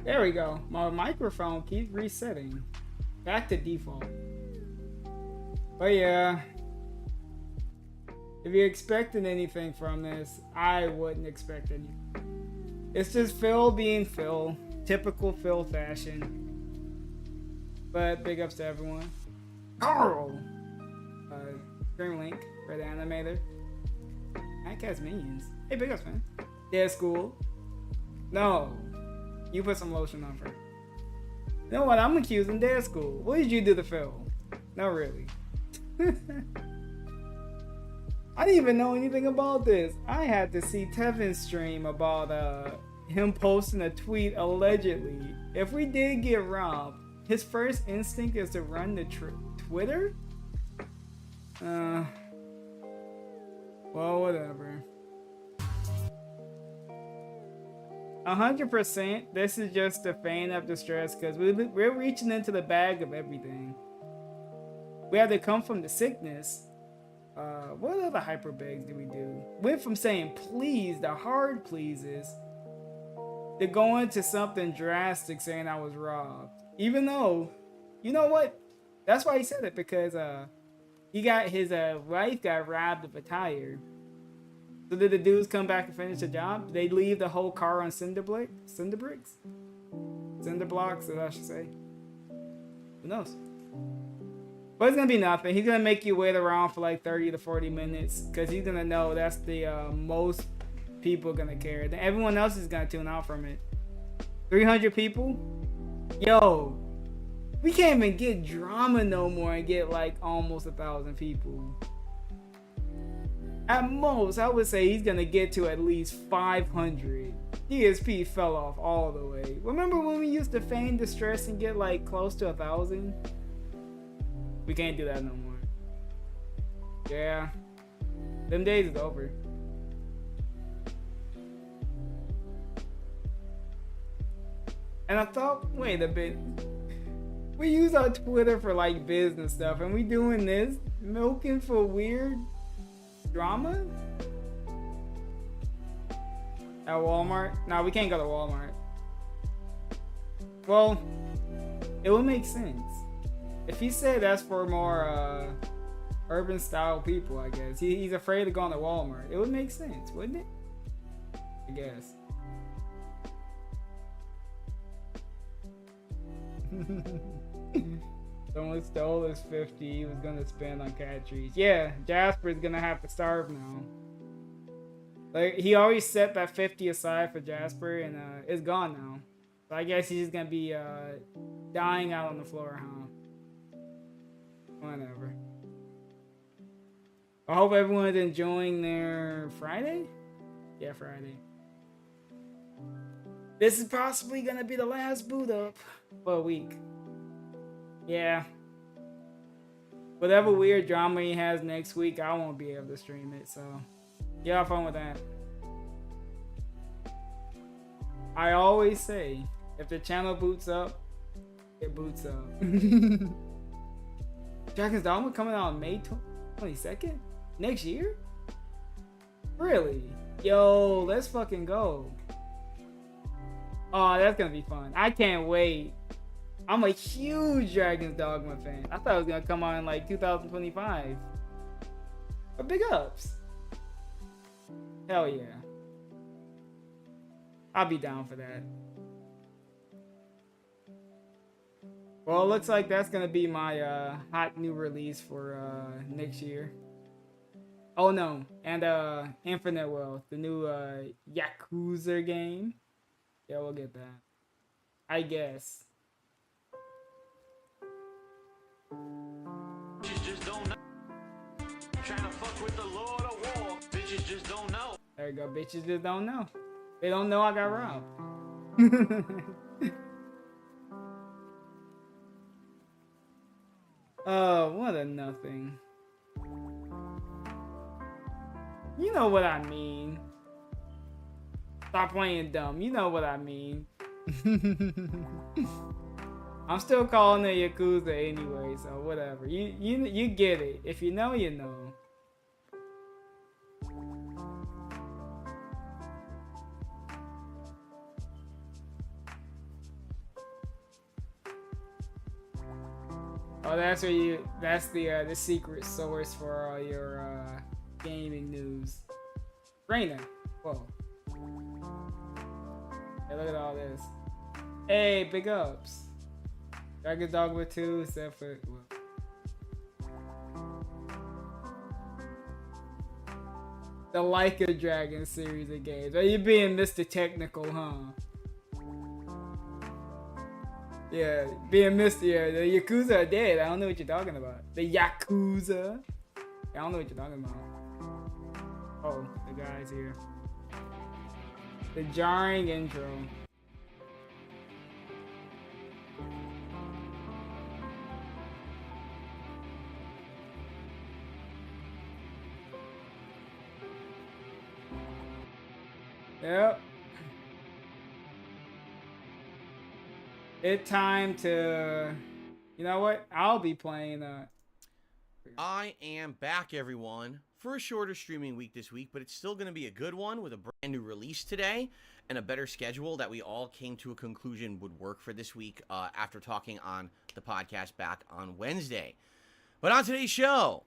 There we go. My microphone keeps resetting. Back to default. But yeah. If you're expecting anything from this, I wouldn't expect anything. It's just Phil being Phil. Typical Phil fashion. But big ups to everyone. Carl! Dream Link for the animator. Cat's minions. Hey, big ups, man. Dead School. No. You put some lotion on first. You know what? I'm accusing Dead School. What did you do to Phil? No, really. I didn't even know anything about this. I had to see Tevin's stream about him posting a tweet allegedly. If we did get robbed, his first instinct is to run to Twitter? Well, whatever. 100%, this is just a feign of distress because we're reaching into the bag of everything. We had to come from the sickness. What other hyper begs did we do? Went from saying please, the hard pleases, to going to something drastic saying I was robbed. Even though, you know what? That's why he said it, because he got his wife got robbed of a tire. So did the dudes come back and finish the job? They leave the whole car on cinder blocks, I should say. Who knows? But it's gonna be nothing. He's gonna make you wait around for like 30 to 40 minutes because he's gonna know that's the most people gonna care. Then everyone else is gonna tune out from it. 300 people? Yo, we can't even get drama no more and get like almost 1,000 people. At most, I would say he's gonna get to at least 500. DSP fell off all the way. Remember when we used to feign distress and get like close to 1,000? We can't do that no more. Yeah. Them days is over. And I thought, wait a bit. We use our Twitter for like business stuff and we doing this? Milking for weird drama? At Walmart? Nah, we can't go to Walmart. Well, it would make sense. If he said that's for more urban style people, I guess. He's afraid of going to Walmart. It would make sense, wouldn't it? I guess. Someone stole his 50 he was gonna spend on cat trees. Yeah, Jasper's gonna have to starve now. Like, he always set that 50 aside for Jasper and it's gone now. So I guess he's just gonna be dying out on the floor, huh? Whatever. I hope everyone's enjoying their Friday? Yeah, Friday. This is possibly gonna be the last boot up for a week. Yeah. Whatever weird drama he has next week, I won't be able to stream it, so yeah, have fun with that. I always say, if the channel boots up, it boots up. Dragon's Dogma coming out on May 22nd? Next year? Really? Yo, let's fucking go. Oh, that's gonna be fun. I can't wait. I'm a huge Dragon's Dogma fan. I thought it was gonna come out in like 2025. But big ups. Hell yeah. I'll be down for that. Well, it looks like that's gonna be my hot new release for next year. Oh no, and Infinite Wealth, the new Yakuza game. Yeah, we'll get that. I guess. Bitches just don't know. Trying to fuck with the Lord of War. Bitches just don't know. There you go, bitches just don't know. They don't know I got robbed. Oh, what a nothing. You know what I mean. Stop playing dumb. You know what I mean. I'm still calling it Yakuza anyway, so whatever. You get it. If you know, you know. Oh, that's where you. That's the secret source for all your gaming news. Raina. Whoa. Hey, look at all this. Hey, big ups. Dragon Dogma 2, except for. Well. The Like a Dragon series of games. Are you being Mr. Technical, huh? Yeah, being Mr. Yeah, the Yakuza are dead. I don't know what you're talking about. The Yakuza. I don't know what you're talking about. Oh, the guy's here. The jarring intro. Yep. It's time to, you know what? I'll be playing. I am back, everyone, for a shorter streaming week this week, but it's still going to be a good one with a brand new release today and a better schedule that we all came to a conclusion would work for this week after talking on the podcast back on Wednesday. But on today's show,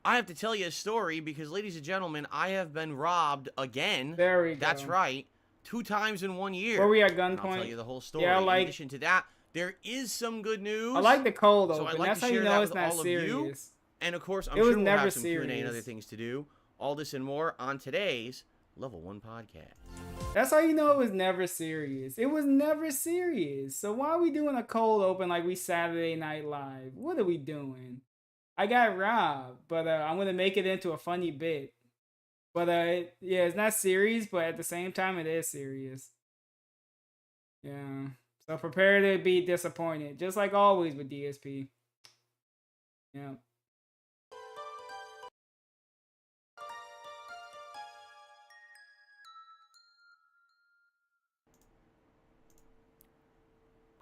I have to tell you a story because, ladies and gentlemen, I have been robbed again. There we go. That's right. 2 times in 1 year. Where we at And gunpoint? I'll tell you the whole story. Yeah, like, in addition to that, there is some good news. I like the cold open. So I'd like That's to how you share know that it's with not all of you. serious. And of course, I'm It was sure we'll never have some Q&A and serious. other things to do. All this and more on today's Level 1 podcast. That's how you know it was never serious. It was never serious. So why are we doing a cold open like we Saturday Night Live? What are we doing? I got robbed, but I'm gonna make it into a funny bit. But yeah, it's not serious, but at the same time, it is serious. Yeah. So prepare to be disappointed, just like always with DSP. Yeah.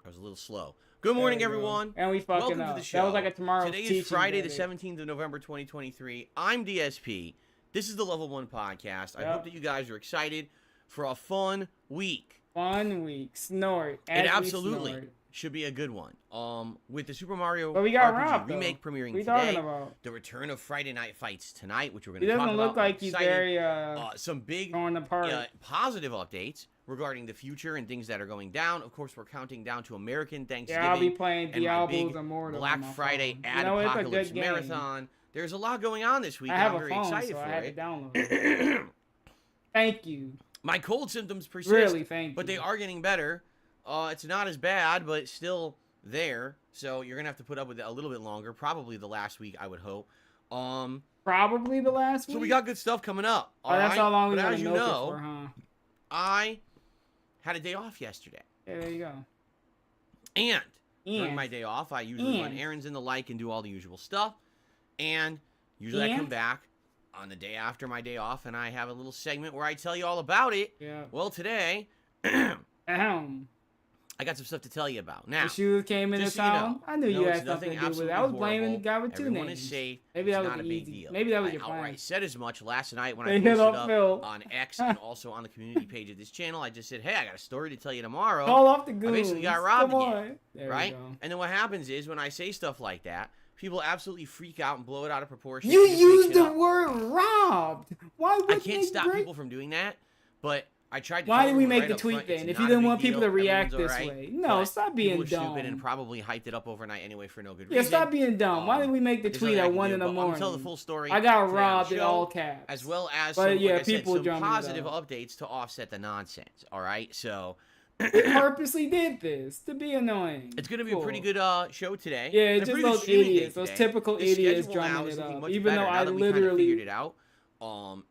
I was a little slow. Good morning, There we go. everyone. And we fucking Welcome up. to the show. That was like a tomorrow. Today is Friday, the 17th of November, 2023. I'm DSP. This is the Level 1 podcast. I Yep. hope that you guys are excited for a fun week. Fun week. Snort. It As we absolutely snort. should be a good one. With the Super Mario But we got RPG robbed, though. remake premiering What are you today, talking about? the return of Friday Night Fights tonight, which we're going He to talk doesn't about. look like I'm he's excited. very Some big torn apart. positive updates regarding the future and things that are going down. Of course, we're counting down to American Thanksgiving. Yeah, I'll be playing and my Diablo's big Immortal. Black on my Friday phone. Ad You know, it's a Apocalypse good game. Marathon. There's a lot going on this week. I and have I'm a very phone, excited so for I had it. to download it. Thank you. My cold symptoms persist, Really, thank but you. they are getting better. It's not as bad, but it's still there. So you're gonna have to put up with it a little bit longer. Probably the last week, I would hope. Probably the last week. So we got good stuff coming up. Oh, that's right? how long we But gotta as you milk it know, for, huh? I had a day off yesterday. Yeah, there you go. And during And. my day off, I usually run And. errands and the like and do all the usual stuff. And usually I come And. back on the day after my day off and I have a little segment where I tell you all about it. Yeah. Well, today, Ahem. I got some stuff to tell you about. Now, The shoes came into just so you town. know, I knew no, you it's had something nothing to do with it. absolutely I was blaming the guy horrible. with two Everyone names. is safe. Maybe that It's was not an a big easy. deal. Maybe that was I your plan. outright said as much last night when They I hit posted up up Phil. on X and also on the community page of this channel. I just said, hey, I got a story to tell you tomorrow. Call off the I goons. basically got robbed Come again, on. There right? we go. And then what happens is when I say stuff like that, people absolutely freak out and blow it out of proportion. You and just make used shit the up. word robbed. Why would I can't stop people from doing that, but I tried to Why tell did we everyone make right the up tweet front, it's then? If not you a didn't big want people deal, to react everyone's this all right, way. No, but stop being people are stupid and dumb. probably hyped it up overnight anyway for no good Yeah, reason. stop being dumb. Why did we make the There's tweet nothing I at can 1 do, in the but I'm morning? gonna tell the full story. I got today on the robbed in show, all caps. as well as But some, yeah, like I said, people some drumming it positive up. updates to offset the nonsense. All right, so We purposely did this to be annoying. it's gonna be Cool. a pretty good show today. Yeah, and it's a just pretty good those streaming day idiots, those today. typical The idiots schedule now drumming is it looking up. much Even better though now I that we kind of literally figured it out. And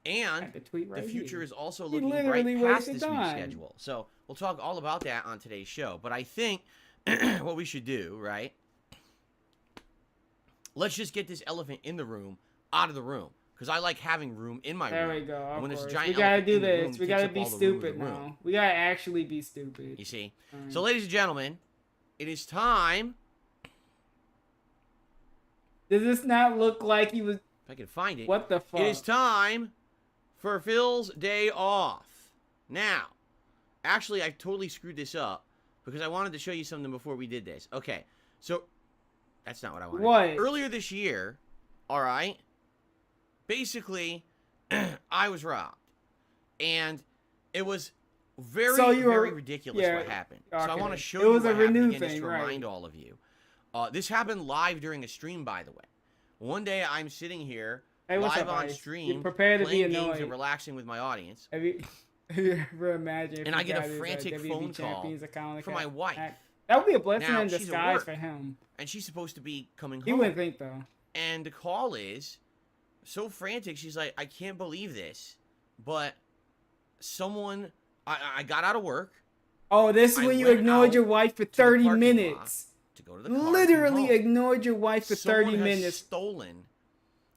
had the tweet right the future here. is also He looking bright literally past wasted this week's time. schedule. So we'll talk all about that on today's show. But I think what we should do, right? Let's just get this elephant in the room out of the room. Because I like having room in my There room. we go. And Of when there's a course. giant We gotta elephant do in the room, this. it We takes gotta up be all the room in stupid the room. now. We gotta actually be stupid. You see? Alright. So, ladies and gentlemen, it is time. Does this not look like he was? If I can find it. What the fuck? It is time for Phil's day off. Now, actually, I totally screwed this up because I wanted to show you something before we did this. Okay, so That's not what I wanted. What? Earlier this year, all right, basically, I was robbed. And it was very, very ridiculous what happened. Okay. So I want to show you what happened again, just to remind all of you. This happened live during a stream, by the way. One day I'm sitting here live on stream, playing games and relaxing with my audience. Have you ever imagined? And I get a frantic phone call from my wife. That would be a blessing in disguise for him. And she's supposed to be coming home. He wouldn't think though. And the call is so frantic. She's like, "I can't believe this, but someone." I got out of work. Oh, this is when you ignored your wife for 30 minutes. To go to the car. Literally ignored your wife for 30 minutes. Has stolen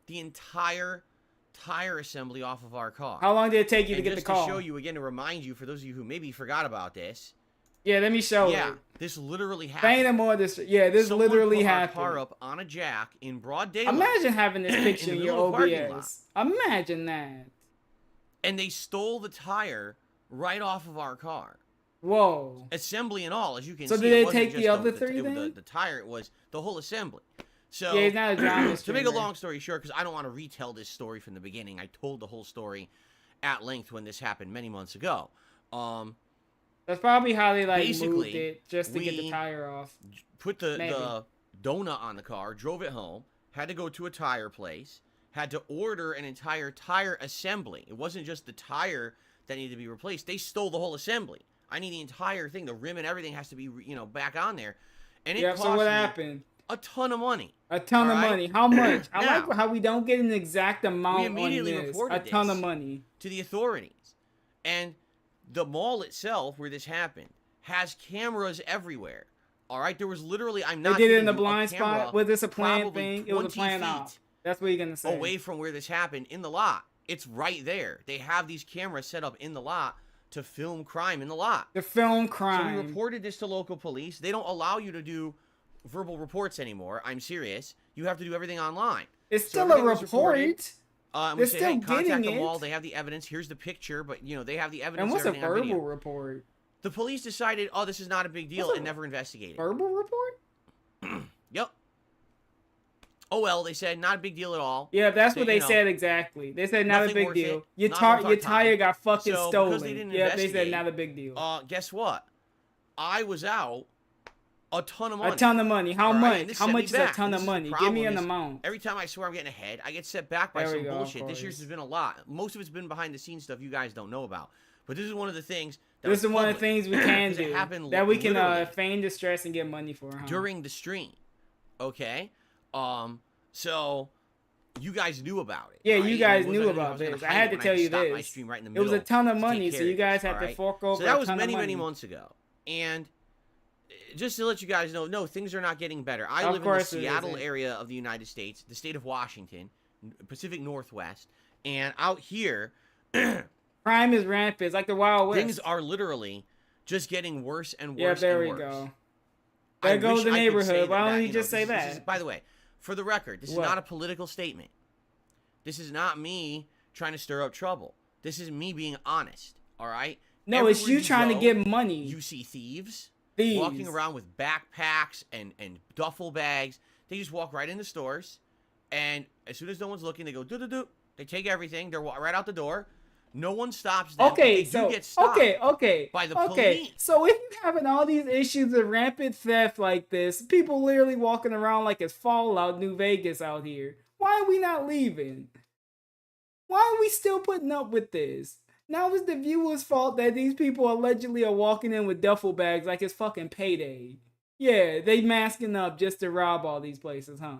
the entire tire assembly off of our car. How long did it take you to get the call? Just to show you again, to remind you, for those of you who maybe forgot about this. Yeah, let me show you. Yeah, this literally happened. This literally happened. Someone put our car up on a jack in broad daylight. Imagine having this picture in your OBS. Imagine that. And they stole the tire right off of our car. Whoa. Assembly and all, as you can see. So did they take the other three then? The tire, it was the whole assembly. So, yeah, he's not a drama to make a long story short, because I don't want to retell this story from the beginning. I told the whole story at length when this happened many months ago. That's probably how they moved it, just to get the tire off. Put the donut on the car, drove it home, had to go to a tire place, had to order an entire tire assembly. It wasn't just the tire that needed to be replaced. They stole the whole assembly. I need the entire thing. The rim and everything has to be, back on there. And it cost so what happened? A ton of money. A ton of money. How much? I like how we don't get an exact amount. We immediately reported a ton of money to the authorities. And the mall itself, where this happened, has cameras everywhere. All right, there was literally, I'm not. They did it in the blind spot. Was this a planned thing? It was a planned out. That's what you're gonna say. Away from where this happened, in the lot. It's right there. They have these cameras set up in the lot to film crime in the lot. To film crime. So we reported this to local police. They don't allow you to do verbal reports anymore. I'm serious. You have to do everything online. It's still a report. We say, hey, contact the mall. They have the evidence. Here's the picture, but they have the evidence. And what's a verbal report? The police decided, oh, this is not a big deal, and never investigated. Verbal report? Yep. Oh well, they said not a big deal at all. Yeah, that's what they said exactly. They said not a big deal. Your tire got fucking stolen. Yeah, they said not a big deal. Guess what? I was out a ton of money. A ton of money. How much? How much is a ton of money? Give me an amount. Every time I swear I'm getting ahead, I get set back by some bullshit. This year's has been a lot. Most of it's been behind the scenes stuff you guys don't know about. But this is one of the things. This is one of the things we can do. That we can feign distress and get money for. During the stream. Okay? So you guys knew about it. Yeah, right? You guys knew about this. I had to tell you this. My stream right in the it was a ton of money, so you guys had to fork over. So that was many months ago. And just to let you guys know, no, things are not getting better. I live in the Seattle area of the United States, the state of Washington, Pacific Northwest, and out here, crime is rampant. It's like the Wild West. Things are literally just getting worse and worse. Yeah, there we go. There goes the neighborhood. Why don't you just say that? By the way, for the record, this is not a political statement. This is not me trying to stir up trouble. This is me being honest, all right? No, it's you trying to get money. You see thieves walking around with backpacks and duffel bags. They just walk right in the stores, and as soon as no one's looking, they go do-do-do. They take everything. They're right out the door. No one stops them. Okay, so get stopped by the police. So if you're having all these issues of rampant theft like this, people literally walking around like it's Fallout New Vegas out here, why are we not leaving? Why are we still putting up with this? Now it's the viewers' fault that these people allegedly are walking in with duffel bags like it's fucking payday. Yeah, they masking up just to rob all these places, huh?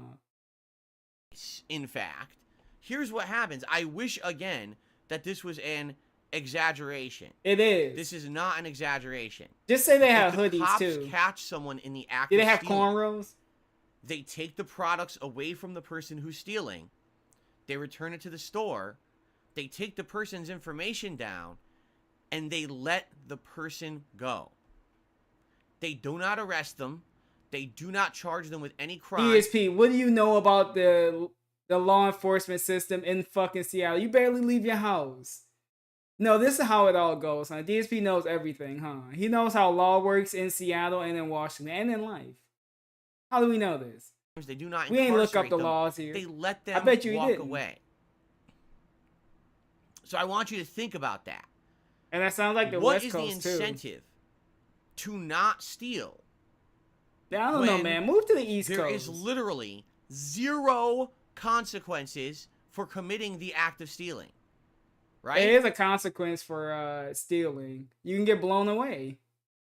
In fact, here's what happens. I wish, again, that this was an exaggeration. It is. This is not an exaggeration. Just say they have hoodies, cops too. Catch someone in the act Do of they have stealing, cornrows? They take the products away from the person who's stealing. They return it to the store. They take the person's information down, and they let the person go. They do not arrest them. They do not charge them with any crime. DSP, what do you know about the law enforcement system in fucking Seattle? You barely leave your house. No, this is how it all goes, huh? DSP knows everything, huh? He knows how law works in Seattle and in Washington and in life. How do we know this? They do not. We ain't look up incarcerate the them. laws here. They let them I bet you he walk didn't. away. So I want you to think about that. And that sounds like the What West is the Coast too. incentive to not steal? Yeah, I don't know, when man. Move to the East There Coast. is literally 0 consequences for committing the act of stealing. Right? There is a consequence for stealing. You can get blown away.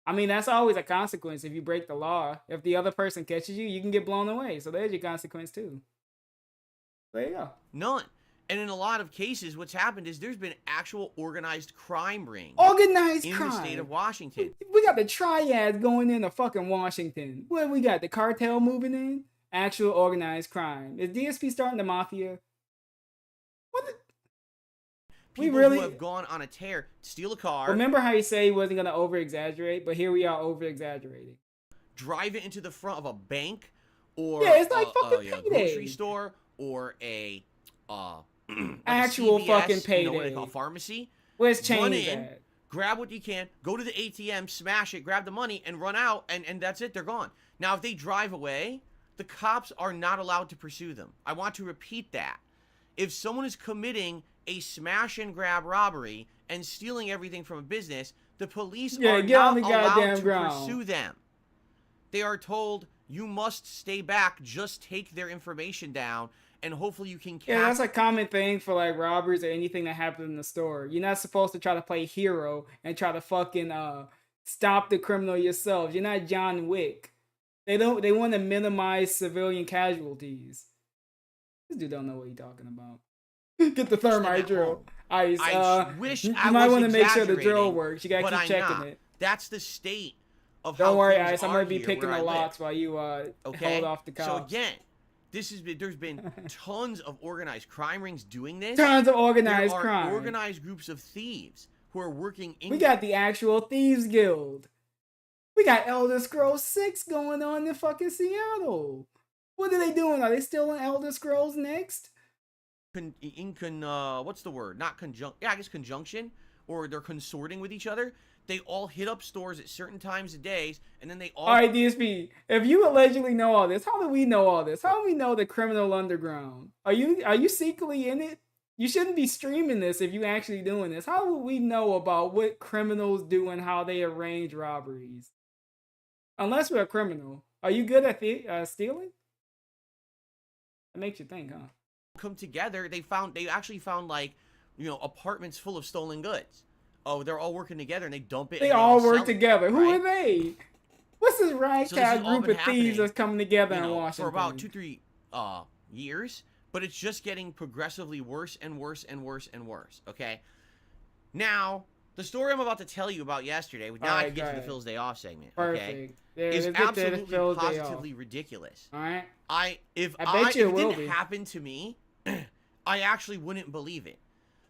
I mean, that's always a consequence if you break the law. If the other person catches you, you can get blown away. So there's your consequence too. There you go. None. And in a lot of cases, what's happened is there's been actual organized crime rings Organized in crime. the state of Washington. We got the triads going into fucking Washington. What we got? The cartel moving in? Actual organized crime. Is DSP starting the mafia? What the... People really... who have gone on a tear, steal a car, Remember how he said he wasn't going to over-exaggerate? But here we are over-exagerating. drive it into the front of a bank or Yeah, it's like fucking a payday. grocery store or a like Actual a CVS, fucking you know payday. what they call pharmacy. Where's Run change in, at? grab what you can, go to the ATM, smash it, grab the money, and run out, and that's it. They're gone. Now, if they drive away, the cops are not allowed to pursue them. I want to repeat that. If someone is committing a smash and grab robbery and stealing everything from a business, the police are get on not the allowed goddamn to ground. pursue them. They are told, you must stay back, just take their information down, and hopefully you can catch. Yeah, that's a common thing for like robberies or anything that happens in the store. You're not supposed to try to play hero and try to fucking stop the criminal yourself. You're not John Wick. They want to minimize civilian casualties. This dude don't know what he's talking about. Get the thermite drill. Ice. I wish you I might was want to make sure the drill exaggerating, works. You gotta but keep I'm checking not. it. That's the state of Don't how worry, things Ice. I'm are gonna be here picking where the I live. locks while you hold off the cops. So again, there's been tons of organized crime rings doing this. Tons of organized there are crime. organized groups of thieves who are working in. We got the actual Thieves Guild. We got Elder Scrolls 6 going on in fucking Seattle. What are they doing? Are they still in Elder Scrolls Next? What's the word? Not conjunct. Yeah, I guess conjunction, or they're consorting with each other. They all hit up stores at certain times of days, and then they all. All right, DSP. If you allegedly know all this, how do we know all this? How do we know the criminal underground? Are you secretly in it? You shouldn't be streaming this if you actually doing this. How would we know about what criminals do and how they arrange robberies? Unless we're a criminal. Are you good at stealing? That makes you think, huh? Come together. They actually found like, apartments full of stolen goods. Oh, they're all working together and they dump it. They and all sell work it, together. Who right? are they? What's this So this ragtag has all group been of thieves that's coming together in Washington? for about 2-3 years, but it's just getting progressively worse and worse and worse and worse. Okay, now the story I'm about to tell you about yesterday. Now I can get to the Phil's Day Off segment. Perfect. Okay, Yeah, is let's get to the absolutely Phil's Day Off. positively ridiculous. All right. If bet you it it will didn't be. happen to me, I actually wouldn't believe it.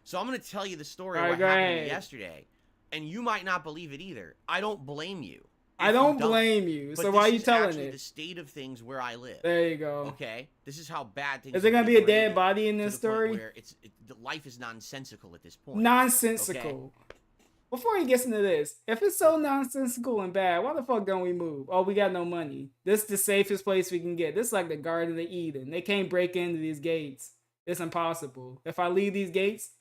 So I'm going to tell you the story All of right, what go happened to me ahead. yesterday, and you might not believe it either. I don't blame you. I if don't you blame you. But So why are you this is telling actually it? the state of things where I live. There you go. Okay, this is how bad things. Is there have gonna be a dead degraded body in to this the point story? Where the life is nonsensical at this point. Nonsensical. Before he gets into this, if it's so nonsensical and bad, why the fuck don't we move? Oh, we got no money. This is the safest place we can get. This is like the Garden of Eden. They can't break into these gates. It's impossible. If I leave these gates,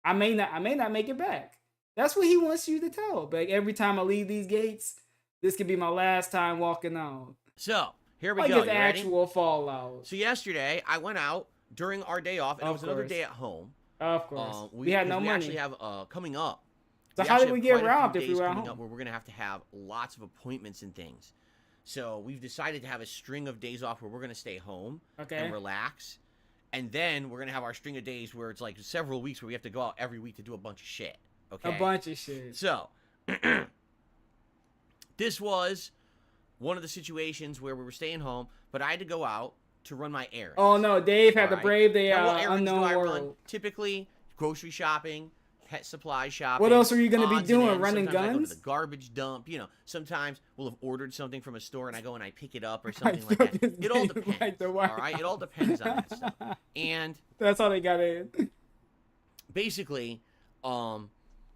I may not make it back. That's what he wants you to tell. But every time I leave these gates, this could be my last time walking out. So here we Like go. it's You ready? actual fallout. So yesterday I went out during our day off, and it was another day at home. Of course. We had no we money. actually have coming up. So we how actually did we have get quite a few robbed if we days were at coming home? up where we're gonna have to have lots of appointments and things. So we've decided to have a string of days off where we're gonna stay home and relax, and then we're gonna have our string of days where it's like several weeks where we have to go out every week to do a bunch of shit. Okay. A bunch of shit. So this was one of the situations where we were staying home, but I had to go out to run my errands. Oh no, Dave had to Alright. brave the Now, what errands do unknown I world. run? Typically, grocery shopping, pet supply shopping. What else are you gonna be odds and doing? ends. Running Sometimes I go guns? to the garbage dump. Sometimes we'll have ordered something from a store and I go and I pick it up or something like that. It all depends. Like the all White right, it all depends on that stuff. And That's how they got in. basically, It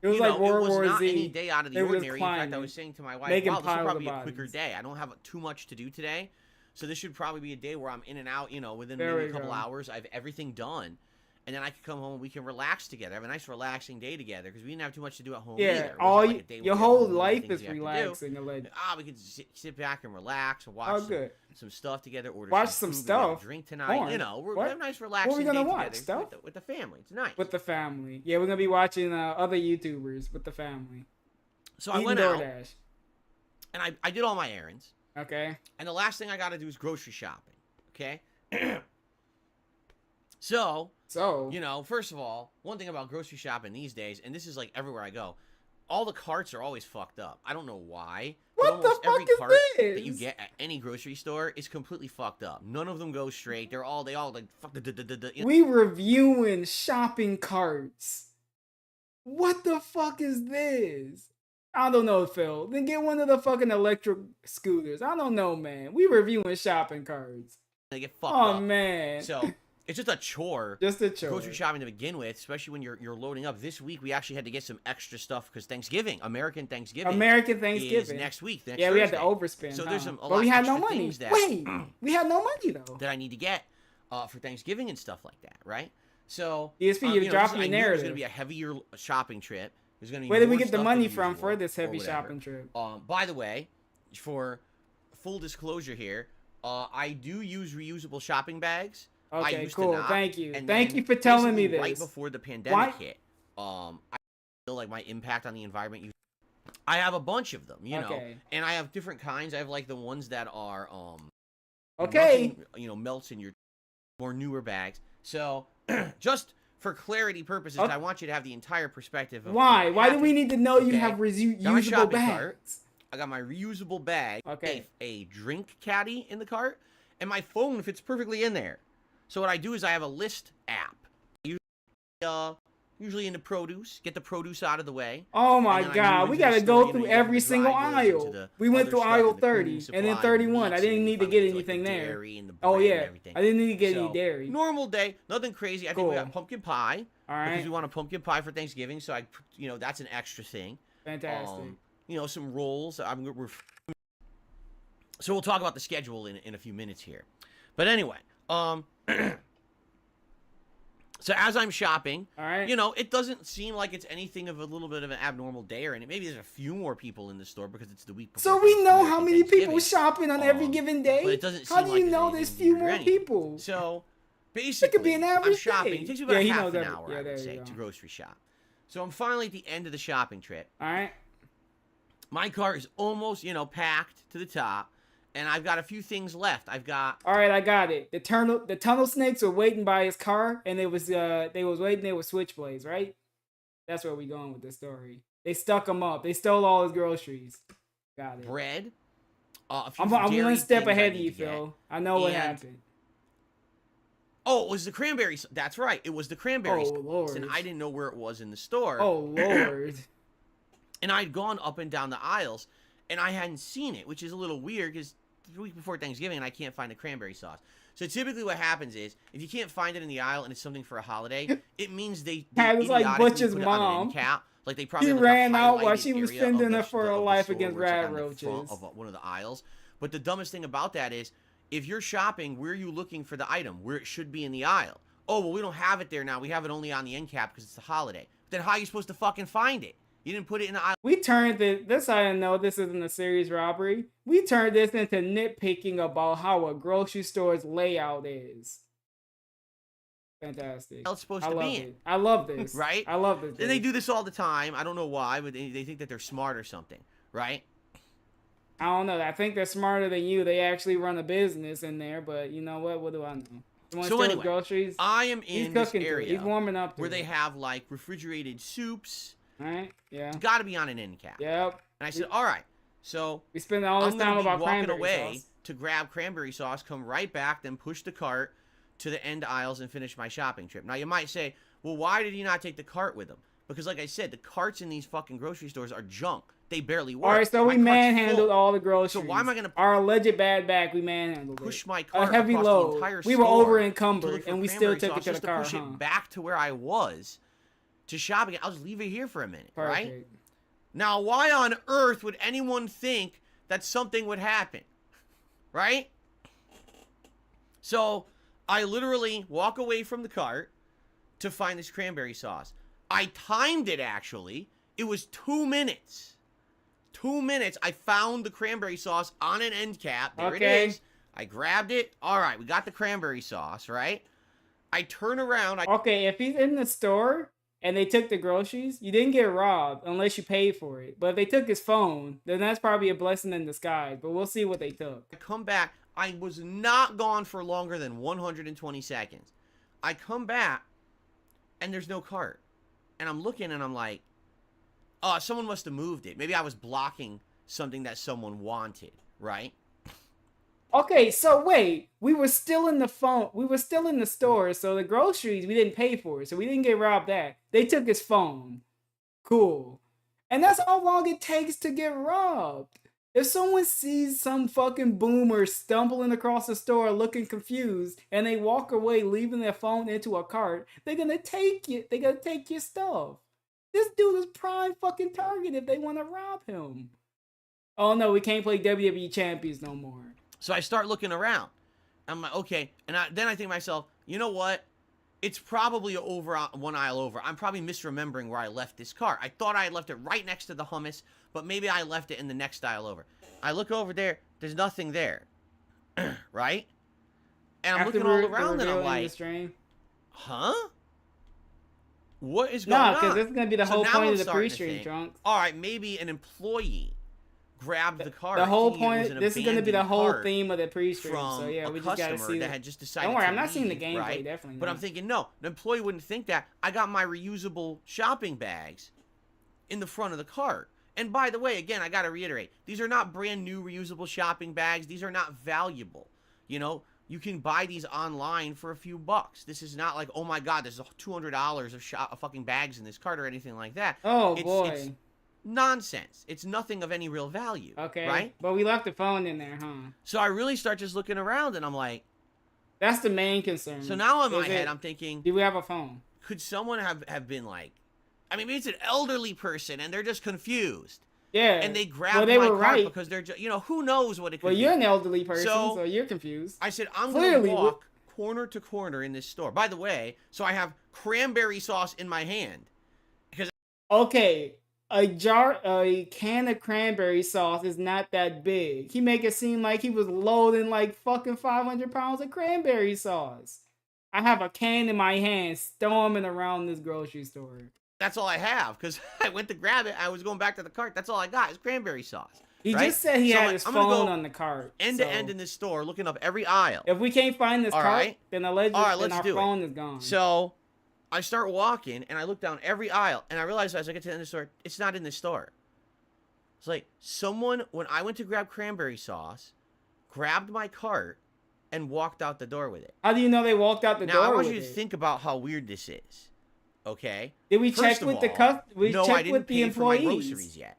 was like it World was War not Z. any day out of the They were just ordinary. In fact, I climbing, was saying to my wife, making "Wow, this will piles of probably be a quicker bodies." day. I don't have too much to do today." So this should probably be a day where I'm in and out, you know, within There maybe we a couple go. hours. I have everything done. And then I can come home and we can relax together. Have a nice relaxing day together because we didn't have too much to do at home Yeah, either. It all wasn't you, like a day where your we had whole a million life things is we have to do. relaxing. Allegedly. We can sit back and relax and watch Oh, good. some stuff together. Order Watch some some food, we got a stuff. drink tonight. Porn. You know, we're What? have a nice relaxing we gonna day watch? together Stuff? with the family. It's nice. With the family. Yeah, we're gonna be watching other YouTubers with the family. So I Eating went out DoorDash. and I did all my errands. Okay. And the last thing I got to do is grocery shopping. Okay. So, you know, first of all, one thing about grocery shopping these days, and this is like everywhere I go, all the carts are always fucked up. I don't know why. But What the almost every fuck is cart this? that you get at any grocery store is completely fucked up. None of them go straight. They all like fuck the. We reviewing shopping carts. What the fuck is this? I don't know, Phil. Then get one of the fucking electric scooters. I don't know, man. We reviewing shopping carts. They get fucked Oh up. man. So it's just a chore. Just a chore. Grocery shopping to begin with, especially when you're loading up. This week we actually had to get some extra stuff because Thanksgiving, American Thanksgiving Thanksgiving. is next week. Next yeah, we had to Thursday. overspend. So there's a but lot we had no extra money. things that Wait, we had no money though. that I need to get for Thanksgiving and stuff like that, right? So ESP, you're you know, dropping I your knew it was narrative. going to be a heavier shopping trip. There's going to be Where did we more get the stuff money than from usual, for this or heavy whatever. shopping trip? By the way, for full disclosure here, I do use reusable shopping bags. I Okay, used to cool. not, Thank you. and Thank then you for telling me basically this. Right before the pandemic hit, I feel like my impact on the environment. I have a bunch of them, you know, and I have different kinds. I have like the ones that are okay, nothing, you know, melts in your more newer bags. So just for clarity purposes, I want you to have the entire perspective of why? Why do we need to know you Okay. have Got my reusable shopping bags? cart. I got my reusable bag, Okay. a drink caddy in the cart, and my phone fits perfectly in there. So what I do is I have a list app. Usually into produce, get the produce out of the way. Oh and my then I god, move we into the gotta store, go you know, through you get every the dry single goods aisle. into the We went other through stuff aisle and the cleaning 30 and supply then and the 31. I meats, didn't and need to then get finally like anything the there. dairy and the Oh bread and yeah, everything. I didn't need to get So, any dairy. Normal day, nothing crazy. I think we got Cool. pumpkin pie. All Because right, we want a pumpkin pie for Thanksgiving, so you know, that's an extra thing. fantastic. You know, some rolls. So we'll talk about the schedule in a few minutes here. But anyway, so as I'm shopping, All right, you know, it doesn't seem like it's anything of a little bit of an abnormal day or anything. Maybe there's a few more people in the store because it's the week before. so we know how American many people Thanksgiving. shopping on every given day. But it doesn't How seem do like you know there's there's anything few weird or more anything. people? So basically, It could be an I'm average shopping. day. It takes me about Yeah, he half knows an every- hour, yeah, I there would you say, go. to grocery shop. So I'm finally at the end of the shopping trip. All right, My cart is almost, you know, packed to the top, and I've got a few things left. I've got all right, I got it. The tunnel snakes were waiting by his car, and they was waiting there with switchblades, right? That's where we going with this story. They stuck him up. They stole all his groceries. Got it. bread. A few I'm dairy one step things I ahead of need you, to get. Phil. I know what And- happened. Oh, it was the cranberry. That's right. It was the cranberry. Oh, sauce, Lord. And I didn't know where it was in the store. Oh Lord. And I'd gone up and down the aisles, and I hadn't seen it, which is a little weird because the week before Thanksgiving, and I can't find the cranberry sauce. So typically, what happens is if you can't find it in the aisle and it's something for a holiday, it means they Yeah, it was like idiotically Butch's put it on an mom. end cap. Like they probably He have, like, a ran out while highlighted she was area of fending the- her for her of the life store against where it's, like, rat on the front roaches. of one of the aisles. But the dumbest thing about that is, if you're shopping, where are you looking for the item? Where it should be in the aisle. Oh, well, we don't have it there now. We have it only on the end cap because it's the holiday. Then how are you supposed to fucking find it? You didn't put it in the aisle. We turned this. I didn't know this isn't a serious robbery. We turned this into nitpicking about how a grocery store's layout is. Fantastic. It's supposed I to love be in. it. I love this. Right? I love this. And they do this all the time. I don't know why, but they think that they're smart or something, right? I don't know. I think they're smarter than you. They actually run a business in there, but you know what? What do I know? You want to So steal anyway, groceries? I am He's in this cooking to it. area He's warming up to where it. they have like refrigerated soups. All right. Yeah. It's got to be on an end cap. Yep. And I said, all right. So We spend all this I'm time going to be about walking cranberry away sauce. to grab cranberry sauce, come right back, then push the cart to the end aisles and finish my shopping trip. Now, you might say, well, why did he not take the cart with him? Because like I said, the carts in these fucking grocery stores are junk. They barely work. All right, so My we cart's manhandled full. all the groceries. So why am I gonna Our alleged bad back, we manhandled push it. my cart A heavy across load. the entire We store were over to encumbered, look for and we still cranberry took it sauce to the just car. push Huh? it back to where I was to shop again. I'll just leave it here for a minute, right? Perfect. Now, why on earth would anyone think that something would happen? Right? So I literally walk away from the cart to find this cranberry sauce. I timed it, actually. It was 2 minutes. 2 minutes. I found the cranberry sauce on an end cap. There it is. I grabbed it. All right, we got the cranberry sauce, right? I turn around. Okay, if he's in the store and they took the groceries, you didn't get robbed unless you paid for it. But if they took his phone, then that's probably a blessing in disguise. But we'll see what they took. I come back. I was not gone for longer than 120 seconds. I come back, and there's no cart. And I'm looking, and I'm like, oh, someone must have moved it. Maybe I was blocking something that someone wanted, right? Okay, so wait, we were still in the phone. We were still in the store, so the groceries we didn't pay for, so we didn't get robbed that. They took his phone. Cool. And that's how long it takes to get robbed. If someone sees some fucking boomer stumbling across the store looking confused and they walk away leaving their phone into a cart, they're gonna take it. They're gonna take your stuff. This dude is prime fucking target if they want to rob him. Oh no, we can't play WWE Champions no more. So I start looking around. I'm like, okay. And then I think to myself, you know what? It's probably over one aisle over. I'm probably misremembering where I left this cart. I thought I had left it right next to the hummus, but maybe I left it in the next aisle over. I look over there. There's nothing there. Right? And I'm looking all around and I'm like, huh? What is going on? Nah, because this is going to be the whole point of the pre-stream, Trunks. All right, maybe an employee grabbed the cart. The whole point, this is going to be the whole theme of the pre-stream. So yeah, we just got to see that had just decided. Don't worry, I'm not seeing the gameplay, right? Definitely. But I'm thinking, no, the employee wouldn't think that. I got my reusable shopping bags in the front of the cart. And by the way, again, I got to reiterate, these are not brand new reusable shopping bags. These are not valuable. You know, you can buy these online for a few bucks. This is not like, oh my God, there's $200 of fucking bags in this cart or anything like that. Oh boy. It's nonsense. It's nothing of any real value. Okay. Right? But we left the phone in there, huh? So I really start just looking around and I'm like, that's the main concern. So now in my head, I'm thinking, do we have a phone? Could someone have been like, I mean, maybe it's an elderly person and they're just confused. Yeah. And they grabbed my cart because they're just, you know, who knows what it could be. Well, you're an elderly person, so you're confused. I said, I'm going to walk corner to corner in this store. By the way, so I have cranberry sauce in my hand. Okay. A can of cranberry sauce is not that big. He make it seem like he was loading like fucking 500 pounds of cranberry sauce. I have a can in my hand storming around this grocery store. That's all I have, because I went to grab it. I was going back to the cart. That's all I got is cranberry sauce. He just said he had his phone on the cart. End to end in this store, looking up every aisle. If we can't find this cart, then allegedly our phone is gone. So I start walking, and I look down every aisle, and I realize as I get to the end of the store, it's not in this store. It's like someone, when I went to grab cranberry sauce, grabbed my cart and walked out the door with it. How do you know they walked out the door with it? Now, I want you to think about how weird this is. Okay? Did we check with the employees? No, I didn't pay for my groceries yet.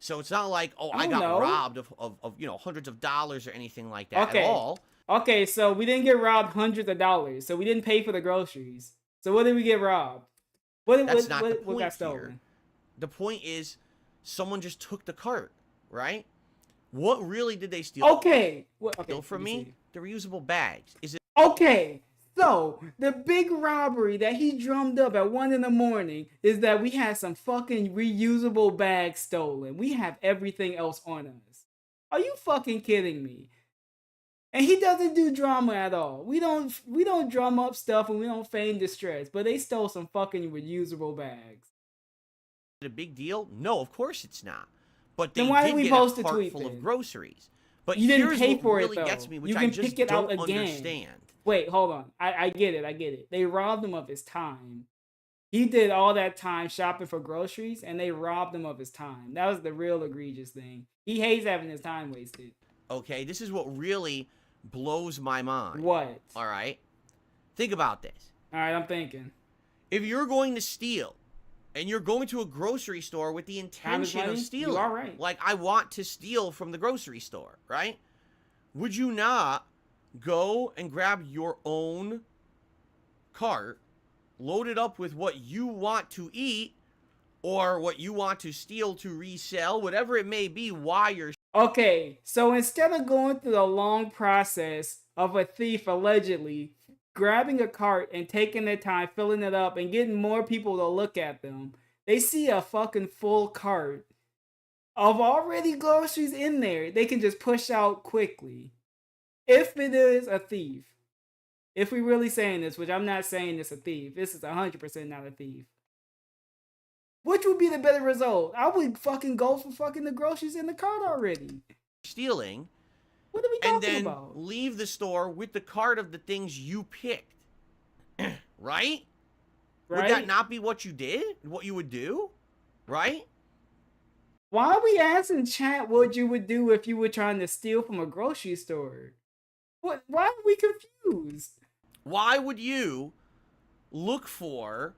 So it's not like, oh, I got robbed of you know, hundreds of dollars or anything like that at all. Okay, so we didn't get robbed hundreds of dollars. So we didn't pay for the groceries. So what did we get robbed? What got stolen? Here. The point is, someone just took the cart, right? What really did they steal? Okay. Steal from me? The reusable bags. Is it okay? So the big robbery that he drummed up at 1 a.m. is that we had some fucking reusable bags stolen. We have everything else on us. Are you fucking kidding me? And he doesn't do drama at all. We don't drum up stuff and we don't feign distress. But they stole some fucking reusable bags. A big deal? No, of course it's not. But they then why did we post a tweet full of groceries. But you didn't pay for really it though. Gets me, which you can I just pick it don't out again. Understand. Wait, hold on. I get it. They robbed him of his time. He did all that time shopping for groceries, and they robbed him of his time. That was the real egregious thing. He hates having his time wasted. Okay, this is what really blows my mind. What? All right? Think about this. All right, I'm thinking. If you're going to steal, and you're going to a grocery store with the intention of stealing, you are right. Like I want to steal from the grocery store, right? Would you not go and grab your own cart, load it up with what you want to eat or what you want to steal to resell, whatever it may be, while you're Okay, so instead of going through the long process of a thief allegedly grabbing a cart and taking their time filling it up and getting more people to look at them, they see a fucking full cart of already groceries in there they can just push out quickly. If it is a thief. If we really saying this, which I'm not saying it's a thief. This is 100% not a thief. Which would be the better result? I would fucking go for fucking the groceries in the cart already. Stealing, What are we and talking then about? leave the store with the cart of the things you picked. Right? Would that not be what you did? What you would do? Right? Why are we asking chat what you would do if you were trying to steal from a grocery store? What? Why are we confused? Why would you look for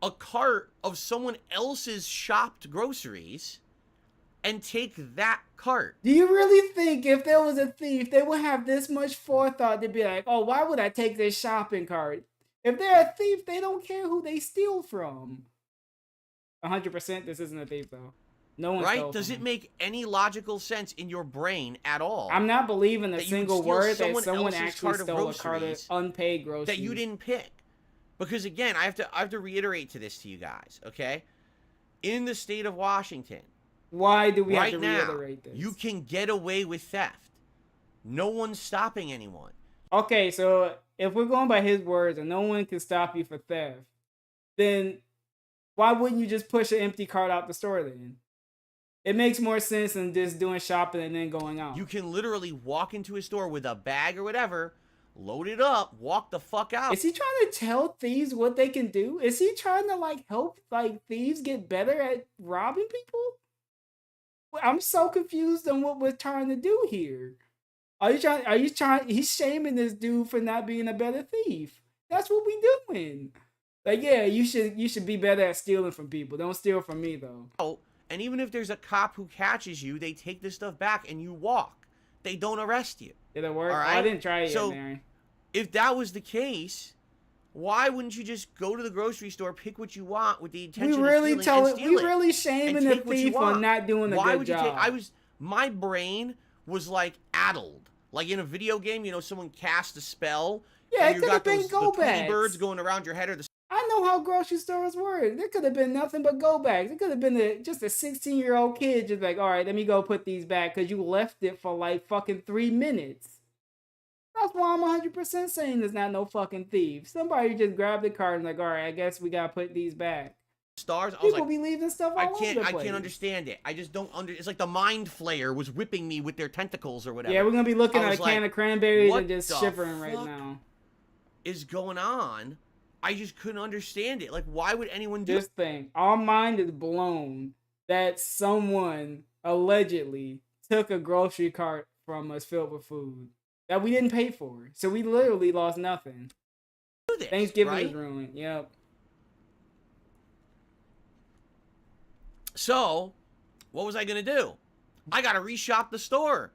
a cart of someone else's shopped groceries and take that cart? Do you really think if there was a thief, they would have this much forethought to be like, oh, why would I take this shopping cart? If they're a thief, they don't care who they steal from. 100% this isn't a thief, though. No one right? Does it make any logical sense in your brain at all? I'm not believing a single word that someone actually stole a cart of unpaid groceries that you didn't pick. Because again, I have to reiterate to this to you guys, okay? In the state of Washington, why do we right have to reiterate this? You can get away with theft. No one's stopping anyone. Okay, so if we're going by his words and no one can stop you for theft, then why wouldn't you just push an empty cart out the store then? It makes more sense than just doing shopping and then going out. You can literally walk into a store with a bag or whatever, load it up, walk the fuck out. Is he trying to tell thieves what they can do? Is he trying to like help like thieves get better at robbing people? I'm so confused on what we're trying to do here. Are you trying he's shaming this dude for not being a better thief. That's what we doing. Like, yeah, you should be better at stealing from people. Don't steal from me though. Oh, and even if there's a cop who catches you, they take the stuff back and you walk. They don't arrest you. Did it work? All right? I didn't try it so, yet, Mary. If that was the case, why wouldn't you just go to the grocery store, pick what you want with the intention of stealing and steal it? We really shaming the thief on not doing a good job. My brain was like addled. Like in a video game, you know, someone cast a spell. Yeah, it could have been go bags. Birds going around your head or the. I know how grocery stores work. There could have been nothing but go bags. It could have been just a 16-year-old kid just like, all right, let me go put these back because you left it for like fucking 3 minutes. That's why I'm 100% saying there's not no fucking thief. Somebody just grabbed the cart and like, all right, I guess we gotta put these back. Stars. People be leaving stuff all over the place. I can't understand it. I just don't It's like the mind flayer was whipping me with their tentacles or whatever. Yeah, we're gonna be looking at a can of cranberries and just shivering right now. What is going on? I just couldn't understand it. Like, why would anyone do this thing? Our mind is blown that someone allegedly took a grocery cart from us filled with food that we didn't pay for. So we literally lost nothing. Thanksgiving is ruined. Yep. So, what was I gonna do? I gotta reshop the store.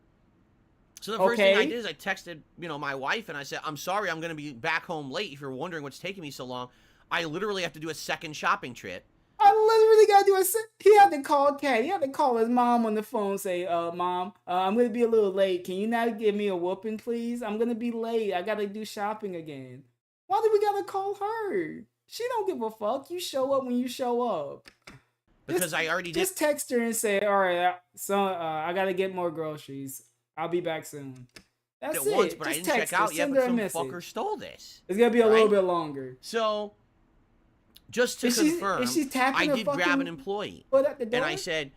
So the first thing I did is I texted, my wife and I said, I'm sorry, I'm gonna be back home late. If you're wondering what's taking me so long, I literally have to do a second shopping trip. I literally gotta do he had to call Kat. He had to call his mom on the phone and say, Mom, I'm gonna be a little late. Can you not give me a whooping, please? I'm gonna be late. I gotta do shopping again. Why do we gotta call her? She don't give a fuck. You show up when you show up. Because I already did. Just text her and say, all right, so I gotta get more groceries. I'll be back soon. That's it. Once, but I didn't check out yet, but some fucker stole this. It's gonna be a little bit longer. So, just to confirm, I did grab an employee. And I said,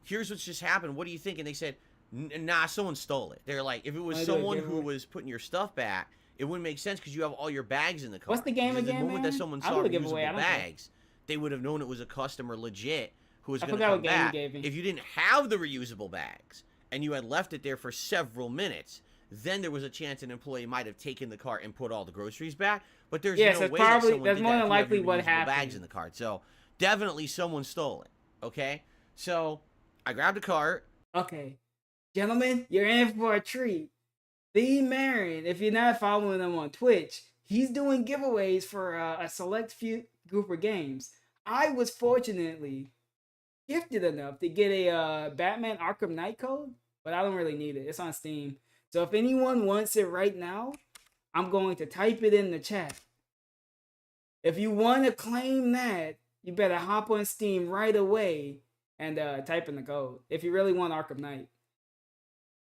here's what's just happened. What do you think? And they said, nah, someone stole it. They're like, if it was someone who was putting your stuff back, it wouldn't make sense because you have all your bags in the car. What's the game again, The moment that someone saw reusable bags, they would have known it was a customer legit who was going to come back. If you didn't have the reusable bags and you had left it there for several minutes, then there was a chance an employee might have taken the cart and put all the groceries back. But there's no way that someone did that if likely what happened. Bags in the cart. So definitely someone stole it. Okay, so I grabbed a cart. Okay, gentlemen, you're in for a treat. The Marin, if you're not following him on Twitch, he's doing giveaways for a select few group of games. I was fortunately gifted enough to get a Batman Arkham Knight code, but I don't really need it. It's on Steam. So if anyone wants it right now, I'm going to type it in the chat. If you want to claim that, you better hop on Steam right away and type in the code if you really want Arkham Knight.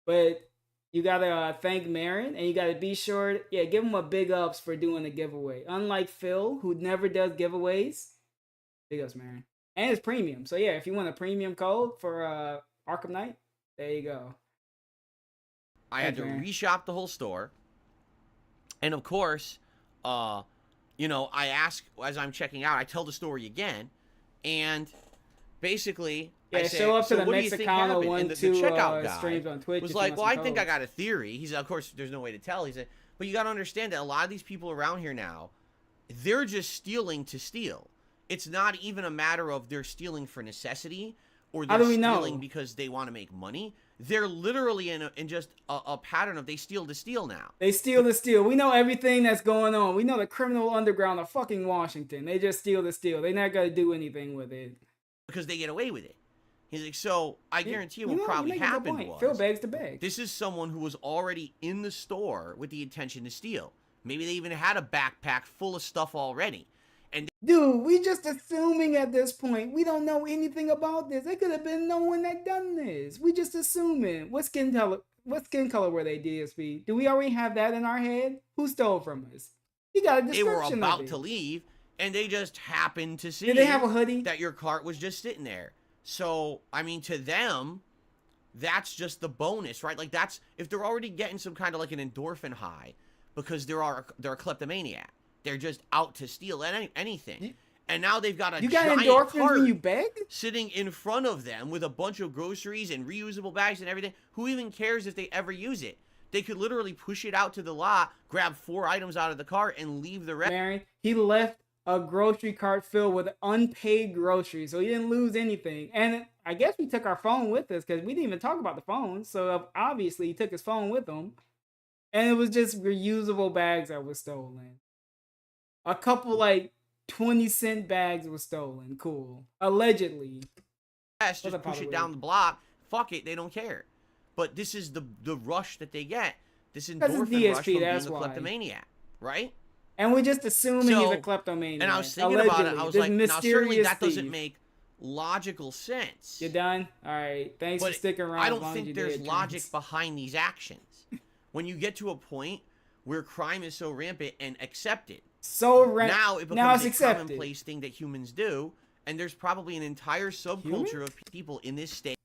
But you gotta thank Marin, and you gotta be sure, give him a big ups for doing the giveaway. Unlike Phil, who never does giveaways, big ups, Marin. And it's premium. So yeah, if you want a premium code for Arkham Knight, there you go. I had to reshop the whole store. And of course, you know, I ask as I'm checking out, I tell the story again, and basically, I say, show up to so the what do you think happened? And the checkout guy streams on Twitch was like, well, I think I got a theory. He said, of course, there's no way to tell. He said, but you got to understand that a lot of these people around here now, they're just stealing to steal. It's not even a matter of they're stealing for necessity or they're stealing because they want to make money. They're literally in just a pattern of they steal to steal now. They steal to steal. We know everything that's going on. We know the criminal underground of fucking Washington. They just steal to steal. They not got to do anything with it. Because they get away with it. He's like, so I guarantee you what probably happened was, Phil begs to beg. This is someone who was already in the store with the intention to steal. Maybe they even had a backpack full of stuff already. And dude, we just assuming at this point. We don't know anything about this. It could have been no one that done this. We just assuming. What skin color were they, DSP? Do we already have that in our head? Who stole from us? You got a description. They were about to leave, and they just happened to see. Did they have a hoodie? That your cart was just sitting there. So, I mean, to them, that's just the bonus, right? Like, that's, if they're already getting some kind of like an endorphin high because they're a kleptomaniac. They're just out to steal anything. And now they've got a giant cart when you beg? sitting in front of them with a bunch of groceries and reusable bags and everything. Who even cares if they ever use it? They could literally push it out to the lot, grab 4 items out of the cart, and leave the rest. Mary, he left a grocery cart filled with unpaid groceries, so he didn't lose anything. And I guess we took our phone with us because we didn't even talk about the phone. So obviously he took his phone with him. And it was just reusable bags that were stolen. A couple like 20-cent bags were stolen. Cool. Allegedly. Just push it down the block. Fuck it, they don't care. But this is the rush that they get. This endorphin rush from being a kleptomaniac, right? And we're just assuming he's a kleptomaniac. And I was thinking about it. I was like, now certainly that doesn't make logical sense. You're done? All right. Thanks for sticking around. I don't think there's logic behind these actions. When you get to a point where crime is so rampant and accepted, now it becomes a commonplace thing that humans do, and there's probably an entire subculture of people in this state.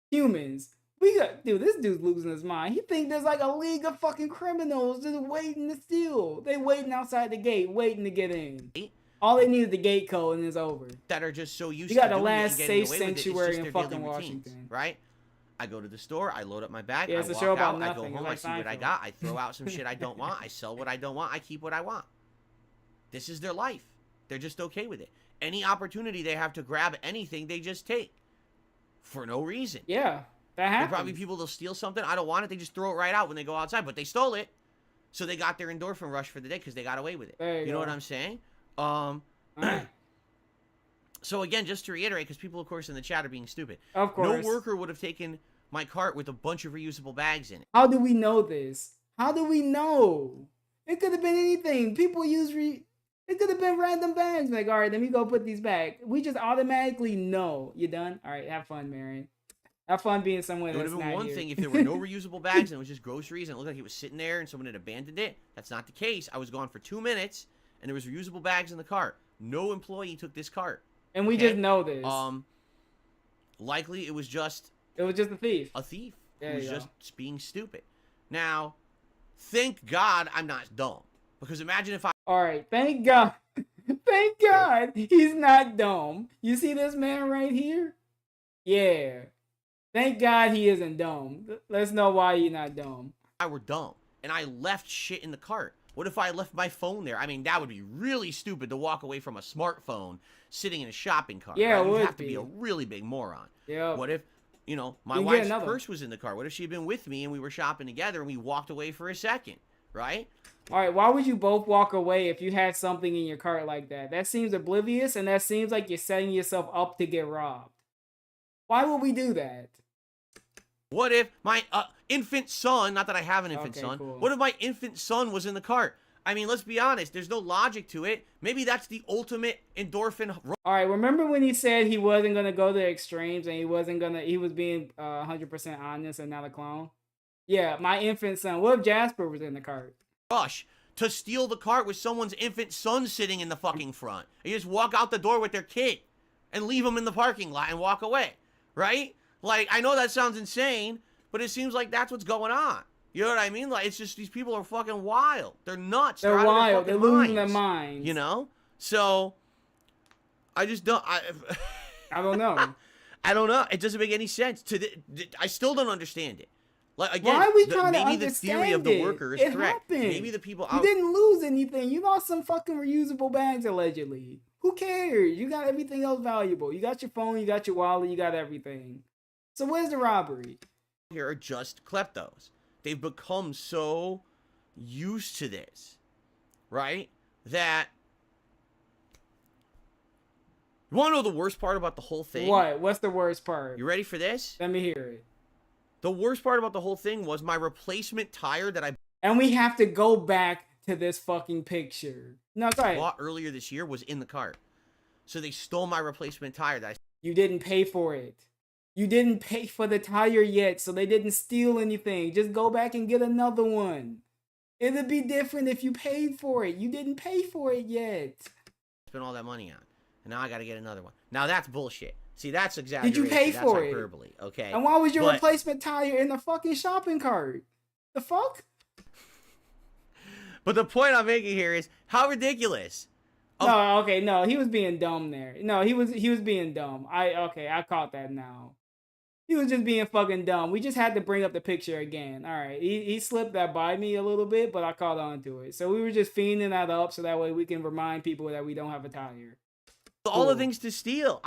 Humans. This dude's losing his mind. He think there's like a league of fucking criminals just waiting to steal. They waiting outside the gate, waiting to get in. All they need is the gate code and it's over. That are just so used to doing it and getting away with it. You got the last safe sanctuary in fucking Washington. Right? I go to the store, I load up my bag, I walk out, I go home, I see what I got, I throw out some shit I don't want, I sell what I don't want, I keep what I want. This is their life. They're just okay with it. Any opportunity they have to grab anything, they just take. For no reason. Yeah, that happens. There probably people that'll steal something, I don't want it, they just throw it right out when they go outside, but they stole it. So they got their endorphin rush for the day because they got away with it. You know what I'm saying? So again, just to reiterate, because people, of course, in the chat are being stupid. Of course. No worker would have taken my cart with a bunch of reusable bags in it. How do we know this? How do we know? It could have been anything. People use it could have been random bags. Like, all right, let me go put these back. We just automatically know. You done? All right, have fun, Marion. Have fun being somewhere that's not here. It would have been one thing if there were no reusable bags and it was just groceries and it looked like it was sitting there and someone had abandoned it. That's not the case. I was gone for 2 minutes and there was reusable bags in the cart. No employee took this cart. And we just know this. Likely it was just a thief. A thief who was just being stupid. Now, thank God I'm not dumb. Because imagine if I... All right, thank God. Thank God he's not dumb. You see this man right here? Yeah. Thank God he isn't dumb. Let's know why you're not dumb. I were dumb. And I left shit in the cart. What if I left my phone there? I mean, that would be really stupid to walk away from a smartphone sitting in a shopping cart. Yeah, right? You'd have to be a really big moron. Yeah. What if, my wife's purse was in the car? What if she'd been with me and we were shopping together and we walked away for a second, right? All right, why would you both walk away if you had something in your cart like that? That seems oblivious, and that seems like you're setting yourself up to get robbed. Why would we do that? What if my infant son, not that I have an infant Okay, son, cool. what if my infant son was in the cart? I mean, let's be honest, there's no logic to it. Maybe that's the ultimate endorphin. All right, remember when he said he wasn't gonna go to extremes and he was being 100% honest and not a clone? Yeah, my infant son. What if Jasper was in the cart? Rush to steal the cart with someone's infant son sitting in the fucking front. You just walk out the door with their kid and leave them in the parking lot and walk away, right? Like, I know that sounds insane, but it seems like that's what's going on. You know what I mean? Like, it's just these people are fucking wild. They're nuts. They're out of their wild. They're fucking losing their minds, minds. You know? So, I just don't. I don't know. I don't know. It doesn't make any sense. I still don't understand it. Like, again, Why are we trying to maybe the theory of the worker is it correct. Happened. Maybe the people You out. didn't lose anything. You lost some fucking reusable bags allegedly. Who cares? You got everything else valuable. You got your phone. You got your wallet. You got everything. So where's the robbery? Here are just kleptos. They've become so used to this, right? That you want to know the worst part about the whole thing? What? What's the worst part? You ready for this? Let me hear it. The worst part about the whole thing was my replacement tire that I And we have to go back to this fucking picture. No, sorry. bought earlier this year was in the cart. So they stole my replacement tire that I You didn't pay for it. You didn't pay for the tire yet, so they didn't steal anything. Just go back and get another one. It'd be different if you paid for it. You didn't pay for it yet. spent all that money on. And now I got to get another one. Now that's bullshit. See, that's exaggerated. Did you pay That's for it? hyperbole, okay? And why was your But- replacement tire in the fucking shopping cart? The fuck? But the point I'm making here is how ridiculous. No, okay, no, he was being dumb there. No, he was being dumb. I caught that now. He was just being fucking dumb. We just had to bring up the picture again. All right, he slipped that by me a little bit, but I caught on to it. So we were just fiending that up so that way we can remind people that we don't have a tire. All the Cool. things to steal.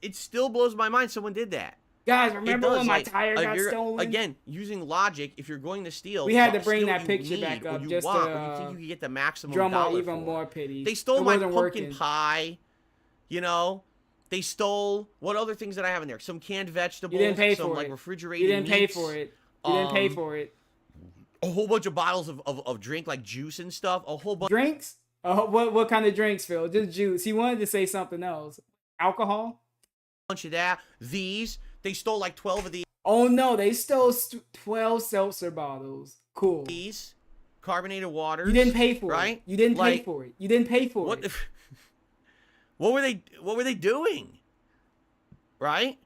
It still blows my mind someone did that. Guys, It remember does, when my like, tire got stolen? Again, using logic, if you're going to steal, We had to steal bring what that you picture need back or up you just want, to, or you think you can get the maximum drum up dollar even for. more pity. They stole It my wasn't pumpkin working. pie. You know, they stole what other things did I have in there? Some canned vegetables. You didn't pay some for like it. refrigerated. You didn't pay meats, for it. You didn't pay um, for it. A whole bunch of bottles of drink like juice and stuff. A whole bunch. Drinks? What kind of drinks, Phil? Just juice. He wanted to say something else. Alcohol? Bunch of that. They stole like 12 of Oh no, they stole 12 seltzer bottles. Cool. these carbonated waters. You didn't pay for right? it. You didn't pay Like, for it. You didn't pay for What? it. What were they doing? Right?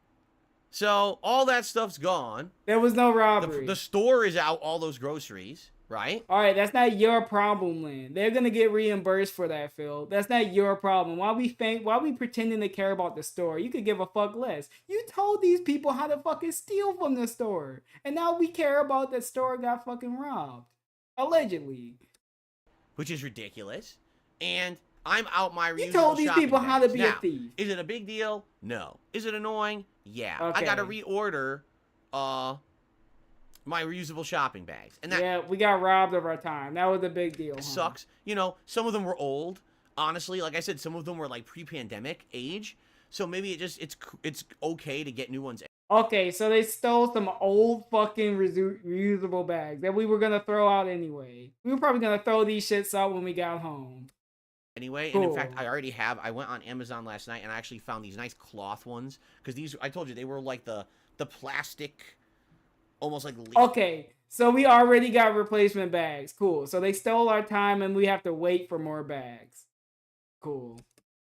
So all that stuff's gone. There was no robbery. The store is out. All those groceries. Right? All right, that's not your problem, Lynn. They're gonna get reimbursed for that, Phil. That's not your problem. Why we pretending to care about the store? You could give a fuck less. You told these people how to fucking steal from the store, and now we care about the store got fucking robbed, allegedly. Which is ridiculous. And I'm out my. You told these people how to be a now, thief. Is it a big deal? No. Is it annoying? Yeah. I Okay. got to reorder. My reusable shopping bags, and that Yeah, we got robbed of our time. That was a big deal. Huh? sucks. You know, some of them were old. Honestly, like I said, some of them were like pre-pandemic age. So maybe it's okay to get new ones. Okay, so they stole some old fucking reusable bags that we were gonna throw out anyway. We were probably gonna throw these shits out when we got home. Anyway, and in Cool. fact, I already have. I went on Amazon last night and I actually found these nice cloth ones because these. I told you they were like the plastic, almost like. Okay, so we already got replacement bags. Cool. So they stole our time and we have to wait for more bags. Cool.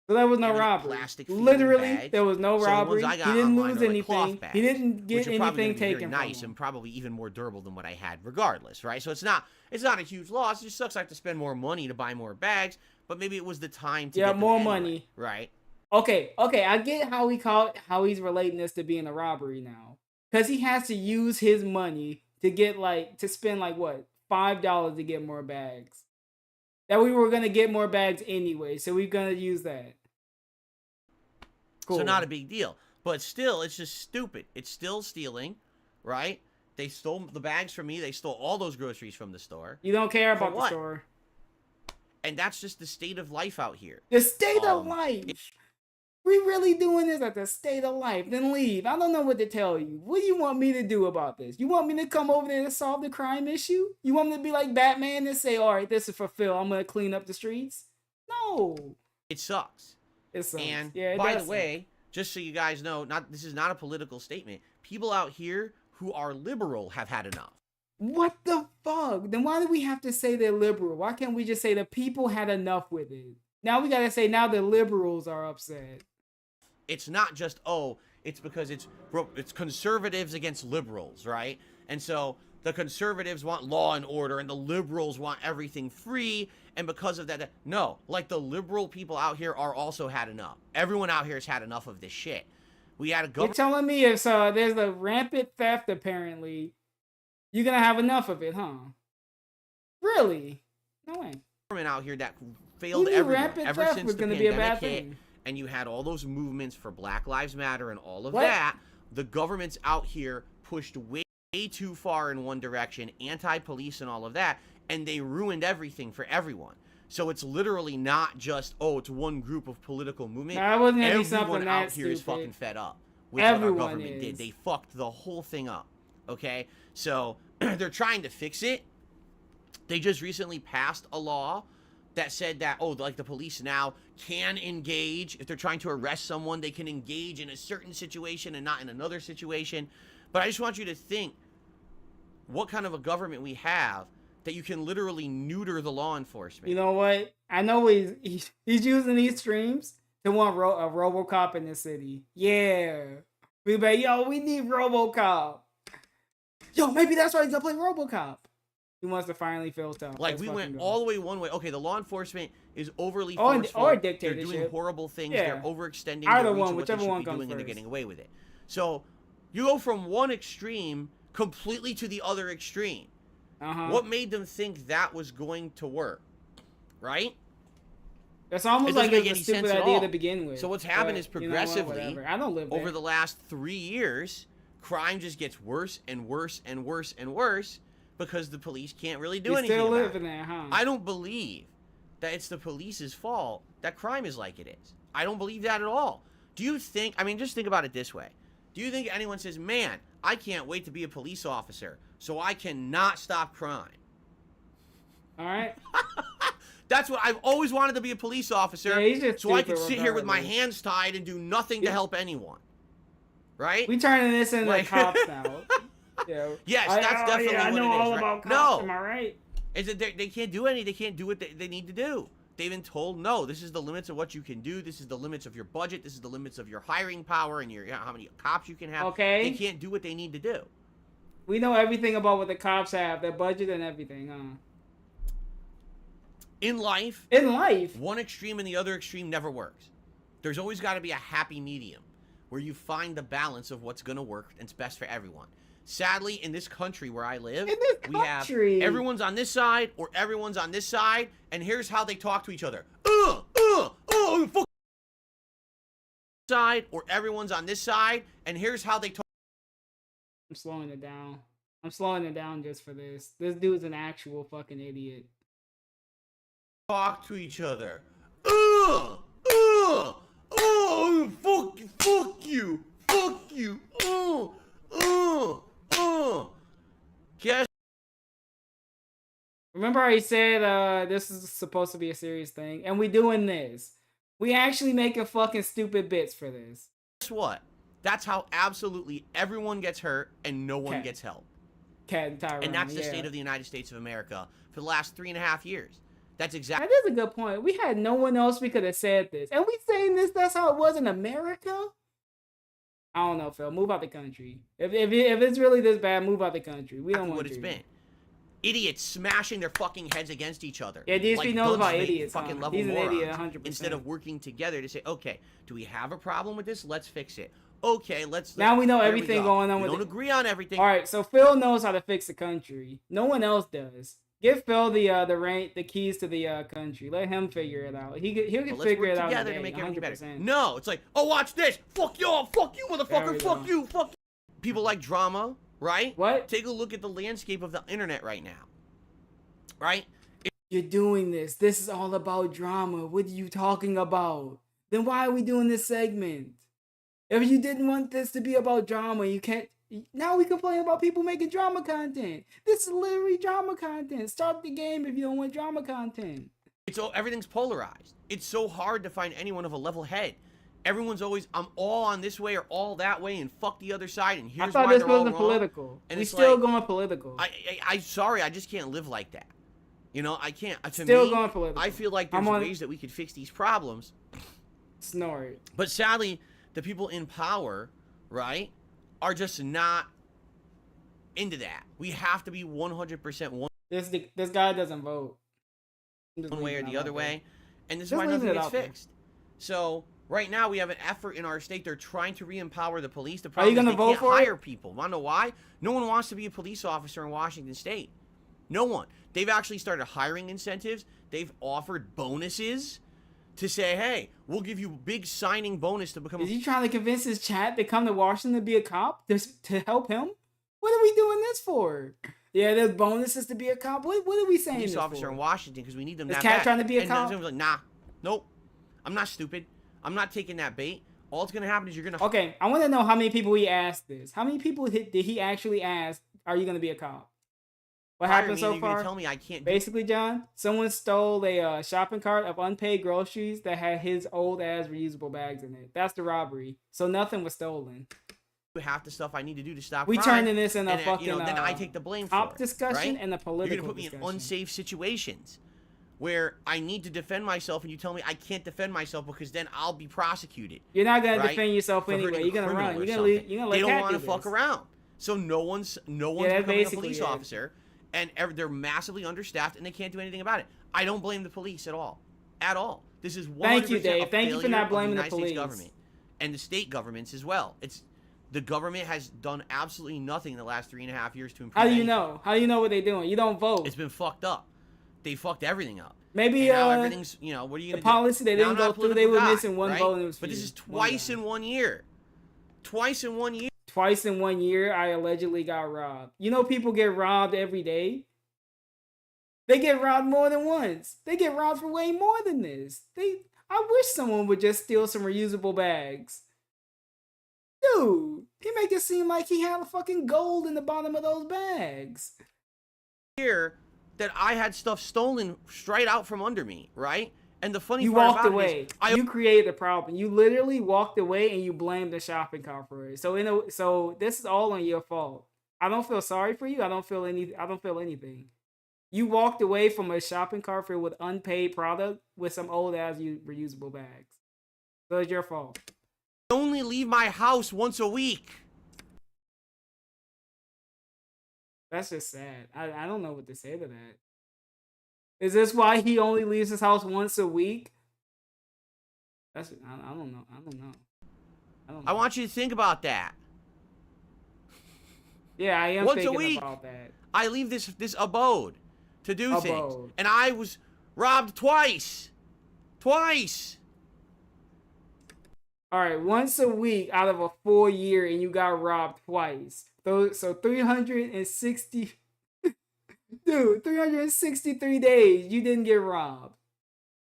So there was no And like robbery. plastic-feeling Literally, bags. there was no So the ones robbery. I He got didn't online lose are like cloth anything. bags, He didn't get which are probably anything gonna be taken very nice from him. and probably even more durable than what I had, regardless, right? So it's not a huge loss. It just sucks I have to spend more money to buy more bags, but maybe it was the time to Yeah, get them more anyway, money. right? Okay, I get how he's relating this to being a robbery now. Cause he has to use his money to spend like what, $5 to get more bags. That we were gonna get more bags anyway, so we're gonna use that. Cool. So not a big deal, but still, it's just stupid. It's still stealing, right? They stole the bags from me. They stole all those groceries from the store, You don't care For about the what? store. and that's just the state of life out here. The state of Um, life. We really doing this at the state of life? Then leave. I don't know what to tell you. What do you want me to do about this? You want me to come over there to solve the crime issue? You want me to be like Batman and say, all right, this is for Phil. I'm going to clean up the streets? No. It sucks. It sucks. And yeah, by the way, just so you guys know, this is not a political statement. People out here who are liberal have had enough. What the fuck? Then why do we have to say they're liberal? Why can't we just say the people had enough with it? Now we got to say now the liberals are upset. It's not just, oh, it's because it's conservatives against liberals, right? And so the conservatives want law and order and the liberals want everything free. And because of that, no, like the liberal people out here are also had enough. Everyone out here has had enough of this shit. We had a government. You're telling me if there's a rampant theft, apparently, you're going to have enough of it, huh? Really? No way. Government out here that failed everyone ever since the pandemic hit. Thing. And you had all those movements for Black Lives Matter and all of what? that. The governments out here pushed way too far in one direction, anti-police and all of that, and they ruined everything for everyone. So it's literally not just, oh, it's one group of political movement. Everyone out here is fucking fed up with what our government did. They fucked the whole thing up, okay? So they're trying to fix it. They just recently passed a law that said that, oh, like the police now can engage. If they're trying to arrest someone, they can engage in a certain situation and not in another situation. But I just want you to think what kind of a government we have that you can literally neuter the law enforcement. You know what? I know he's using these streams to want a RoboCop in the city. Yeah. We be yo, we need RoboCop. Yo, maybe that's why he's gonna play RoboCop. He wants to finally feel tough. Like, we went all the way one way. Okay, the law enforcement is overly forceful. Or they're doing horrible things. Yeah. They're overextending. Either their one, reach whichever what they one should be comes doing, and they're first. getting away with it. So you go from one extreme completely to the other extreme. What made them think that was going to work? Right? That's almost like it was a stupid idea to begin with. So what's happened is progressively, you know I don't live there. over the last 3 years, crime just gets worse and worse and worse and worse because the police can't really do anything still about living it. there, huh? I don't believe that it's the police's fault that crime is like it is. I don't believe that at all. Do you think, I mean, just think about it this way. Do you think anyone says, man, I can't wait to be a police officer, so I cannot stop crime? All right. That's what I've always wanted to be, a police officer, yeah, so I can sit here with my hands tied and do nothing to help anyone. Right? We turning this into like cops now. Yeah. Yes, that's definitely what it is. I know all about cops. Am I right? Is that they can't do anything. They can't do what they need to do. They've been told, no, this is the limits of what you can do. This is the limits of your budget. This is the limits of your hiring power and your how many cops you can have. Okay. They can't do what they need to do. We know everything about what the cops have, their budget and everything, huh? In life, one extreme and the other extreme never works. There's always got to be a happy medium where you find the balance of what's going to work and it's best for everyone. Sadly, in this country where I live, we have everyone's on this side or everyone's on this side, and here's how they talk to each other. Fuck. Side or everyone's on this side, and here's how they talk. I'm slowing it down. I'm slowing it down just for this. This dude's an actual fucking idiot. Talk to each other. Fuck you. Guess. Remember how he said this is supposed to be a serious thing, and we doing this. We actually making fucking stupid bits for this. Guess what? That's how absolutely everyone gets hurt and no one gets help. And that's the state of the United States of America for the last 3.5 years. That's exactly. That is a good point. We had no one else we could have said this, and we saying this. That's how it was in America. I don't know, Phil. Move out the country. If it's really this bad, move out the country. We don't want what it's been. Idiots smashing their fucking heads against each other. Yeah, DSP knows about idiots. Fucking level He's an morons, idiot, 100%. Instead of working together to say, okay, do we have a problem with this? Let's fix it. Okay, let's. Now we know everything going on with it. We don't agree on everything. All right, so Phil knows how to fix the country. No one else does. Give Phil the keys to the country. Let him figure it out. He can figure it out together to make everything better. 100%. No, it's like, oh, watch this. Fuck y'all. Fuck you, motherfucker. Fuck you. Fuck you. People like drama, right? What? Take a look at the landscape of the internet right now. Right? You're doing this. This is all about drama. What are you talking about? then why are we doing this segment? If you didn't want this to be about drama, you can't. Now we complain about people making drama content. This is literally drama content. Start the game if you don't want drama content. Everything's polarized. It's so hard to find anyone of a level head. Everyone's always, I'm all on this way or all that way, and fuck the other side, and here's I thought why this they're all wasn't wrong. political. And We it's still like, going political. I'm sorry, I just can't live like that. You know, I can't. To Still me, going political. I feel like there's ways that we could fix these problems. Snort. But sadly, the people in power, right, are just not into that. We have to be 100% This guy doesn't vote. one way or the other way, and this is Just why leaving nothing it gets out there. fixed. So right now we have an effort in our state. They're trying to re-empower the police. The Are you problem is gonna they vote can't for it? hire people. Wanna know why? No one wants to be a police officer in Washington State. No one. They've actually started hiring incentives. They've offered bonuses to say, hey, we'll give you a big signing bonus to become Is he trying to convince his chat to come to Washington to be a cop to help him? What are we doing this for? Yeah, there's bonuses to be a cop. What are we saying police this officer for? in Washington because we need them Is that Cat bad. trying to be a and cop? then like, nah, nope, I'm not stupid. I'm not taking that bait. All that's gonna happen is you're gonna. Okay, I want to know how many people he asked this. How many people did he actually ask, are you going to be a cop? What hire happened me so and you're gonna far? tell me I can't do Basically, John, someone stole a shopping cart of unpaid groceries that had his old ass reusable bags in it. That's the robbery. So nothing was stolen. half the stuff I need to do to stop We crime. turning this in a and, fucking then I take the blame for cop it, discussion right? and a political You're gonna put me discussion. in unsafe situations where I need to defend myself, and you tell me I can't defend myself because then I'll be prosecuted. You're not gonna right? defend yourself For anyway. hurting a You're gonna criminal run. or You're gonna something. leave. You're gonna let They don't Cat want to do fuck this. around. So no one's becoming a basically police it. officer, and they're massively understaffed, and they can't do anything about it. I don't blame the police at all. At all. This is 100% Thank you, Dave. a Thank you for failure not of blaming the United States police. government and the state governments as well. The government has done absolutely nothing in the last 3.5 years to improve. How do you anything. know? How do you know what they're doing? You don't vote. It's been fucked up. They fucked everything up. Maybe And now everything's, what are you the gonna do? policy they Now, didn't I'm go not a through. They political were guy, missing one right? vote. And it was But this few. is One twice guy. in 1 year. Twice in 1 year. Twice in 1 year, I allegedly got robbed. You know, people get robbed every day. They get robbed more than once. They get robbed for way more than this. I wish someone would just steal some reusable bags. Dude, he make it seem like he had fucking gold in the bottom of those bags. Here that I had stuff stolen straight out from under me, right? And the funny You part walked about away. it is, You created the problem. You literally walked away and you blamed the shopping cart for it. So this is all on your fault. I don't feel sorry for you. I don't feel anything. You walked away from a shopping cart filled with unpaid product with some old ass reusable bags. So it's your fault. I only leave my house once a week. That's just sad. I don't know what to say to that. Is this why he only leaves his house once a week? I don't know. I don't know. I want you to think about that. Yeah, I am Once a thinking week. about that. I leave this abode to do things. Abode. And I was robbed twice. Twice. All right, once a week out of a 4 year, and you got robbed twice. So 360, dude, 363 days you didn't get robbed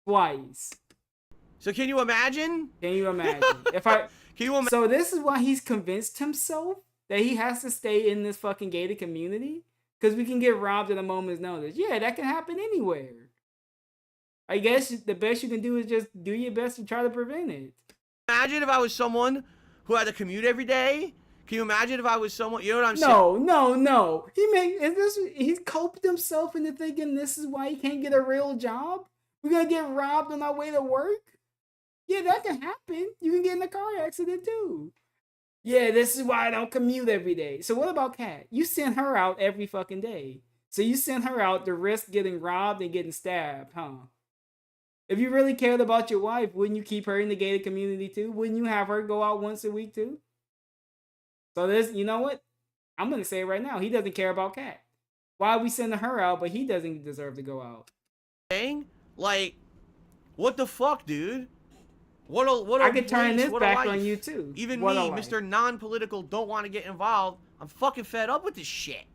twice. So can you imagine? Can you imagine? Can you imagine? So this is why he's convinced himself that he has to stay in this fucking gated community, because we can get robbed at a moment's notice. Yeah, that can happen anywhere. I guess the best you can do is just do your best to try to prevent it. Imagine if I was someone who had to commute every day. Can you imagine if I was someone? You know what I'm saying? No. He's coped himself into thinking this is why he can't get a real job. We're gonna get robbed on our way to work. Yeah, that can happen. You can get in a car accident too. Yeah, this is why I don't commute every day. So what about Kat? You send her out every fucking day. So you send her out to risk getting robbed and getting stabbed, huh? If you really cared about your wife, wouldn't you keep her in the gated community too? Wouldn't you have her go out once a week too? So you know what? I'm gonna say it right now. He doesn't care about Kat. Why are we sending her out, but he doesn't deserve to go out? Like, what the fuck, dude? What I could turn waste, this what a back life. on you too. Even What a me, life. Mr. Non-Political, don't want to get involved. I'm fucking fed up with this shit.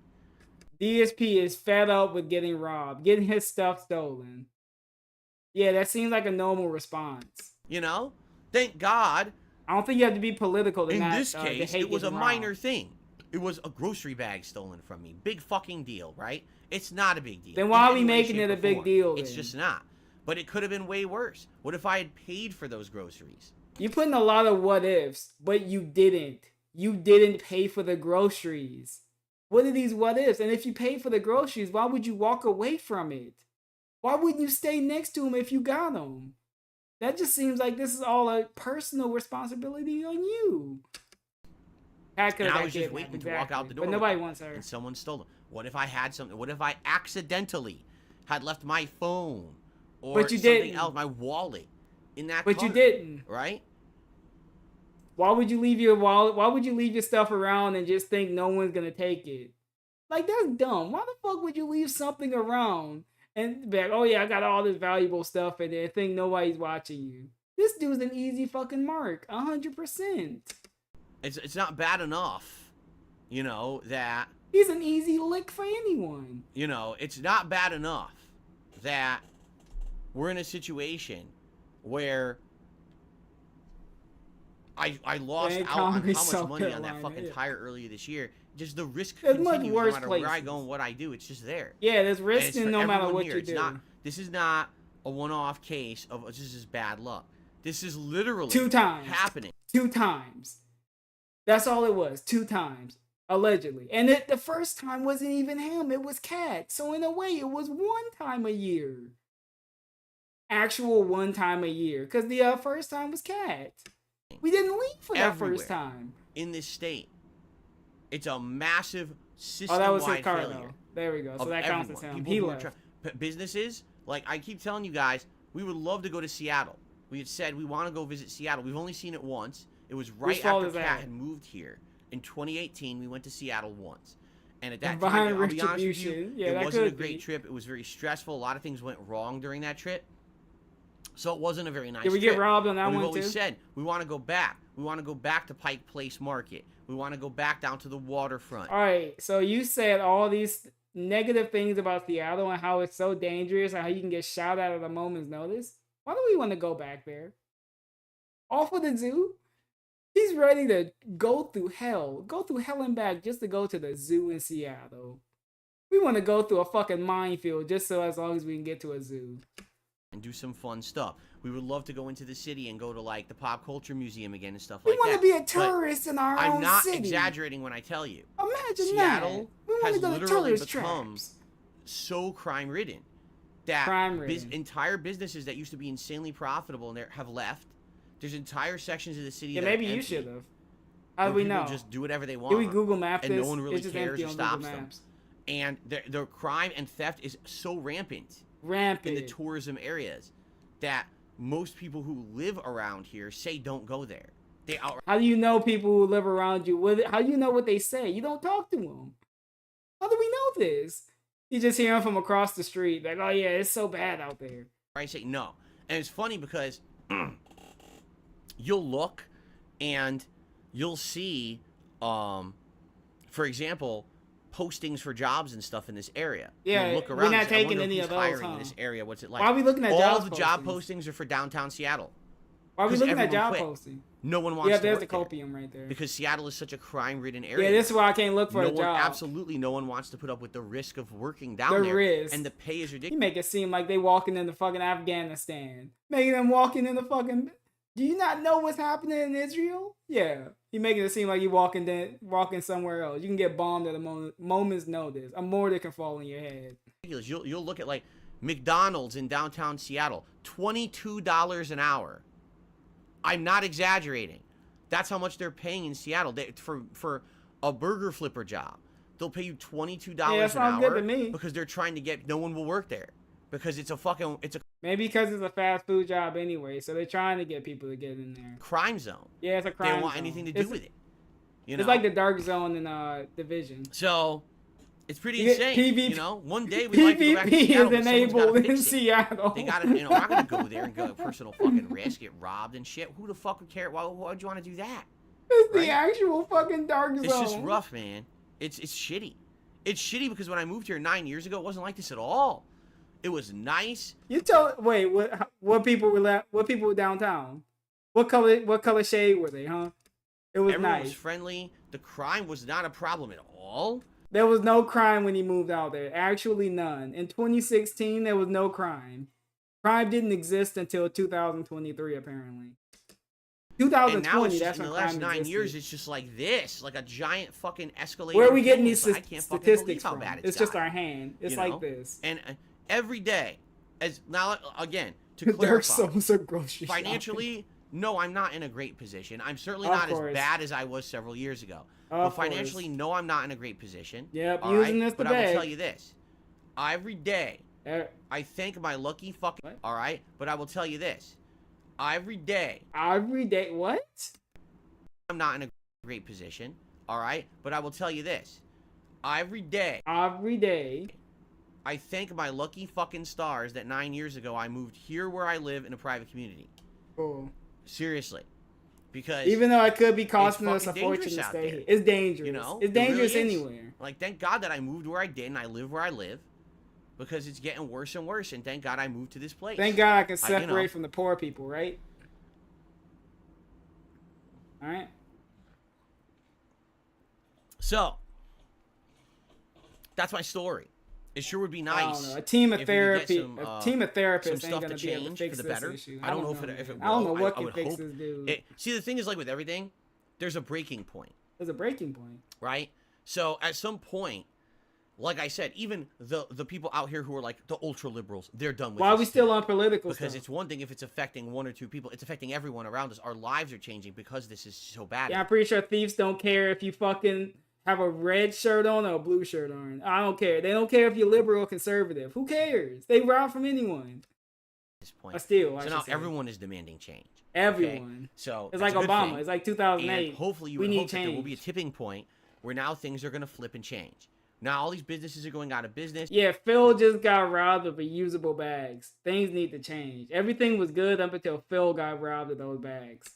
DSP is fed up with getting robbed, getting his stuff stolen. Yeah, that seems like a normal response. You know? Thank God. I don't think you have to be political to In not, this to case, hate it was a getting minor robbed. thing. It was a grocery bag stolen from me. Big fucking deal, right? It's not a big deal. Then why in are we any way, making shape, it a or big form. deal, It's then? just not. But it could have been way worse. What if I had paid for those groceries? You put in a lot of what ifs, but you didn't. You didn't pay for the groceries. What are these what ifs? And if you pay for the groceries, why would you walk away from it? Why wouldn't you stay next to him if you got them? That just seems like this is all a personal responsibility on you. And I was just waiting to walk out the door. But nobody wants her. And someone stole them. What if I had something? What if I accidentally had left my phone or But you something didn't. else, my wallet, in that But car, you didn't. right? Why would you leave your wallet? Why would you leave your stuff around and just think no one's gonna take it? Like, that's dumb. Why the fuck would you leave something around and be like, oh yeah, I got all this valuable stuff in there, think nobody's watching you? This dude's an easy fucking mark, 100%. It's not bad enough, you know, that, He's an easy lick for anyone. you know, it's not bad enough that we're in a situation where I lost Man, out on how Congress, much South money on that Carolina, fucking yeah. tire earlier this year. Just the risk There's much continues no worse matter where I places. go and what I do. It's just there. Yeah, there's And risk it's in for no matter everyone what here. you It's do. not. This is not a one-off case of this is bad luck. This is literally 2 times. happening. 2 times. That's all it was. 2 times. Allegedly. And the first time wasn't even him. It was Cat. So in a way, it was 1 time a year. Actual 1 time a year. Because the first time was Cat. We didn't leave for that Everywhere. first time. In this state, it's a massive Oh, system-wide that was his car, failure. though. There we go. So of that counts as everyone. him. People He who are left. businesses, like I keep telling you guys, we would love to go to Seattle. We had said we want to go visit Seattle. We've only seen it once. It was right fault after is Kat that? had moved here. In 2018, we went to Seattle once. And at that Behind time, I'll be honest with you, retribution. Yeah, it that wasn't a could great be. trip. It was very stressful. A lot of things went wrong during that trip. So it wasn't a very nice Did we trip. get robbed on that But we've one always too? said we want to go back. We want to go back to Pike Place Market. We want to go back down to the waterfront. All right, so you said all these negative things about Seattle and how it's so dangerous and how you can get shot at a moment's notice. Why do we want to go back there? All for the zoo? He's ready to go through hell and back just to go to the zoo in Seattle. We want to go through a fucking minefield just so as long as we can get to a zoo. And do some fun stuff. We would love to go into the city and go to like the pop culture museum again and stuff We like want that. to be a But tourist in our I'm own not city. exaggerating when I tell you. Imagine Seattle that. We want has to go to literally tourist become traps. so crime-ridden that Crime-ridden. entire businesses that used to be insanely profitable and have left. There's entire sections of the city Yeah, that maybe are you empty, should have. How do where we people know? just do whatever they want. Did we Google Map and this? no one really It's just cares empty or on Google stops them. Maps. And the crime and theft is so rampant Rampant. in the tourism areas that most people who live around here say don't go there. They outright How do you know people who live around you? How do you know what they say? You don't talk to them. How do we know this? You just hear them from across the street. Like, oh yeah, it's so bad out there. say no. And it's funny because you'll look and you'll see, for example, postings for jobs and stuff in this area. Yeah, You'll look we're around not and say, I taking wonder any who's of those, hiring huh? in this area. What's it like? Why are we looking at All job the job postings? postings are for downtown Seattle. Why are we 'Cause looking at everyone job quit. posting? No one wants Yeah, to there's work the there copium right there. because Seattle is such a crime-ridden area. Yeah, this is why I can't look for no a one, job. absolutely no one wants to put up with the risk of working down The there. risk. And the pay is You ridiculous. make it seem like they walking into fucking Afghanistan. Making them walking into fucking... Do you not know what's happening in Israel? Yeah. You making it seem like you walking somewhere else. You can get bombed at a moment's notice. A mortar can fall on your head. You'll look at like McDonald's in downtown Seattle, $22 an hour. I'm not exaggerating. That's how much they're paying in Seattle for a burger flipper job. They'll pay you $22 Yeah, an sounds good hour to me. because they're trying to get no one will work there because it's a Maybe because it's a fast food job anyway, so they're trying to get people to get in there. crime zone. Yeah, it's a They crime don't want zone. anything to do It's- with it. You It's know? like the dark zone in Division. So it's pretty You get insane. PvP You know, one day we'd like to go back to PvP Seattle, is but someone's gotta enabled in fix it. Seattle. They gotta, I'm not gonna go there and go at personal fucking risk, get robbed and shit. Who the fuck would care? Why would you want to do that? It's right? the actual fucking dark zone. It's just rough, man. It's shitty. It's shitty because when I moved here 9 years ago, it wasn't like this at all. It was nice. Wait, what people were downtown? What color shade were they, huh? It was Everyone nice. was friendly. The crime was not a problem at all. There was no crime when he moved out there. Actually, none. In 2016, there was no crime. Crime didn't exist until 2023, apparently. 2020, And now it's just, that's in when the last crime 9 existed. years, it's just like this, like a giant fucking escalator. Where are we getting these I can't fucking statistics believe how from? bad It's just our hand. It's like this. And every day, as now again to Dark clarify, Souls are grocery financially, no, I'm not in a great position. I'm certainly Of not course. as bad as I was several years ago. Of But financially, no, I'm not in a great position. Yep, all using right? this to But I will beg. tell you this: every day, shopping. I thank my lucky fucking. What? All right, but I will tell you this: every day, Every day, what? I'm not in a great position. All right, but I will tell you this: every day, Every day. I thank my lucky fucking stars that 9 years ago I moved here where I live in a private community. Cool. Seriously. Because Even though it could be costing us a fucking fortune dangerous to out stay there, here. It's dangerous. you know? It's It really dangerous is. anywhere. Like, thank God that I moved where I did and I live where I live. Because it's getting worse and worse, and thank God I moved to this place. Thank God I can you separate know. from the poor people, right? Alright? So, that's my story. It sure would be I nice. don't know. A team of if we could get therapy, some, a team of some therapists ain't stuff gonna to be able to change fix for the this better. issue. I don't know if it I don't know will. what I can would fix hope this dude. See, the thing is, like with everything, there's a breaking point, There's a breaking point. right? So at some point, like I said, even the people out here who are like the ultra liberals, they're done with. Why are this we still too. on political Because stuff? it's one thing if it's affecting one or two people, it's affecting everyone around us. Our lives are changing because this is so bad. Yeah, I'm pretty sure thieves don't care if you fucking have a red shirt on or a blue shirt on. I don't care. They don't care if you're liberal or conservative. Who cares? They rob from anyone. At this point. Or steal, I So should now say. everyone is demanding change. Everyone. So It's that's like a good Obama. thing. It's like 2008. And hopefully you we would need hope that change. there will be a tipping point where now things are going to flip and change. Now all these businesses are going out of business. Yeah, Phil just got robbed of reusable bags. Things need to change. Everything was good up until Phil got robbed of those bags.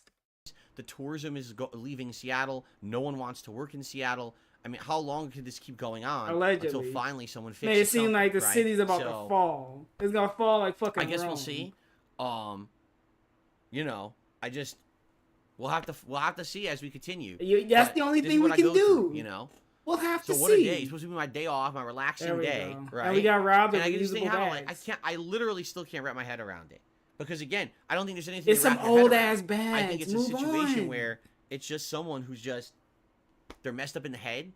The tourism is leaving Seattle. No one wants to work in Seattle. I mean, how long could this keep going on? Allegedly. Until finally someone fixes Man, it seems something, like the right? city's about So, to fall. It's gonna fall like fucking I guess we'll Rome. see. You know, we'll have to see as we continue. That's But the only this is thing we what I can go do. through, you know. We'll have So to what see. a day! It's supposed to be my day off, my relaxing There we day, go. right? And we got robbed of And I can just think reusable how like bags. I literally still can't wrap my head around it because again, I don't think there's anything. It's to some wrap your head old around. ass bags. I think it's a Move situation on. where it's just someone who's just they're messed up in the head,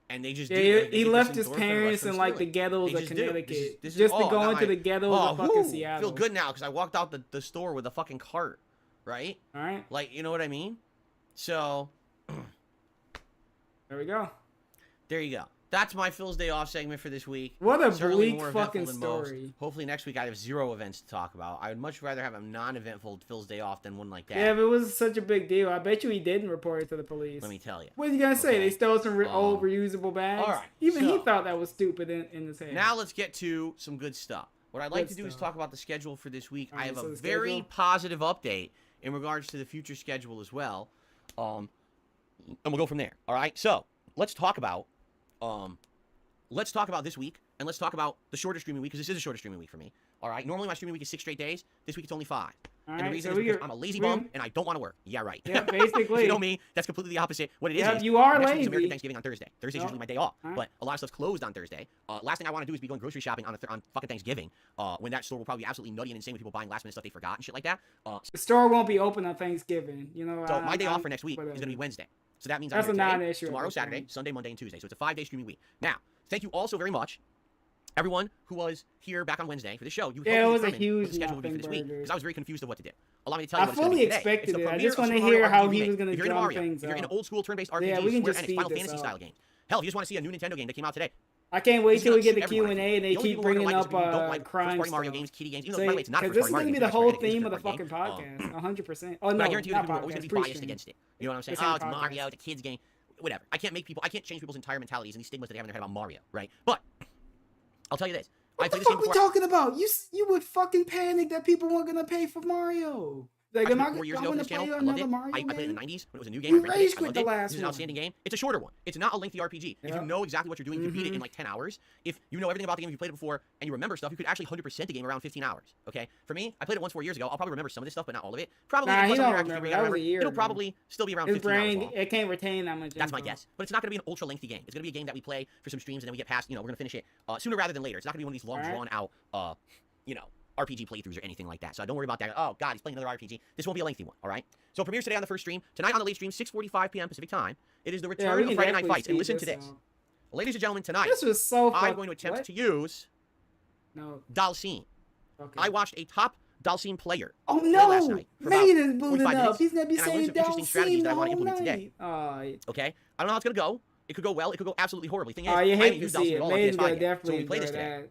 and they just Yeah, do, he they get left this his endorphin rush parents from in like the stealing. ghettos They of just do. Connecticut, This is- just oh, to I go got into the ghettos of fucking whew, Seattle. Feel good now because I walked out the store with a fucking cart, right? All right, Like you know what I mean? So there we go. there you go. That's my Phil's Day Off segment for this week. What a Certainly bleak more eventful fucking than most. story. Hopefully next week I have 0 events to talk about. I would much rather have a non-eventful Phil's Day Off than one like that. Yeah, if it was such a big deal, I bet you he didn't report it to the police. Let me tell you. What are you gonna say? Okay. They stole some old reusable bags. all right, Even he so- thought that was stupid in his head. Now let's get to some good stuff. What I'd like Good to do is stuff. talk about the schedule for this week. I Alright, have so a the very schedule? positive update in regards to the future schedule as well. And we'll go from there. All right. So let's talk about this week, and let's talk about the shorter streaming week because this is a shorter streaming week for me. All right. Normally my streaming week is 6 straight days. This week it's only 5. All And the right, reason so is we because get- I'm a lazy we- bum and I don't want to work. Yeah, right. Yeah, If basically. you know me, that's completely the opposite. What it is, Yeah, you are next week's American lazy. Thanksgiving on Thursday. Thursday's No. usually my day off, All right. but a lot of stuff's closed on Thursday. Last thing I want to do is be going grocery shopping on fucking Thanksgiving, when that store will probably be absolutely nutty and insane with people buying last minute stuff they forgot and shit like that. The store won't be open on Thanksgiving. You know. So my day off for next week whatever. is going to be Wednesday. So that means That's I'm a here today, non-issue at tomorrow, this Saturday, point. Sunday, Monday, and Tuesday. So it's a 5-day streaming week. Now, thank you also very much, everyone who was here back on Wednesday for the show. You Yeah, helped it me was a determine huge what the schedule would be for this nothing week burger. because I was very confused of what to do. Allow me to tell you I what it's going to fully be today. expected It's the it. I premiere just of wanna Super Mario hear how RPG he was remake. gonna If you're into drum Mario, things if you're into up. old school turn-based RPGs, Yeah, we can Square just Enix, speed Final this Fantasy up. style games. Hell, if you just want to see a new Nintendo game that came out today, I can't wait this is till we gonna get the suit everyone, I Q&A and they think. The only keep people who are gonna bringing like this up are people who don't like crime first-party Mario stuff. games, kitty games. Even though by the way, it's not Because first-party this is Mario gonna be games, the it's whole Square Enix, theme of the first-party fucking game. podcast. 100%. Oh no, But I guarantee you that not people are always going podcast. to be biased Pre-stream. against it. You know what I'm saying? This ain't Oh, it's podcast. Mario, it's a kid's game. Whatever. I can't change people's entire mentalities and these stigmas that they have in their head about Mario, right? But I'll tell you this. I What played the this game fuck we before. talking about? You would fucking panic that people weren't gonna pay for Mario. Like, I am spent I 4 years I'm ago for gonna this channel. play I loved another it. Mario I played it in game? the 90s when it was a new game. We I rented rage it. I quit loved the it. last This is an one. outstanding game. It's a shorter one. It's not a lengthy RPG. If Yeah. you know exactly what you're doing, you can beat it in like 10 hours. If you know everything about the game, if you played it before, and you remember stuff, you could actually 100% the game around 15 hours. Okay? For me, I played it once 4 years ago. I'll probably remember some of this stuff, but not all of it. Probably Nah, he plus some don't interactive remember. thing That we was a year It'll ago. probably still be around His 15 hours brain, long. it can't retain that much. That's my info. guess. But it's not going to be an ultra lengthy game. It's going to be a game that we play for some streams and then we get past, we're going to finish it sooner rather than later. It's not going to be one of these long, drawn out, RPG playthroughs or anything like that. So don't worry about that. Oh, God, he's playing another RPG. This won't be a lengthy one, all right? So it premieres today on the first stream. Tonight on the late stream, 6:45 p.m. Pacific time. It is the return we of can Friday Night definitely Fights. And speed listen to this this. up. Ladies and gentlemen, tonight, This was so I'm going to attempt to use No. Dalcine. Okay. I watched a top Dalcine player Oh play last no! night for about Maiden's booted 45 up. minutes, He's gonna be and I learned saying some interesting strategies that I want to implement today. Okay? I don't know how it's going to go. It could go well. It could go absolutely horribly. Thing is, Oh, you I hate haven't to used see Dalcine it. at all on Maiden's PS5 gonna yet. So when definitely we play this do today, that.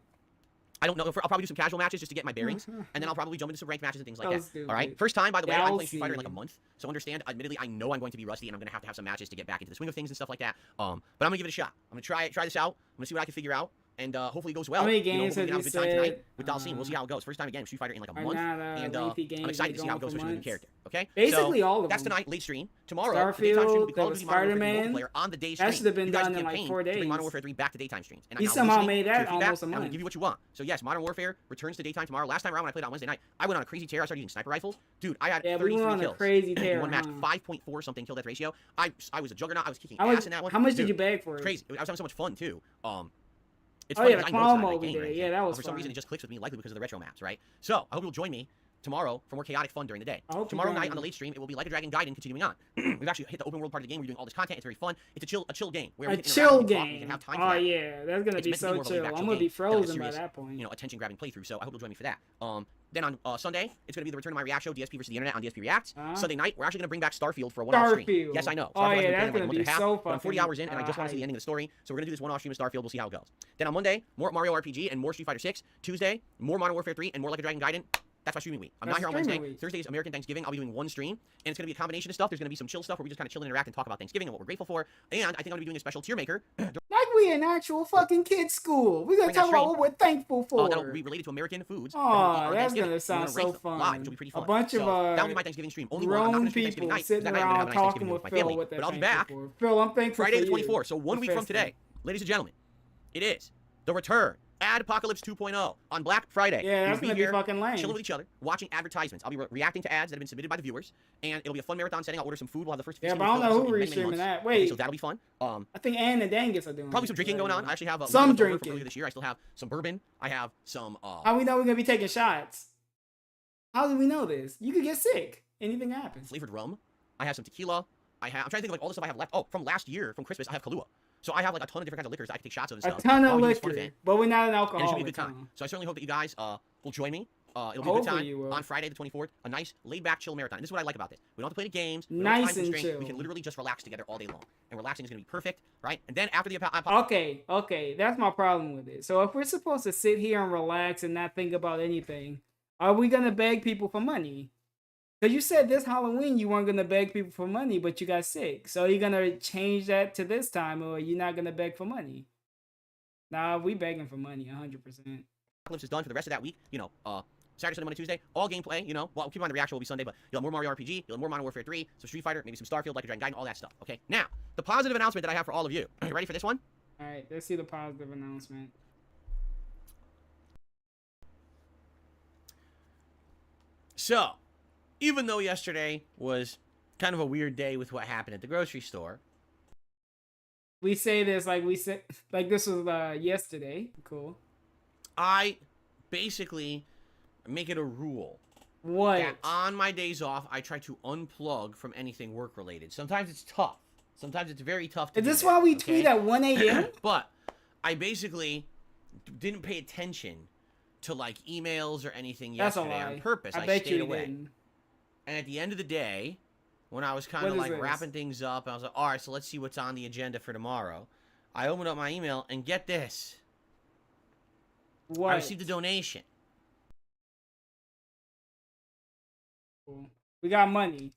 I don't know. I'll probably do some casual matches just to get my bearings, and then I'll probably jump into some ranked matches and things like That that. was stupid. All right. First time, by the way, I'm playing Street Fighter in like a Dalcine. month, so understand. Admittedly, I know I'm going to be rusty, and I'm going to have some matches to get back into the swing of things and stuff like that. But I'm gonna give it a shot. I'm gonna try this out. I'm gonna see what I can figure out, and hopefully it goes well. How many games hopefully we have can you have a good time tonight said, with Dalcine. We'll see how it goes. First time again, Street Fighter in like a are month, not, and lengthy games I'm excited to that see how it go goes, for especially with a new months? character. Okay. Basically so all of that's them. tonight, late stream. Tomorrow, the daytime stream Starfield, will be there Call of was Duty Modern Warfare Spider-Man. multiplayer on the day That stream. should have been You guys done in like campaigned 4 to bring Modern days. Warfare 3 back to daytime streams. And He I'm now somehow listening made to that your feedback, almost a and I'm gonna month. give you what you want. So yes, Modern Warfare returns to daytime tomorrow. Last time around when I played on Wednesday night, I went on a crazy tear. I started using sniper rifles. Dude, I had Yeah, we 33 went on a kills. crazy in tear, one match, huh? 5.4 something kill death ratio. I was a juggernaut. I was kicking How ass much, in that one. how much did Dude, you beg for it? crazy. I was having so much fun too. It's Oh, funny yeah, 'cause the I know it's clown not a mode we game or did. anything, Yeah, that but was for some fun. reason it just clicks with me, likely because of the retro maps, right? So I hope you'll join me tomorrow for more chaotic fun during the day. I hope you Tomorrow join night me. on the late stream, it will be like a Dragon Gaiden continuing on. We've actually hit the open world part of the game. We're doing all this content. It's very fun. It's a chill game where A we can chill interact and talk, we game. can have time for Oh that. yeah, that's gonna It's be meant to so more of a chill. laid-back I'm chill gonna be game than like a frozen by serious, that point. attention grabbing playthrough. So I hope you'll join me for that. Then on Sunday, it's going to be the return of my React show, DSP versus the Internet on DSP Reacts. Sunday night, we're actually going to bring back Starfield for a one-off stream. Starfield. Yes, I know. Oh, Starfield yeah, hasn't been that's played in like a gonna month be and a half, so but I'm 40 fucking, hours in, and I just want to see the hype. ending of the story. So we're going to do this one-off stream of Starfield. We'll see how it goes. Then on Monday, more Mario RPG and more Street Fighter 6. Tuesday, more Modern Warfare 3 and more Like a Dragon Gaiden. That's my streaming week. I'm not That's here on Wednesday. streaming week. Thursday is American Thanksgiving. I'll be doing one stream, and it's going to be a combination of stuff. There's going to be some chill stuff where we just kind of chill and interact and talk about Thanksgiving and what we're grateful for. And I think I'm going to be doing a special tier maker Like we in actual fucking kids school. We're gonna Bring that talk about stream. what we're thankful for. that'll be related to American foods. that we eat Oh, on that's Thanksgiving. gonna We're sound rank so them fun. live, which will be pretty A fun. bunch of that'll be my Thanksgiving stream. Only one. I'm not grown going to stream Thanksgiving people night. sitting because I gotta have a around nice talking Thanksgiving with with my Phil family. what they're But I'll be thankful back for. Phil, I'm thankful Friday for the you. 24th. So 1 The week from fifth today, ladies and gentlemen, it is the return. Adpocalypse 2.0 on Black Friday. Yeah, We that's will gonna be here, fucking lame. chilling with each other, watching advertisements. I'll be reacting to ads that have been submitted by the viewers, and it'll be a fun marathon setting. I'll order some food. We'll have the first. Yeah, feast but I don't meal know in who many, many re-streaming months. that. Okay, Wait. so that'll be fun. I think Ann and Dangus are doing Probably it. some drinking going on. I actually have Some left over from drinking. earlier this year. I still have some bourbon. I have some. How we know we're gonna be taking shots? How do we know this? You could get sick. Anything happens. Flavored rum. I have some tequila. I'm trying to think of like all the stuff I have left. Oh, from last year, from Christmas, I have Kahlua. So I have like a ton of different kinds of liquors that I can take shots of and A stuff. ton of I'll use fun liquor, event, but we're not an and it alcoholic. should be a good time. So I certainly hope that you guys will join me. It'll be a good Hopefully time you will. on Friday the 24th. A nice laid-back, chill marathon. This is what I like about this. We don't have to play the games. We don't Nice have time and constraints. We chill. can literally just relax together all day long. And relaxing is going to be perfect, right? And then after the Okay, that's my problem with it. So if we're supposed to sit here and relax and not think about anything, are we gonna beg people for money? Because you said this Halloween you weren't gonna beg people for money, but you got sick. So are you gonna change that to this time, or are you not gonna beg for money? Nah, we begging for money, 100%. apocalypse is done for the rest of that week, Saturday, Sunday, Monday, Tuesday, all gameplay, well, keep in mind the reaction will be Sunday, but you'll have more Mario RPG, you'll have more Modern Warfare 3, some Street Fighter, maybe some Starfield, Like a Dragon Gaiden, all that stuff, okay? Now, the positive announcement that I have for all of you. You ready for this one? All right, let's see the positive announcement. So, even though yesterday was kind of a weird day with what happened at the grocery store, We say this like we said, like this was yesterday. Cool. I basically make it a rule What? that on my days off, I try to unplug from anything work-related. Sometimes it's tough. Sometimes it's very tough to Is do this that, why we okay? tweet at 1 a.m.? But I basically didn't pay attention to like emails or anything That's a yesterday lie. on purpose. I bet stayed you away. didn't. And at the end of the day, when I was kind What of is like this? wrapping things up, I was like, all right, so let's see what's on the agenda for tomorrow. I opened up my email and get this. What? I received a donation. We got money.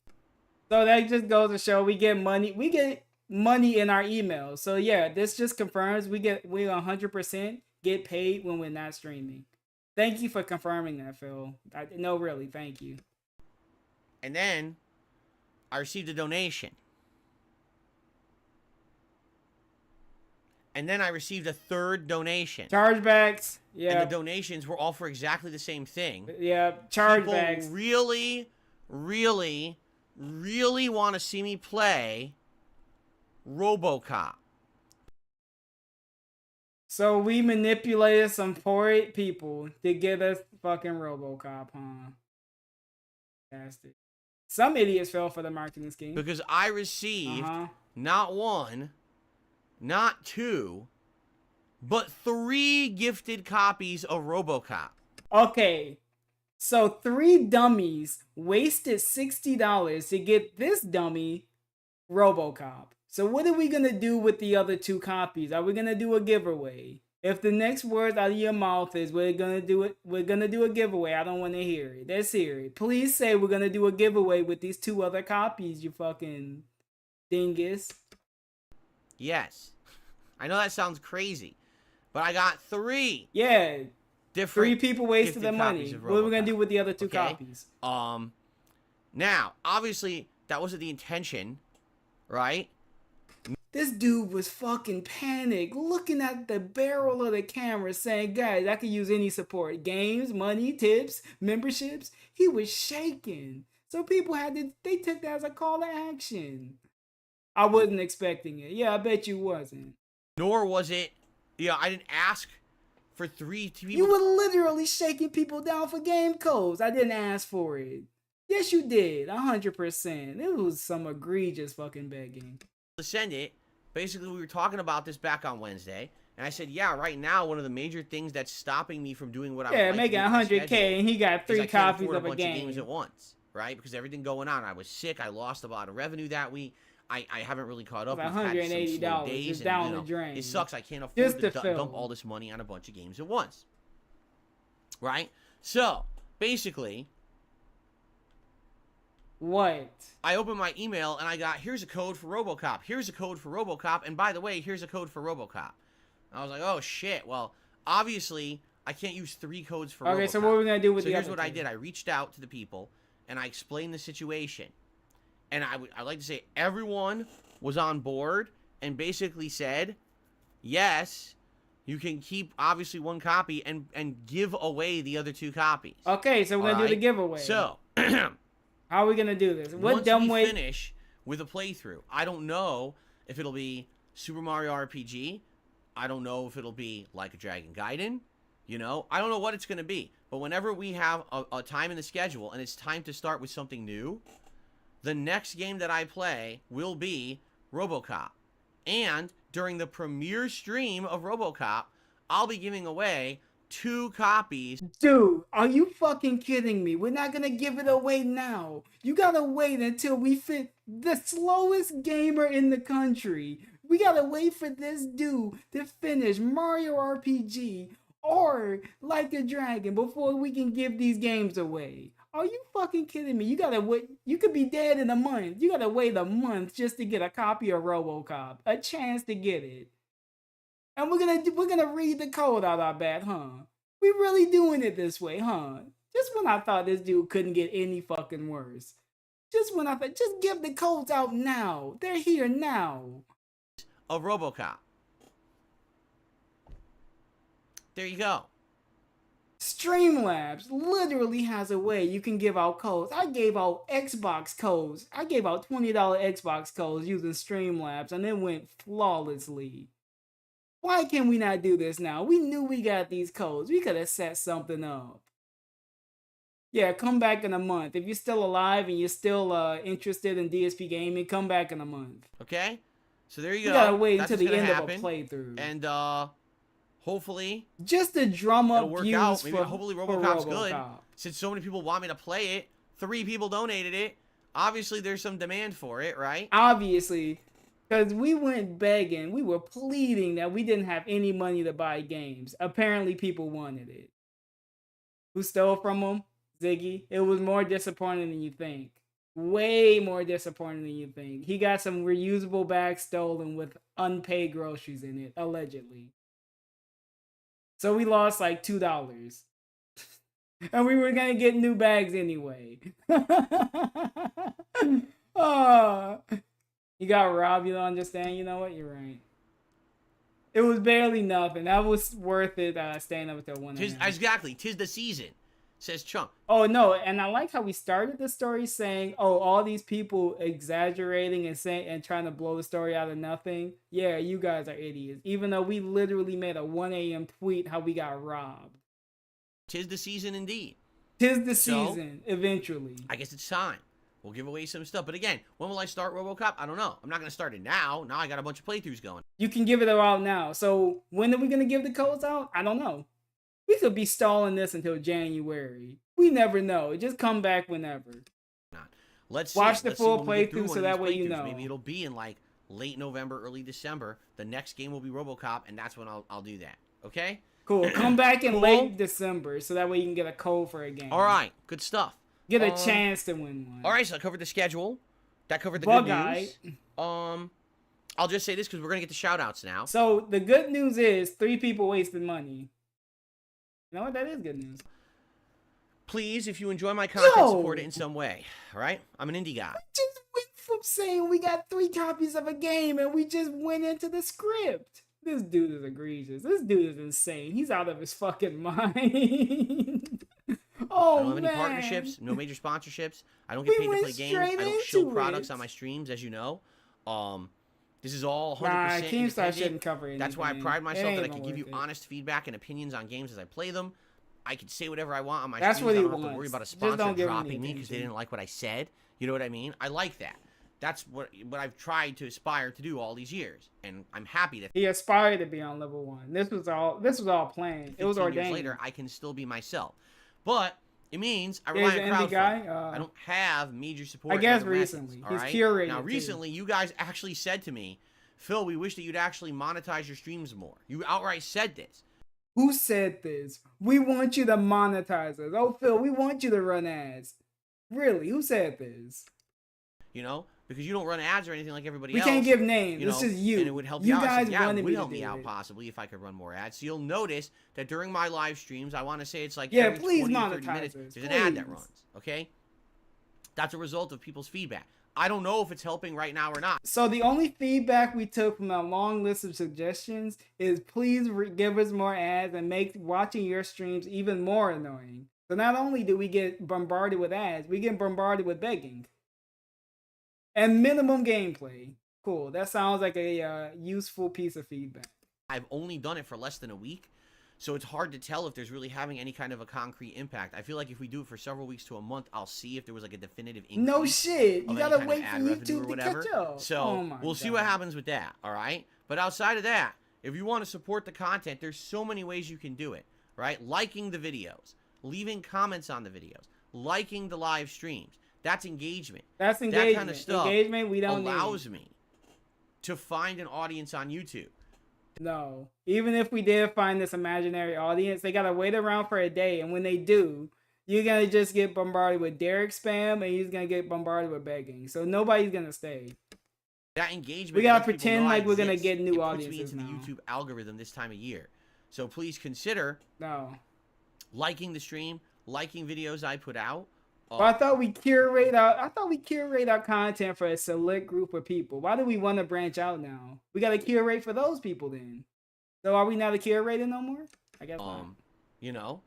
So that just goes to show we get money. We get money in our emails. So yeah, this just confirms we 100% get paid when we're not streaming. Thank you for confirming that, Phil. No, really, thank you. And then I received a donation. And then I received a third donation. Chargebacks. Yeah. And the donations were all for exactly the same thing. Yeah, People chargebacks. really, really, really want to see me play RoboCop. So we manipulated some poor people to get us fucking RoboCop, huh? Fantastic. Some idiots fell for the marketing scheme. Because I received not one, not two, but 3 gifted copies of RoboCop. Okay, so 3 dummies wasted $60 to get this dummy RoboCop. So what are we gonna do with the other 2 copies? Are we gonna do a giveaway? If the next words out of your mouth is we're gonna do a giveaway, I don't want to hear it. Let's hear it. Please say we're gonna do a giveaway with these 2 other copies, you fucking dingus. Yes. I know that sounds crazy, but I got 3. Yeah. Different 3 people wasted their money. What are we gonna do with the other 2 copies? Now, obviously, that wasn't the intention, right? This dude was fucking panicked, looking at the barrel of the camera, saying, "Guys, I could use any support. Games, money, tips, memberships." He was shaking. So people they took that as a call to action. I wasn't expecting it. Yeah, I bet you wasn't. Nor was it, I didn't ask for 3 people. You were literally shaking people down for game codes. I didn't ask for it. Yes, you did. 100%. It was some egregious fucking begging. To send it. Basically, we were talking about this back on Wednesday, and I said, yeah, right now, one of the major things that's stopping me from doing what I would like making to do 100K, and he got 3 copies of a bunch game. Of games at once, right? Because everything going on, I was sick, I lost a lot of revenue that week. I haven't really caught up. $180 is down the drain. It sucks. I can't afford to dump all this money on a bunch of games at once, right? So basically, what? I opened my email and I got, here's a code for RoboCop. Here's a code for RoboCop. And by the way, here's a code for RoboCop. I was like, oh shit. Well, obviously, I can't use 3 codes for RoboCop. Okay, so what are we gonna do with the other So here's what I did. I reached out to the people and I explained the situation. And I'd like to say everyone was on board and basically said, yes, you can keep obviously 1 copy and give away the other 2 copies. Okay, so we're gonna do the giveaway. So how are we gonna do this? What once dumb we way? Finish with a playthrough. I don't know if it'll be Super Mario RPG. I don't know if it'll be Like a Dragon Gaiden. I don't know what it's gonna be. But whenever we have a time in the schedule and it's time to start with something new, the next game that I play will be RoboCop. And during the premiere stream of RoboCop, I'll be giving away 2 copies. Dude, are you fucking kidding me? We're not gonna give it away now. You gotta wait until we fit the slowest gamer in the country. We gotta wait for this dude to finish Mario RPG or Like a Dragon before we can give these games away. Are you fucking kidding me? You gotta wait. You could be dead in a month. You gotta wait a month just to get a copy of RoboCop. A chance to get it. And we're gonna read the code out our bat, huh? We really doing it this way, huh? Just when I thought this dude couldn't get any fucking worse. Just when I thought, just give the codes out now. They're here now. Of RoboCop. There you go. Streamlabs literally has a way you can give out codes. I gave out Xbox codes. I gave out $20 Xbox codes using Streamlabs, and it went flawlessly. Why can we not do this now? We knew we got these codes. We could have set something up. Yeah, come back in a month. If you're still alive and you're still interested in DSP gaming, come back in a month. Okay? So there you go. You gotta wait That's until the end happen. of a playthrough. And hopefully just to drum up work views out. Maybe for, hopefully for RoboCop's RoboCop. good. Since so many people want me to play it, 3 people donated it. Obviously there's some demand for it, right? Obviously. Because we went begging, we were pleading that we didn't have any money to buy games. Apparently people wanted it. Who stole from them? Ziggy. It was more disappointing than you think. Way more disappointing than you think. He got some reusable bags stolen with unpaid groceries in it, allegedly. So we lost like $2. And we were gonna get new bags anyway. Oh, you got robbed, you don't understand. You know what? You're right. It was barely nothing. That was worth it staying up until 1 a.m. Exactly. 'Tis the season, says Chunk. Oh, no. And I like how we started the story saying, oh, all these people exaggerating and saying and trying to blow the story out of nothing. Yeah, you guys are idiots. Even though we literally made a 1 a.m. tweet how we got robbed. 'Tis the season indeed. 'Tis the season, eventually. I guess it's time. We'll give away some stuff. But again, when will I start RoboCop? I don't know. I'm not going to start it now. Now I got a bunch of playthroughs going. You can give it out now. So when are we going to give the codes out? I don't know. We could be stalling this until January. We never know. Just come back whenever. Let's watch see. the full playthrough so that way you know. Maybe it'll be in like late November, early December. The next game will be RoboCop, and that's when I'll do that. Okay? Cool. Come back in late December so that way you can get a code for a game. All right. Good stuff. Get a chance to win one. All right, so I covered the schedule. That covered the Bug good news. I'll just say this because we're going to get the shout-outs now. So the good news is 3 people wasted money. You know what? That is good news. Please, if you enjoy my content, support it in some way. All right? I'm an indie guy. We just went from saying we got 3 copies of a game and we just went into the script. This dude is egregious. This dude is insane. He's out of his fucking mind. Oh, I don't have any partnerships, no major sponsorships. I don't get paid to play games. I don't show products on my streams, as you know. This is all 100% Keemstar shouldn't cover anything. That's why I pride myself that I can give you honest feedback and opinions on games as I play them. I can say whatever I want on my streams. What I don't have to worry about a sponsor dropping me because they didn't like what I said. You know what I mean? I like that. That's what I've tried to aspire to do all these years, and I'm happy that he aspired to be on level 1. This was all planned. It was ordained. Years later, I can still be myself, but it means I rely on crowdfunding. I don't have major support. I guess recently methods, he's curated. Now, recently, you guys actually said to me, Phil, we wish that you'd actually monetize your streams more. You outright said this. Who said this? We want you to monetize us. Oh, Phil, we want you to run ads. Really? Who said this? You know, because you don't run ads or anything like everybody else. We can't give names. You know, this is you. And it would help you out. guys yeah, wanted it would me help to me do out it. possibly if I could run more ads. So you'll notice that during my live streams, I want to say it's like yeah, every please 20 or 30 monetize minutes, us, there's an ad that runs. Okay, that's a result of people's feedback. I don't know if it's helping right now or not. So the only feedback we took from a long list of suggestions is please give us more ads and make watching your streams even more annoying. So not only do we get bombarded with ads, we get bombarded with begging. And minimum gameplay. Cool. That sounds like a useful piece of feedback. I've only done it for less than a week, so it's hard to tell if there's really having any kind of a concrete impact. I feel like if we do it for several weeks to a month, I'll see if there was like a definitive increase. No shit. You gotta wait for YouTube to catch up. So we'll see what happens with that, all right? But outside of that, if you want to support the content, there's so many ways you can do it, right? Liking the videos, leaving comments on the videos, liking the live streams. That's engagement. That's engagement. That kind of stuff engagement we don't allows me to find an audience on YouTube. No. Even if we did find this imaginary audience, they gotta wait around for a day, and when they do, you're gonna just get bombarded with Derek spam, and you're gonna get bombarded with begging. So nobody's gonna stay. That engagement. We gotta pretend like we're gonna get new audiences puts me into the YouTube algorithm this time of year. So please consider liking the stream, liking videos I put out. But I thought we curate our content for a select group of people. Why do we want to branch out now? We gotta curate for those people then. So are we not a curator no more? I guess not. You know,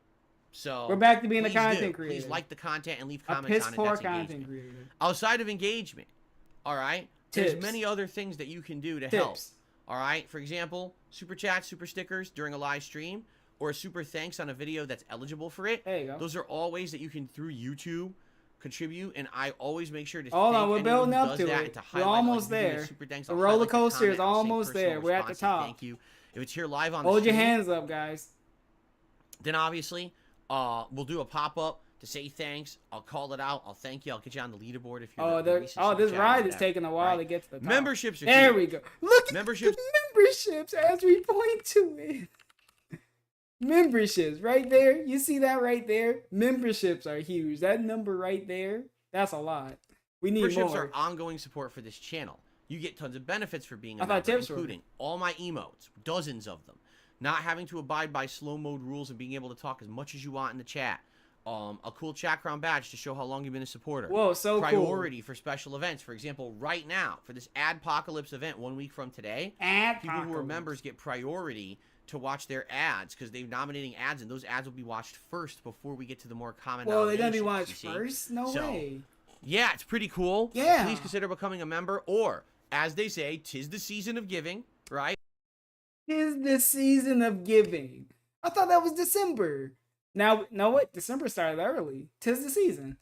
so we're back to being a content creator. Please like the content and leave comments on it. That's engagement. Creator. Outside of engagement, all right. Tips. There's many other things that you can do to help. All right. For example, super chats, super stickers during a live stream, or a super thanks on a video that's eligible for it. There you go. Those are all ways that you can, through YouTube, contribute, and I always make sure to hold on, we're building up to it. We're almost there. Super thanks. The roller coaster is almost there. We're at the top. Thank you. If it's here live on hold the your stream, hands up, guys. Then obviously, we'll do a pop-up to say thanks. I'll call it out. I'll thank you. I'll get you on the leaderboard if you're this ride is taking a while to get to the top. Memberships are there huge. we go. Look at memberships. the memberships as we point to it. Memberships right there. You see that right there? Memberships are huge. That number right there, that's a lot. We need memberships more. Are ongoing support for this channel. You get tons of benefits for being a member, including all my emotes, dozens of them, not having to abide by slow mode rules and being able to talk as much as you want in the chat, a cool chat crown badge to show how long you've been a supporter. Whoa, so priority for special events. For example, right now, for this Adpocalypse event 1 week from today, people who are members get priority to watch their ads because they're nominating ads, and those ads will be watched first before we get to the more common Well, they're nominations. gonna be watched first? No way. Yeah, it's pretty cool. Yeah. Please consider becoming a member, or, as they say, 'tis the season of giving, right? 'Tis the season of giving. I thought that was December. Now what? December started early. 'Tis the season.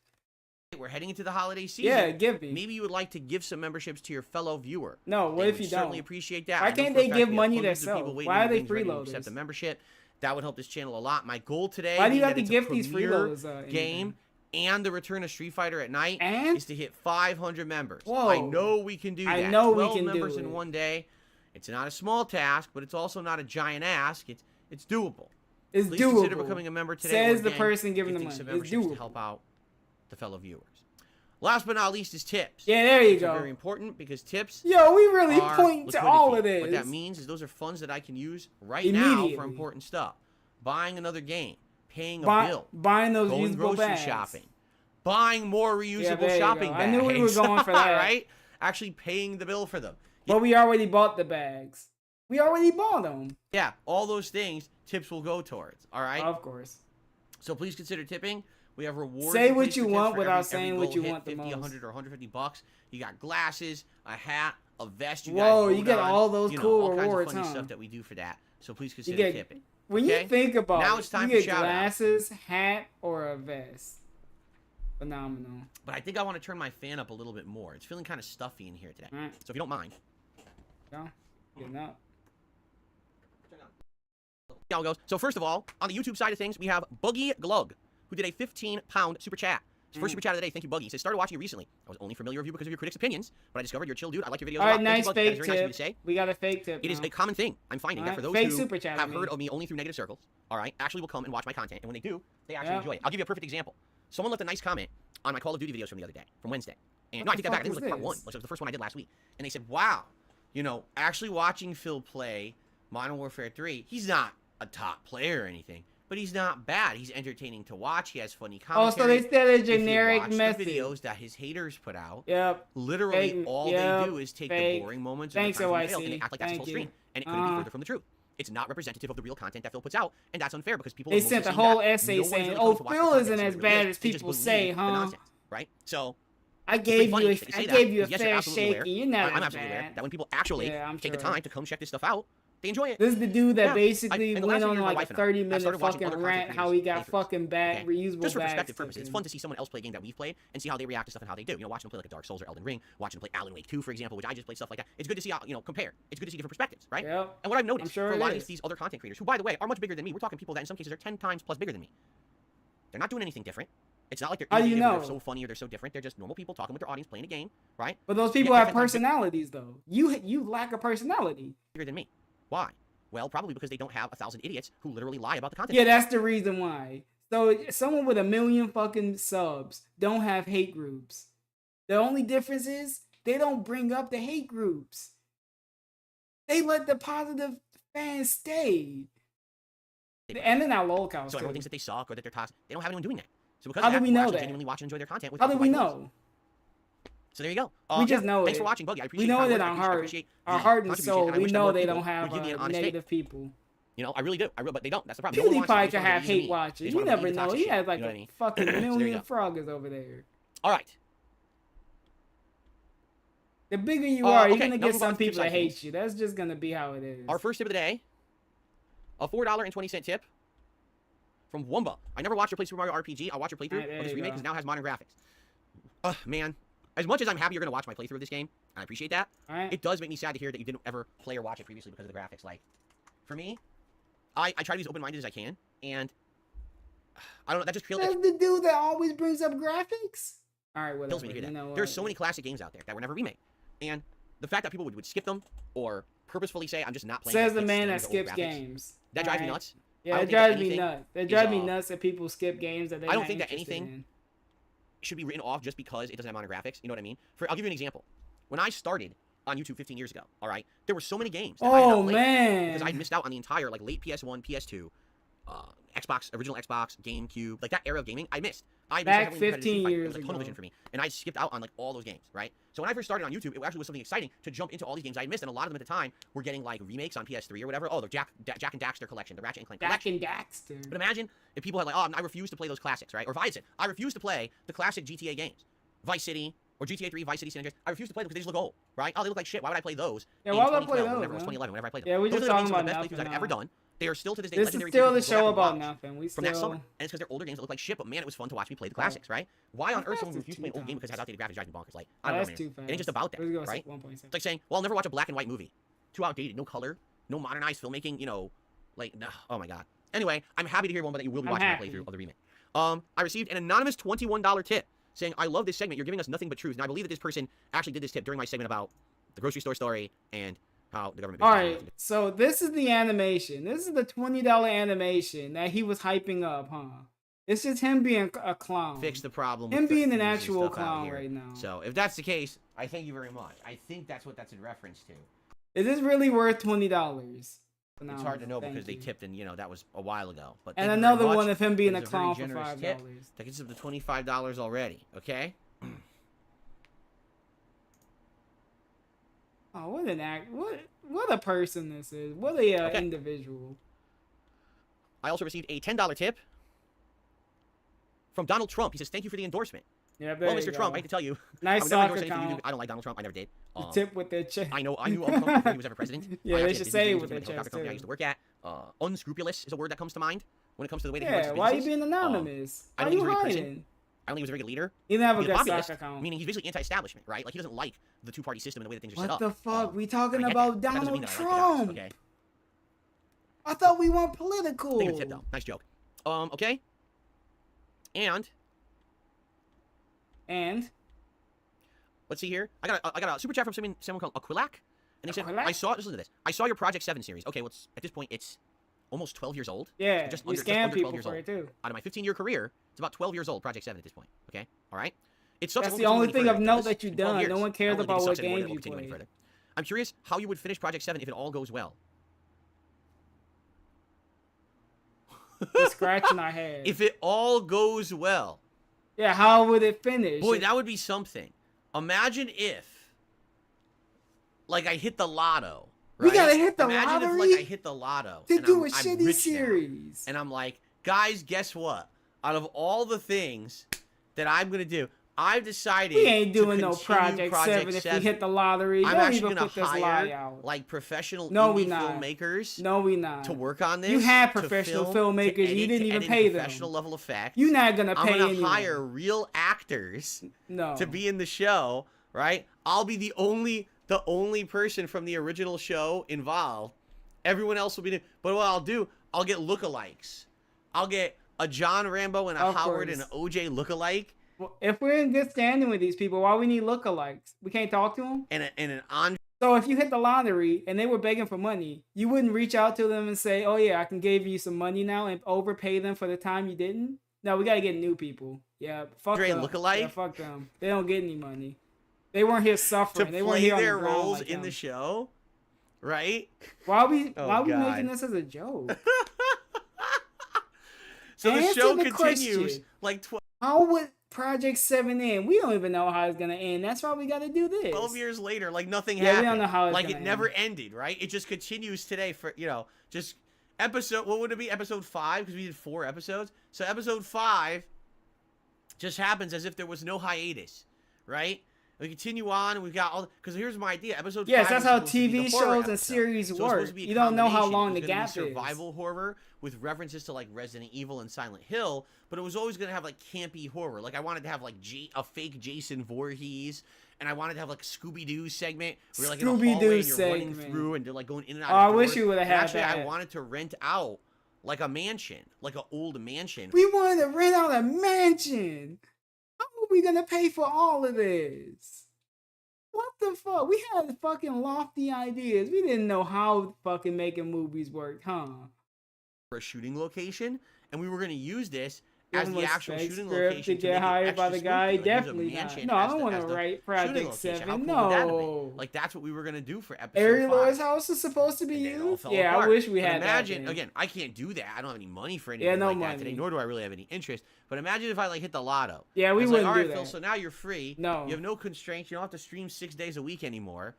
We're heading into the holiday season. Yeah, giving. Maybe you would like to give some memberships to your fellow viewer. No, what if you don't? Certainly appreciate that. Why I know can't for a they fact give we have money hundreds of themselves? people waiting Why are in the they wings ready to freeloaders? accept a membership. That would help this channel a lot. My goal today, Why do you being have that to it's give a these premiere freeloaders game and the return of Street Fighter at night, And? is to hit 500 members. Whoa. I know we can do that. I know we 12 can do members it. in one day. It's not a small task, but it's also not a giant ask. It's doable. It's Please consider doable. becoming a member today. Says or the again, person giving the gifting money. some It's memberships to doable. help out the fellow viewers. Last but not least is tips. Yeah, there you Tips are go. very important because tips Yo, we really are point to all of liquidity. this. What that means is those are funds that I can use right now Immediately. for important stuff. Buying another game, paying a bill, Buying those going usable grocery bags. shopping, buying more reusable there you shopping go. bags. I knew we were going for that. Right? Actually paying the bill for them. But we already bought the bags. We already bought them. Yeah, all those things tips will go towards. All right? Of course. So please consider tipping. We have rewards. Say in what place you for tips want for without every saying goal what you hit, want the 50, most. 100 or 150 bucks. You got glasses, a hat, a vest. You Whoa, guys you get vote on, all those you know, cool all rewards, kinds of funny huh? stuff that we do for that. So please You consider get tipping. when Okay? you think about Now it, it's time you for get shout-outs. glasses, hat, or a vest. Phenomenal. But I think I want to turn my fan up a little bit more. It's feeling kind of stuffy in here today. All right. So if you don't mind. Go. Getting up. See how it goes. So first of all, on the YouTube side of things, we have Buggy Glug, who did a 15-pound super chat. His first super chat of the day. Thank you, Buggy. He says, started watching you recently. I was only familiar with you because of your critics' opinions, but I discovered you're a chill dude. I like your videos All a right, lot. nice Thank you, Buggy. That is fake very nice of you to tip. say. We got a fake tip. It is now. a common thing. I'm finding that Alright, for those fake who super chat have of me. heard of me only through negative circles, all right, actually will come and watch my content, and when they do, they actually Yeah. enjoy it. I'll give you a perfect example. Someone left a nice comment on my Call of Duty videos from the other day, from Wednesday. And What no, I the take that back. I fuck think it was like is part one. this? Which was the first one I did last week. And they said, wow, you know, actually watching Phil play Modern Warfare 3, he's not a top player or anything, but he's not bad. He's entertaining to watch. He has funny Oh, so commentary. they said a If you generic watch the message. videos that his haters put out, Yep. literally Fake- all yep, they do is take fake. the boring moments Thanks, of the time Phil OIC. and they act like that's his Thank whole stream. you. And it couldn't be further from the truth. It's not representative of the real content that Phil puts out, and that's unfair because people They are mostly sent a seeing whole that. essay No one's saying, really "Oh, come to watch the Phil content isn't to see as what it bad is. as They just people believe say, the huh?" nonsense, right? So I it's gave pretty funny you, that they say I that, gave you a because yes, you're fair absolutely shake, aware. and you're not I'm as absolutely aware bad. that when people actually Yeah, I'm take the sure. time to come check this stuff out, they enjoy it. This is the dude that Yeah. basically And the went last on year, my like a wife and I 30-minute started watching fucking other content rant how creators' he got playthroughs. fucking bad Okay. reusable Just for bags. perspective purposes, it's taken. fun to see someone else play a game that we've played and see how they react to stuff and how they do. You know, watching them play like a Dark Souls or Elden Ring, watching them play Alan Wake 2, for example, which I just played, stuff like that. It's good to see how, you know, compare. It's good to see different perspectives, right? Yep. And what I've noticed I'm sure for a it lot of is. these other content creators, who, by the way, are much bigger than me, we're talking people that in some cases are 10 times plus bigger than me. They're not doing anything different. It's not like they're How do you innovative or know? they're so funny or they're so different. They're just normal people talking with their audience, playing a game, right? But those people Yeah, have 10 times personalities, though. You lack a personality. bigger than me. Why? Well, probably because they don't have 1,000 idiots who literally lie about the content. Yeah, that's the reason why. So someone with 1 million fucking subs don't have hate groups. The only difference is they don't bring up the hate groups. They let the positive fans stay. And then our lol cows So everyone too. thinks that they suck or that they're toxic. They don't have anyone doing that. So because How of do that, we people know actually that? genuinely watch and enjoy their content. With How do we people like know? us. So there you go. We just yeah, know Thanks it. for watching, Buggy. I appreciate We know the it kind on words. I heart, appreciate our the heart and contribution, soul. and I We wish that know more they people don't have would give me an honest take. negative people. You know, I really do. But they don't. That's the problem. No one wants to PewDiePie make could fun of have the reason hate me. watchers. They just You wanna never believe the know. toxic He shit. has like You know what I a mean? fucking So there you million go. froggers over there. All right. The bigger you are, you're okay, gonna now get move on some to tip people that side hate things. you. That's just gonna be how it is. Our first tip of the day, a $4.20 tip from Wumba. I never watched her play Super Mario RPG. I'll watch her playthrough Alright, there of this you remake go. because it now has modern graphics. Man. As much as I'm happy you're going to watch my playthrough of this game, and I appreciate that, Alright. it does make me sad to hear that you didn't ever play or watch it previously because of the graphics. Like, for me, I try to be as open-minded as I can, and I don't know, that just feels... That's the dude that always brings up graphics. All right, whatever. kills me to hear that. You know There's what? so many classic games out there that were never remade. And the fact that people would skip them or purposefully say, I'm just not playing... Says that the man that standard old skips graphics," games. That drives me Alright. nuts. Yeah, I it don't think that drives me anything nuts. It is, drives me nuts that people skip games that they. I don't think that anything should be written off just because it doesn't have modern graphics. You know what I mean? I'll give you an example. When I started on YouTube 15 years ago, all right, there were so many games that I had Oh not played man! because I missed out on the entire like late PS1, PS2, Xbox, original Xbox, GameCube, like that era of gaming, I missed. I Back missed 15 it years was like tunnel ago. vision for me, and I skipped out on like all those games, right? So when I first started on YouTube, it actually was something exciting to jump into all these games I missed, and a lot of them at the time were getting like remakes on PS3 or whatever. Oh, the Jack and Daxter collection, the Ratchet and Clank collection. Jack and Daxter. But imagine if people had like, oh, I refuse to play those classics, right? Or if I had said, I refuse to play the classic GTA games, Vice City, or GTA 3, Vice City, San Andreas. I refuse to play them because they just look old, right? Oh, they look like shit. Why would I play those? Yeah, in why would I 2012, play those? whenever it was 2011, whenever I played them. Yeah, we Those just are talking some of about the best playthroughs I've nothing ever now. done. They are still to this day This legendary is still the playthroughs that show I've about watched nothing. We from that still. summer. And it's because they're older games that look like shit, but man, it was fun to watch me play the classics, right? Why on earth someone would refuse to play an old game because it has outdated graphics drives me bonkers? Like, I don't know, That's man. too fast. It ain't just about that, Let's go right? 1.7. It's like saying, well, I'll never watch a black and white movie. Too outdated, no color, no modernized filmmaking, you know, like, no, oh my god. Anyway, I'm happy to hear one that you will be watching my playthrough of the remake. I received an anonymous $21 tip saying, I love this segment. You're giving us nothing but truth. And I believe that this person actually did this tip during my segment about the grocery store story and how the government... All right, so this is the animation. This is the $20 animation that he was hyping up, huh? It's just him being a clown. Fix the problem. Him with the being an fees and actual stuff out clown here. right now. So if that's the case, I thank you very much. I think that's what that's in reference to. Is this really worth $20? It's hard to know because they tipped, and you know that was a while ago. But and thank you very another much. one of him being That a is very clown for generous $5. tip. That gets up to $25 already. Okay. Oh, what an act! What a person this is! What a Okay. individual! I also received a $10 tip from Donald Trump. He says, "Thank you for the endorsement." Yeah, Well, Mr. Trump, I hate to tell you, Nice I would never soccer endorse anything you account. do. I don't like Donald Trump. I never did. The tip with their chest. I knew Trump before he was ever president. Yeah, I they actually should had say it business with their dealings chest the company I too. used to work at. Unscrupulous is a word that comes to mind when it comes to the way that he runs Yeah, his why are you business. being anonymous? I Why don't are you think he's very hiding? present. I don't think he was a very good leader. He didn't have a He's good populist, stock account. meaning he's basically anti-establishment, right? Like he doesn't like the two-party system and the way that things are set What up. the fuck? We talking I get about that. That doesn't mean Donald that I like the guy, Trump. okay. I thought we weren't political. Think of the tip though. Nice joke. Okay. And let's see here. I got a super chat from someone called Aquilak, and they said, Aquilak? just listen to this. I saw your Project 7 series. Okay, well, at this point, it's almost 12 years old. Yeah, just you under scam 12 people years for old. it too. Out of my 15-year career, it's about 12 years old. Project 7 at this point. Okay, all right. It's such That's a the only thing of note does that you've in 12 done. years. No one I cares don't really about think it what sucks anymore, games that you won't continue any play. further. I'm curious how you would finish Project 7 if it all goes well. We're scratching our head. If it all goes well. Yeah, how would it finish? Boy, that would be something. Imagine if, like, I hit the lotto. Right? We gotta hit the Imagine lottery? if, like, I hit the lotto. to and do a I'm shitty rich now, series. and I'm like, guys, guess what? Out of all the things that I'm gonna do, I've decided We ain't doing to no continue Project 7 if we hit the lottery. I'm Don't actually even gonna put this lie hire out. like professional No, we indie not. filmmakers No, we not. to work on this. You had to professional film, filmmakers, to you edit, didn't to even edit pay them. professional level effect. You're not gonna I'm pay gonna anyone. hire real actors No. to be in the show, right? I'll be the only person from the original show involved. Everyone else will be. But what I'll do, I'll get lookalikes. I'll get a John Rambo and a Of Howard course. and an OJ lookalike, Well, if we're in good standing with these people, why we need lookalikes? We can't talk to them? and an Andre. So if you hit the lottery and they were begging for money, you wouldn't reach out to them and say, oh yeah, I can give you some money now and overpay them for the time you didn't? No, we gotta get new people. Yeah, fuck Andre them. lookalike? Yeah, fuck them. They don't get any money. They weren't here To suffering. They weren't play here on their the ground roles like in the them. show, right? Why are we Oh, why are we God. making this as a joke? So the Answer show the continues question. like 12 How would Project 7 end? We don't even know how it's gonna end. That's why we gotta do this. years later, like nothing Yeah, we happened. don't know how it's like gonna it never end. ended, right? It just continues today for, just episode, what would it be? Episode 5, because we did 4 episodes. So episode 5 just happens as if there was no hiatus, right? We continue on, and we've got all, because here's my idea. Episode 5 Yes, that's was how supposed to be the TV horror shows and episode. series So it was supposed work. to be a You don't know how combination. long It the was gonna gap be is. survival horror with references to like Resident Evil and Silent Hill, but it was always gonna have like campy horror. Like I wanted to have like a fake Jason Voorhees, and I wanted to have like a Scooby-Doo segment where you're like in a Scooby-Doo hallway and you're running segment. through and they're like going in and out. Oh, I of wish doors. you would've And had actually, I that. wanted to rent out like a mansion, like an old mansion. We wanted to rent out a mansion. How are we gonna pay for all of this? What the fuck? We had fucking lofty ideas. We didn't know how fucking making movies worked, huh? For a shooting location, and we were going to use this as Give the him a actual spec shooting script location to to make get it hired by extra the guy. spooky. Like, use a Definitely not. mansion No, I as don't the- want as to the write shooting Project location. 7. How cool would that have been? No. Like, that's what we were gonna do for episode Ari 5. Laura's house is supposed to be And then it all used. fell Yeah, apart. I wish we But had imagine, that. again, I can't do that. I don't have any money for anything Yeah, no like that money. today, nor do I really have any interest. But imagine if I like hit the lotto. Yeah, we I was wouldn't like, all do right, Phil, that. so now you're free. No. You have no constraints. You don't have to stream 6 days a week anymore.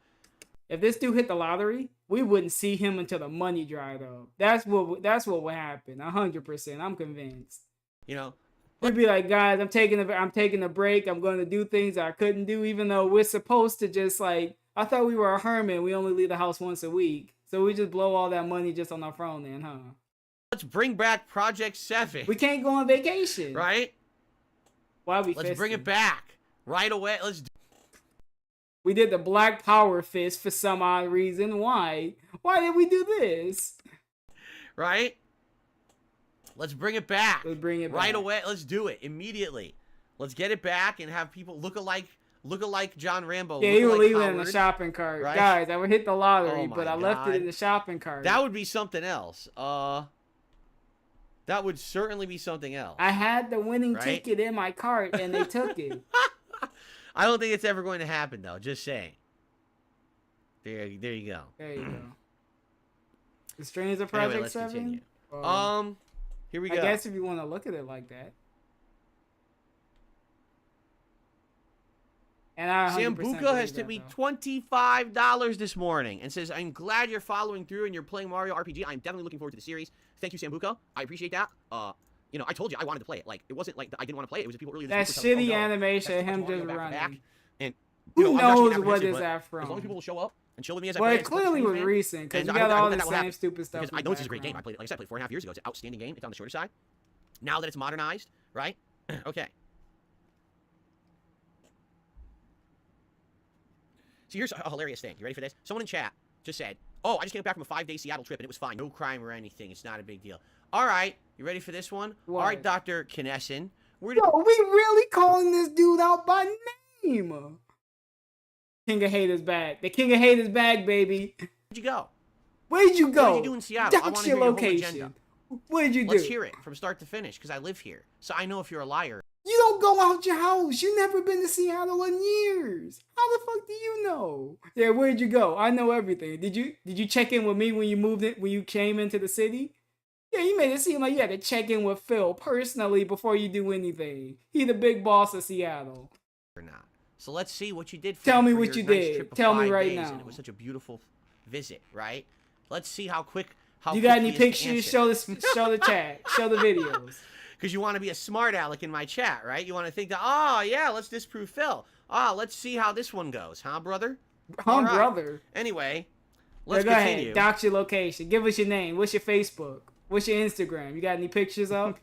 If this dude hit the lottery, we wouldn't see him until the money dried up. That's what would happen. 100%. I'm convinced. You know, He'd be like, guys, I'm taking a break. I'm going to do things I couldn't do, even though we're supposed to just like. I thought we were a hermit. We only leave the house once a week, so we just blow all that money just on our phone, then, huh? let's bring back Project 7. We can't go on vacation, Right? Why we? Let's bring it back right away. Let's do We did the Black Power fist for some odd reason. Why? Why did we do this? right? Let's bring it back. Let's bring it right back. away. Let's do it immediately. Let's get it back and have people look alike John Rambo. Yeah, look you were alike leaving it in the Howard. shopping cart. Right? Guys, I would hit the lottery, Oh my but I left it God. in the shopping cart. That would be something else. That would certainly be something else. I had the winning Right? ticket in my cart, and they took it. I don't think it's ever going to happen, though. Just saying. There you go. There you go. The Strains of Anyway, Project let's 7? continue. Or- Here we go. I guess if you want to look at it like that. And I 100% Sambuca believe has that, tipped me though. $25 this morning and says, I'm glad you're following through and you're playing Mario RPG. I'm definitely looking forward to the series. Thank you, Sambuca. I appreciate that. You know, I told you I wanted to play it. Like, it wasn't like I didn't want to play it. It was the people earlier That this week were telling me, shitty "Oh, no, animation that's of him Mario just back to back." running. And, Who you know, I'm actually knows what apprehensive, is but that from? As long as people will show up and chill with me as I Well, play, it clearly was recent, because And you I got hope all that the will same happen, stupid stuff. because in I the know this is a great game. background. I played it, like I said, I played 4.5 years ago. It's an outstanding game. It's on the shorter side. Now that it's modernized, right? Okay. So here's a hilarious thing. You ready for this? Someone in chat just said, oh, I just came back from a 5-day Seattle trip and it was fine. No crime or anything. It's not a big deal. All right. You ready for this one? What? All right, Dr. Knesson. Where Yo, we really calling this dude out by name. King of Haters back. The King of Haters back, baby. did you go? Where'd you go? What did you do in Seattle? I want Dox to hear your your whole location. agenda. What did you do? Let's hear it from start to finish because I live here. So I know if you're a liar. You don't go out your house. You never been to Seattle in years. How the fuck do you know? Yeah, where'd you go? I know everything. Did you check in with me when you moved in, when you came into the city? Yeah, you made it seem like you had to check in with Phil personally before you do anything. He the big boss of Seattle. Or not. So let's see what you did. Tell me for what your you nice did. trip of Tell me 5 right days, now. And it was such a beautiful visit, right? Let's see how quick. How You got quick any he is to pictures? answer. Show the chat. Show the videos. Because you want to be a smart aleck in my chat, right? You want to think that, oh, yeah, let's disprove Phil. Oh, let's see how this one goes, huh, brother? All right. Brother. Anyway, let's go continue. ahead. Dox your location. Give us your name. What's your Facebook? What's your Instagram? You got any pictures up?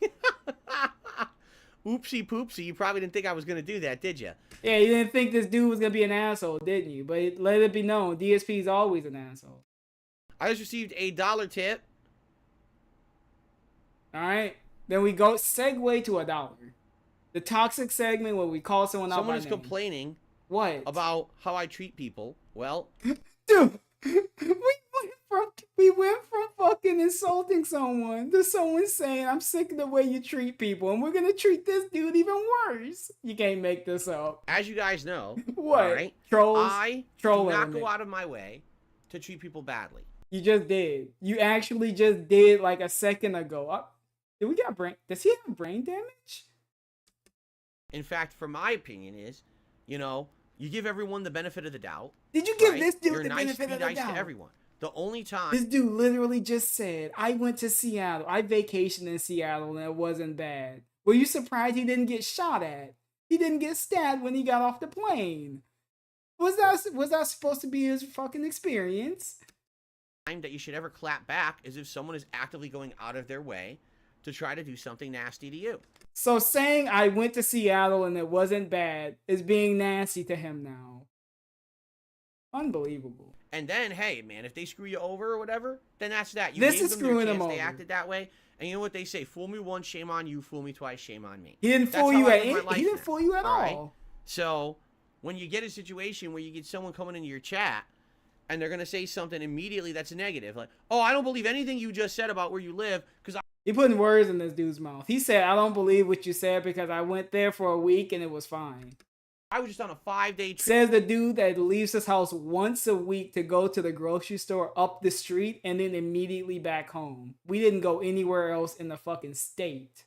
Oopsie poopsie. You probably didn't think I was going to do that, did you? Yeah, you didn't think this dude was going to be an asshole, didn't you? But let it be known, DSP is always an asshole. I just received a $1 tip. All right? Then we go segue to $1. The toxic segment where we call someone out Someone by is name. complaining What? about how I treat people. Well, Dude, we went from fucking insulting someone to someone saying, I'm sick of the way you treat people, and we're gonna treat this dude even worse. You can't make this up. as you guys know, What? all right, Trolls? I Troll do not element. go out of my way to treat people badly. You just did. You actually just did like a second ago. Did we got brain? Does he have brain damage? In fact, for my opinion is, you know, you give everyone the benefit of the doubt. Did you give right? this dude You're the nice benefit to of be the nice doubt? to everyone. The only time This dude literally just said, I went to Seattle. I vacationed in Seattle and it wasn't bad. Were you surprised he didn't get shot at? He didn't get stabbed when he got off the plane. Was that supposed to be his fucking experience? time that you should ever clap back is if someone is actively going out of their way to try to do something nasty to you. So saying I went to Seattle and it wasn't bad is being nasty to him now. Unbelievable. And then, hey, man, if they screw you over or whatever, then that's that. You This gave is them their screwing them chance, They over. acted that way. And you know what they say? Fool me once, shame on you. Fool me twice, shame on me. He didn't That's fool how you I at live my any, life he didn't now, fool you at all right? all. So when you get a situation where you get someone coming into your chat and they're going to say something immediately that's negative, like, oh, I don't believe anything you just said about where you live because He putting words in this dude's mouth. He said, I don't believe what you said because I went there for a week and it was fine. I was just on a 5-day trip. Says the dude that leaves his house once a week to go to the grocery store up the street and then immediately back home. We didn't go anywhere else in the fucking state.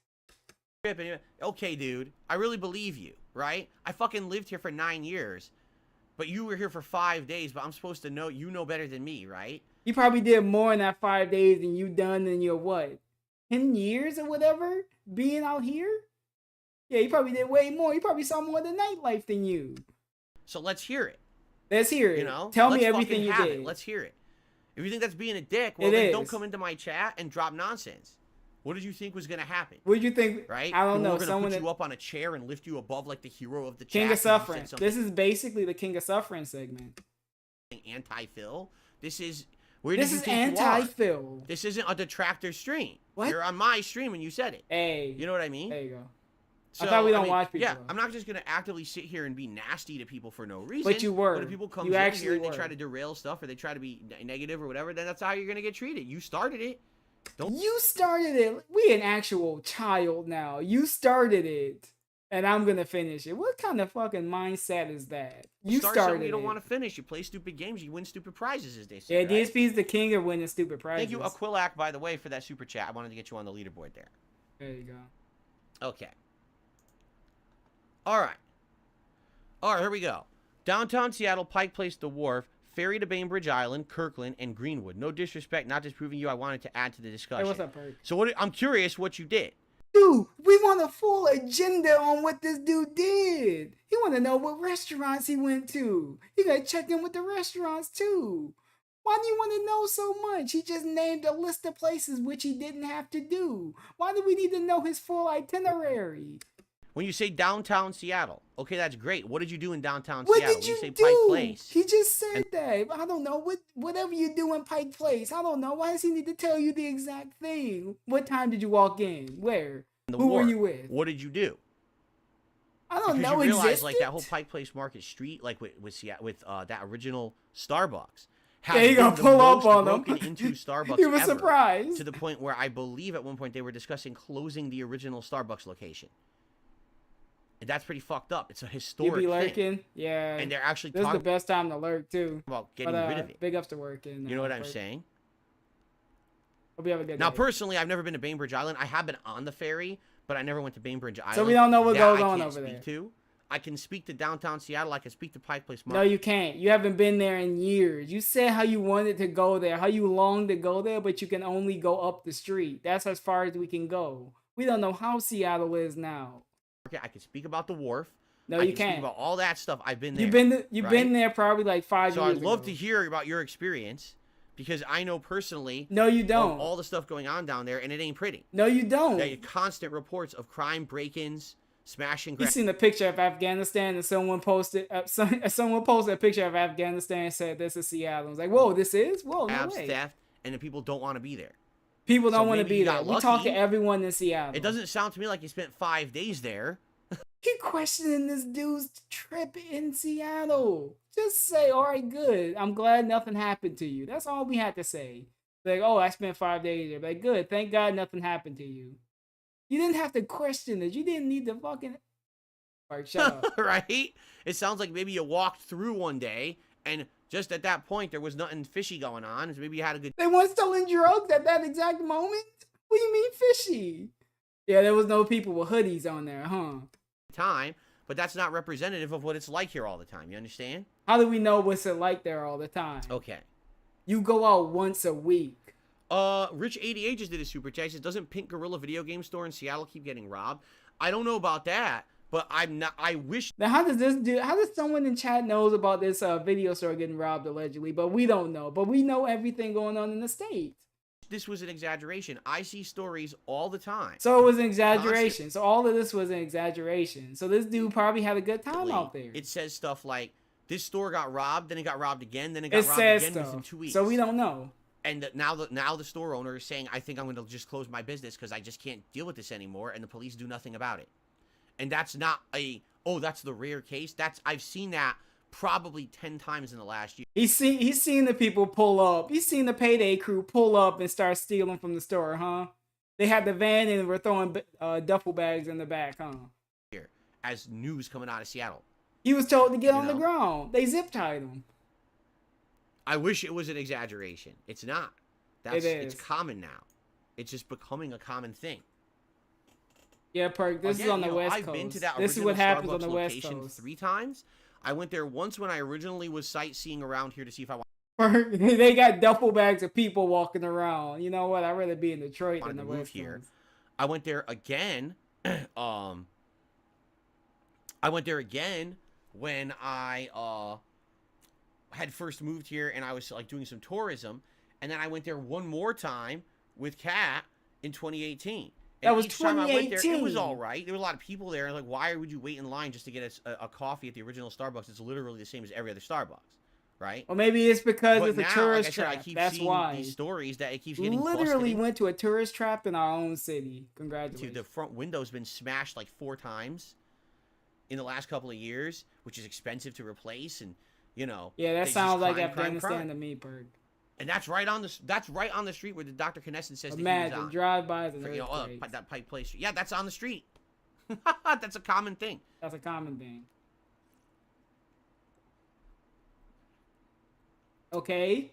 Okay, dude, I really believe you, right? I fucking lived here for 9 years, but you were here for 5 days, but I'm supposed to know, you know better than me, right? You probably did more in that 5 days than you done in your, what, 10 years or whatever being out here? Yeah, you probably did way more. You probably saw more of the nightlife than you. So let's hear it. Let's hear it. You know? Tell Let's me everything you have did. it. Let's hear it. If you think that's being a dick, well, It then is. don't come into my chat and drop nonsense. What did you think was going to happen? What did you think? Right? I don't know. We're going Someone to that... put you up on a chair and lift you above like the hero of the chat. King of 'cause you said Suffering. something This is basically the King of Suffering segment. Anti-Phil. This is... Where This did you is think you are? anti-Phil. This isn't a detractor stream. What? You're on my stream and you said it. Hey. You know what I mean? There you go. So, I thought we don't watch people. Yeah, I'm not just going to actively sit here and be nasty to people for no reason. But you were. But if people come You in actually here and they were. try to derail stuff or they try to be negative or whatever, then that's how you're going to get treated. You started it. You started it. We an actual child now. You started it. And I'm going to finish it. What kind of fucking mindset is that? You start started something you don't it. want to finish. You play stupid games. You win stupid prizes, as they say. Yeah, right? DSP's the king of winning stupid prizes. Thank you, Aquilak, by the way, for that super chat. I wanted to get you on the leaderboard there. There you go. Okay. All right, here we go. Downtown Seattle, Pike Place, The Wharf, Ferry to Bainbridge Island, Kirkland, and Greenwood. No disrespect, not disproving you. I wanted to add to the discussion. Hey, what's up, Perk? So I'm curious what you did. Dude, we want a full agenda on what this dude did. He want to know what restaurants he went to. He got to check in with the restaurants, too. Why do you want to know so much? He just named a list of places which he didn't have to do. Why do we need to know his full itinerary? When you say downtown Seattle, okay, that's great. What did you do in downtown What Seattle? did When you you say do? Pike Place. He just said that. I don't know. Whatever you do in Pike Place, I don't know. Why does he need to tell you the exact thing? What time did you walk in? Where? Who were you with? What did you do? I don't know. Because you realize, Existed? like, that whole Pike Place Market Street, like with that original Starbucks. Yeah, you gonna pull up on them. Broken into Starbucks You were ever, surprised. to the point where I believe at one point they were discussing closing the original Starbucks location. And that's pretty fucked up. It's a You historic be thing. lurking? Yeah. And they're actually This is the talking best time to lurk, too. about getting rid of it. Big ups to working. You know what I'm saying? Hope you have a good Now, day. personally, I've never been to Bainbridge Island. I have been on the ferry, but I never went to Bainbridge Island. So we don't know what That goes I on can't over there. speak to. I can speak to downtown Seattle. I can speak to Pike Place No, Market. you can't. You haven't been there in years. You said how you wanted to go there, how you longed to go there, but you can only go up the street. That's as far as we can go. We don't know how Seattle is now. Okay, I can speak about the wharf. No, I you can speak can't. about all that stuff. I've been there. You've right? been there probably like 5 So years I'd love ago. to hear about your experience because I know personally No, you of don't. all the stuff going on down there, and it ain't pretty. No, you don't. There are constant reports of crime, break-ins, smashing. You seen the picture of Afghanistan and someone posted someone posted a picture of Afghanistan and said this is Seattle. I was like, whoa, this is? Whoa, no abs, way. theft, and the people don't want to be there. People don't So want to maybe be you there. got We talk to lucky. everyone in Seattle. It doesn't sound to me like you spent 5 days there. He questioning this dude's trip in Seattle. Just say, all right, good. I'm glad nothing happened to you. That's all we had to say. Like, oh, I spent 5 days there. Like, good. Thank God nothing happened to you. You didn't have to question it. You didn't need to fucking... Mark, shut up. Right? It sounds like maybe you walked through one day, and just at that point, there was nothing fishy going on. So maybe you had a good They weren't selling drugs at that exact moment? What do you mean fishy? Yeah, there was no people with hoodies on there, huh? time, but that's not representative of what it's like here all the time. You understand? How do we know what's it like there all the time? Okay. You go out once a week. Rich 88 just did a super chat. He says, doesn't Pink Gorilla video game store in Seattle keep getting robbed? I don't know about that, but I wish. Now, how does someone in chat knows about this video store getting robbed allegedly, but we don't know. But we know everything going on in the States. This was an exaggeration. I see stories all the time. So it was an exaggeration. So all of this was an exaggeration. So this dude probably had a good time out there. It says stuff like, this store got robbed, then it got robbed again, then it It got robbed says again stuff. within 2 weeks. So we don't know. And now the store owner is saying, I think I'm going to just close my business because I just can't deal with this anymore, and the police do nothing about it. And that's not that's the rare case. I've seen that probably 10 times in the last year. He's seen the people pull up. He's seen the payday crew pull up and start stealing from the store, huh? They had the van and were throwing duffel bags in the back, huh? Here, as news coming out of Seattle. He was told to get You on the know? ground. They zip tied him. I wish it was an exaggeration. It's not. It's is. common now. It's just becoming a common thing. Yeah, Perk. This is on the West I've Coast. been to that This is original what happens on Starbucks the West location Coast. 3 times. I went there once when I originally was sightseeing around here to see if I Perk, they got duffel bags of people walking around. You know what? I'd rather be in Detroit than wanted the to move West here. Coast. I went there again. I went there again when I had first moved here and I was like doing some tourism, and then I went there one more time with Kat in 2018. And That was each time I went there, it 2018. was all right. There were a lot of people there. Like, why would you wait in line just to get a coffee at the original Starbucks? It's literally the same as every other Starbucks, right? Or maybe it's because But it's a now, tourist like I said, I trap. keep That's seeing why. these stories that it keeps getting Literally busted. went to a tourist trap in our own city. Dude, Congratulations. the front window's been smashed like 4 times in the last couple of years, which is expensive to replace, and you know. Yeah, that they sounds just like crime, Afghanistan crime. to me, Perk. And that's right on the street where the Dr. Khantent says Imagine that he was on. drive-bys and For, you know, earthquakes. that Pike Place. Yeah, that's on the street. That's a common thing. That's a common thing. Okay.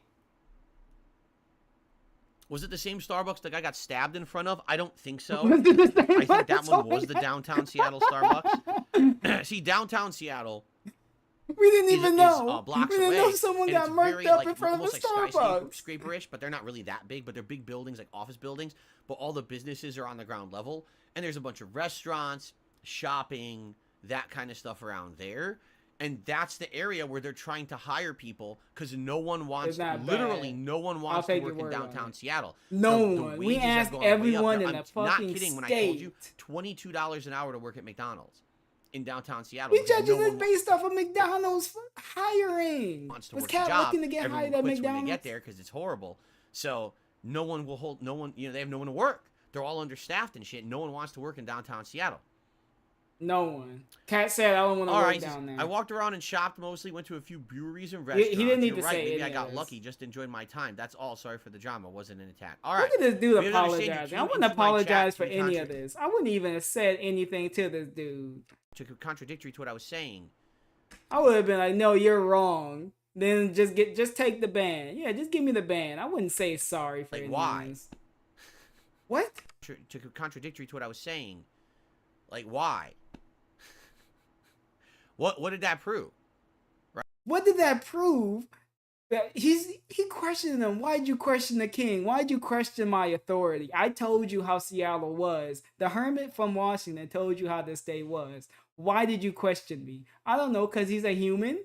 Was it the same Starbucks the guy got stabbed in front of? I don't think so. Was it the same I think that one was the one? downtown Seattle Starbucks. See, downtown Seattle We didn't is, even is, know. blocks We didn't away. know someone and got it's murked very, up like, in front of a almost Starbucks. skyscraper-ish, but they're not really that big, but they're big buildings, like office buildings, but all the businesses are on the ground level, and there's a bunch of restaurants, shopping, that kind of stuff around there. And that's the area where they're trying to hire people because no one wants, literally bad. no one wants I'll to take work your in word on downtown it. Seattle. No The one. We wages have asked gone way up. everyone Now, in the I'm fucking not kidding when I state. told you $22 an hour to work at McDonald's in downtown Seattle. We because judges no it one based off of McDonald's hiring. wants to Was work the Cat job. looking to get Everyone hired at quits when McDonald's? they get there because it's horrible. So no one will hold. No one, they have no one to work. They're all understaffed and shit. No one wants to work in downtown Seattle. No one. Cat said, I don't want to All work right, down there. I walked around and shopped mostly. Went to a few breweries and restaurants. He didn't need You're to right. say Maybe any I of got this. lucky. Just enjoyed my time. That's all. Sorry for the drama. It wasn't an attack. All right. Look at this dude We understand you apologizing. I came wouldn't into my apologize chat for to be any of this. I wouldn't even have said anything to this dude. Contradictory to what I was saying. I would have been like, no, you're wrong. Then just take the ban. Yeah, just give me the ban. I wouldn't say sorry for Like, any why? of this. What? Contradictory to what I was saying. Like, why? What did that prove? What did that prove? That he questioned him. Why'd you question the king? Why'd you question my authority? I told you how Seattle was. The hermit from Washington told you how this state was. Why did you question me? I don't know, because he's a human?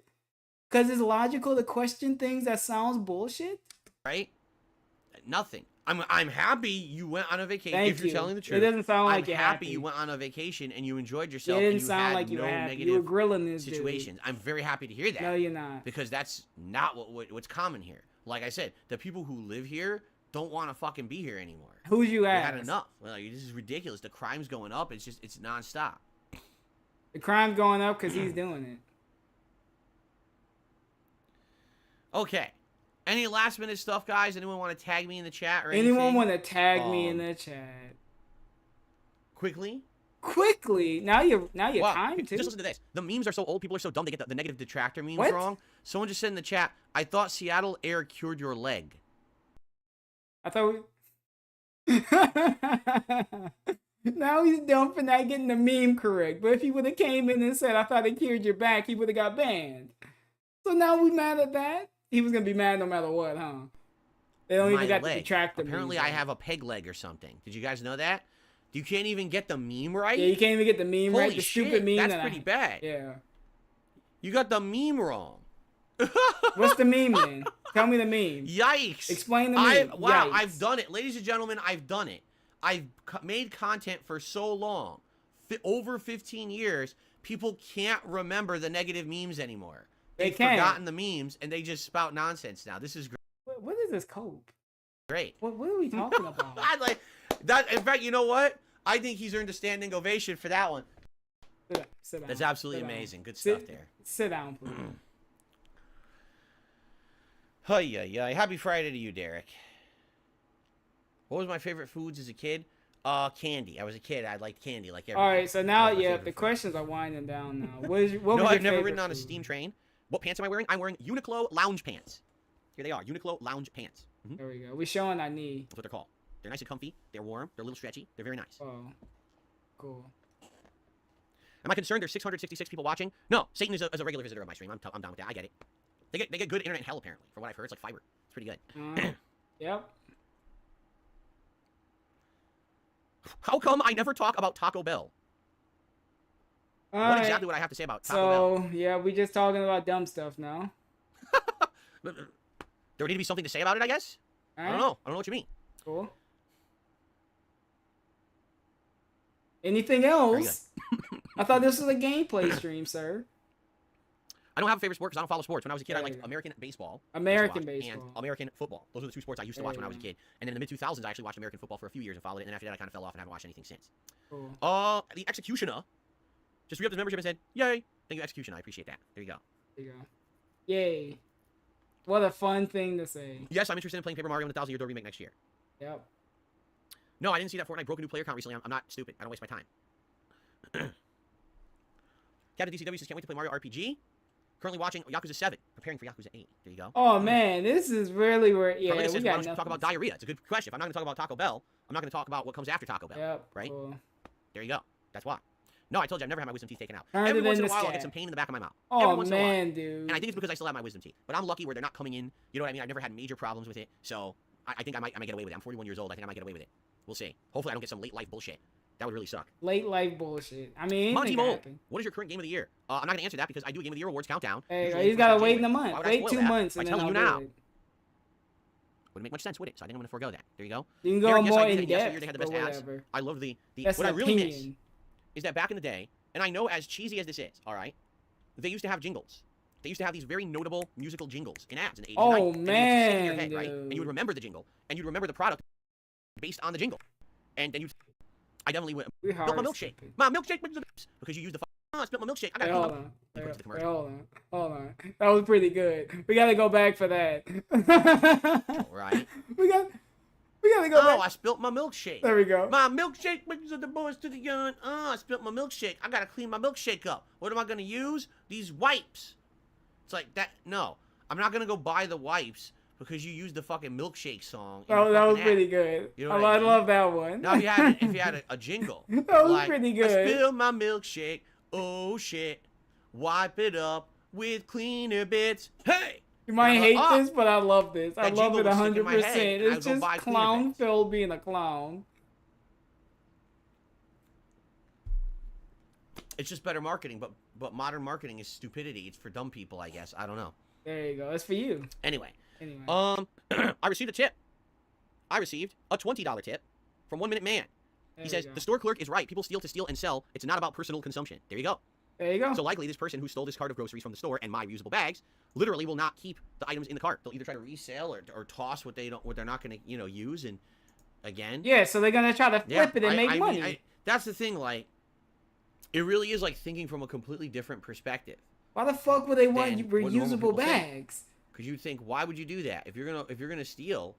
Because it's logical to question things that sounds bullshit? Right? Nothing. I'm happy you went on a vacation. Thank if you're you. telling the truth, It doesn't sound like I'm you're happy happy. you went on a vacation and you enjoyed It yourself. didn't and you sound had like you no were happy. negative You were grilling this situations. I'm very happy to hear that. dude. No, you're not. Because that's not what's common here. Like I said, the people who live here don't want to fucking be here anymore. Who's you They ask? had enough. Like, this is ridiculous. The crime's going up. It's nonstop. The crime's going up because he's doing it. Okay. Any last minute stuff, guys? Anyone want to tag me in the chat or Anyone anything? want to tag me in the chat? Quickly? Quickly. Now you're Wow. time to. Just listen to this. The memes are so old. People are so dumb. They get the negative detractor memes What? wrong. Someone just said in the chat, I thought Seattle air cured your leg. I thought we... Now he's dumb for not getting the meme correct. But if he would have came in and said, I thought it cured your back, he would have got banned. So now we mad at that? He was going to be mad no matter what, huh? They don't My even got leg. the detractor Apparently, memes I right. have a peg leg or something. Did you guys know that? You can't even get the meme right? Yeah, you can't even get the meme Holy right. The shit, stupid meme. that's that pretty bad. Yeah. You got the meme wrong. What's the meme then? Tell me the meme. Yikes. Explain the meme. Wow, Yikes. I've done it. Ladies and gentlemen, I've done it. I've made content for so long. Over 15 years, people can't remember the negative memes anymore. They've forgotten the memes, and they just spout nonsense now. This is What is this cope? great. What are we talking about? I like that. In fact, you know what? I think he's earned a standing ovation for that one. Sit down. That's absolutely Sit down. amazing. Good stuff there. Sit down, please. Hey, Happy Friday to you, Derek. What was my favorite foods as a kid? Candy. I was a kid. I liked candy like All everything. right, so now, That was my yeah, favorite the food. questions are winding down now. What No, was your I've never favorite ridden on a food? steam train. What pants am I wearing? I'm wearing Uniqlo lounge pants. Here they are, Uniqlo lounge pants. There we go. We're showing our knee. That's what they're called. They're nice and comfy. They're warm. They're a little stretchy. They're very nice. Oh, cool. Am I concerned there's 666 people watching? No, Satan is a regular visitor of my stream. I'm down with that. I get it. They get good internet hell, apparently. From what I've heard, it's like fiber. It's pretty good. Yep. How come I never talk about Taco Bell? All What right. exactly would I have to say about Taco Bell? So, yeah, we just talking about dumb stuff now. There would need to be something to say about it, I guess? All I right. don't know. I don't know what you mean. Cool. Anything Very else? I thought this was a gameplay stream, sir. I don't have a favorite sport because I don't follow sports. When I was a kid, I There liked you go. American baseball. American I used to watch, baseball. And American football. Those are the two sports I used to There watch you when I was a go. kid. And in the mid-2000s, I actually watched American football for a few years and followed it. And after that, I kind of fell off and haven't watched anything since. Cool. The Executioner just re-upped his membership and said, yay. Thank you, Executioner. I appreciate that. There you go. There you go. Yay. What a fun thing to say. Yes, I'm interested in playing Paper Mario and the 1,000-Year Door remake next year. Yep. No, I didn't see that Fortnite broke a new player count recently. I'm not stupid. I don't waste my time. Captain DCW says, can't wait to play Mario RPG. Currently watching Yakuza 7, preparing for Yakuza 8. There you go. Oh, man, this is really where, yeah, Carmelita we says, why got don't you talk nothing. about diarrhea? It's a good question. If I'm not going to talk about Taco Bell, I'm not going to talk about what comes after Taco Bell. Yep. Right? Cool. There you go. That's why. No, I told you I've never had my wisdom teeth taken out. Turned Every it once in a into while, I scat. get some pain in the back of my mouth. Oh, Every once in a while. man, dude. And I think it's because I still have my wisdom teeth. But I'm lucky where they're not coming in. You know what I mean? I've never had major problems with it. So I think I might get away with it. I'm 41 years old. I think I might get away with it. We'll see. Hopefully I don't get some late life bullshit. That would really suck. Late life bullshit. I mean, Monty anything Mole, happen. what is your current game of the year? I'm not going to answer that because I do a Game of the Year awards countdown. Hey, usually he's in got to first wait in a January. month. Why would I Wait spoil 2 that months by and then telling I'll you do now? it. Wouldn't make much sense, would it? So I think I'm going to forego that. There you go. You can Here, go yes, more I did in it. Yes, year depth, they had the but best ads. whatever. I love the That's what I an really miss opinion. is that back in the day, and I know as cheesy as this is, all right, they used to have jingles. They used to have these very notable musical jingles in ads in the 80s Oh, and 90s. And they would stick in your man, head, right? And you would dude. remember the jingle, and you'd remember the product based on the jingle. And then I definitely would We built my hard milkshake. stupid. My milkshake makes the because you use the I spilled my milkshake. I Hey, got hold to on. You put it to the Hey, commercial. hold on. That was pretty good. We gotta go back for that. All right. we gotta go Oh, back. I spilled my milkshake. There we go. My milkshake brings the boys to the yard. Oh, I spilled my milkshake. I gotta clean my milkshake up. What am I gonna use? These wipes. It's like that. No, I'm not gonna go buy the wipes because you used the fucking milkshake song. in Oh, the that was fucking pretty ad. good. You know I what I mean? love that one. Now if you had a jingle. That was like, pretty I good. spilled my milkshake. Oh shit. Wipe it up with cleaner bits. Hey. You might And I'm hate like, oh, this, but I love this. I that love jingle it would stick in my head, 100%. and I It's would go just buy cleaner clown bits. Phil being a clown. It's just better marketing, but modern marketing is stupidity. It's for dumb people, I guess. I don't know. There you go. It's for you. Anyway, Anyway. I received a tip. I received a $20 tip from 1 Minute Man. There He you says, go. the store clerk is right. People steal to steal and sell. It's not about personal consumption. There you go. There you go. So likely this person who stole this cart of groceries from the store and my reusable bags literally will not keep the items in the cart. They'll either try to resell or toss what they're not going to, use. And again, Yeah, so they're gonna try to flip it and make I money. mean, that's the thing. Like, it really is like thinking from a completely different perspective. Why the fuck would they want Then what normal reusable people think. bags? Because you'd think, why would you do that? If you're gonna steal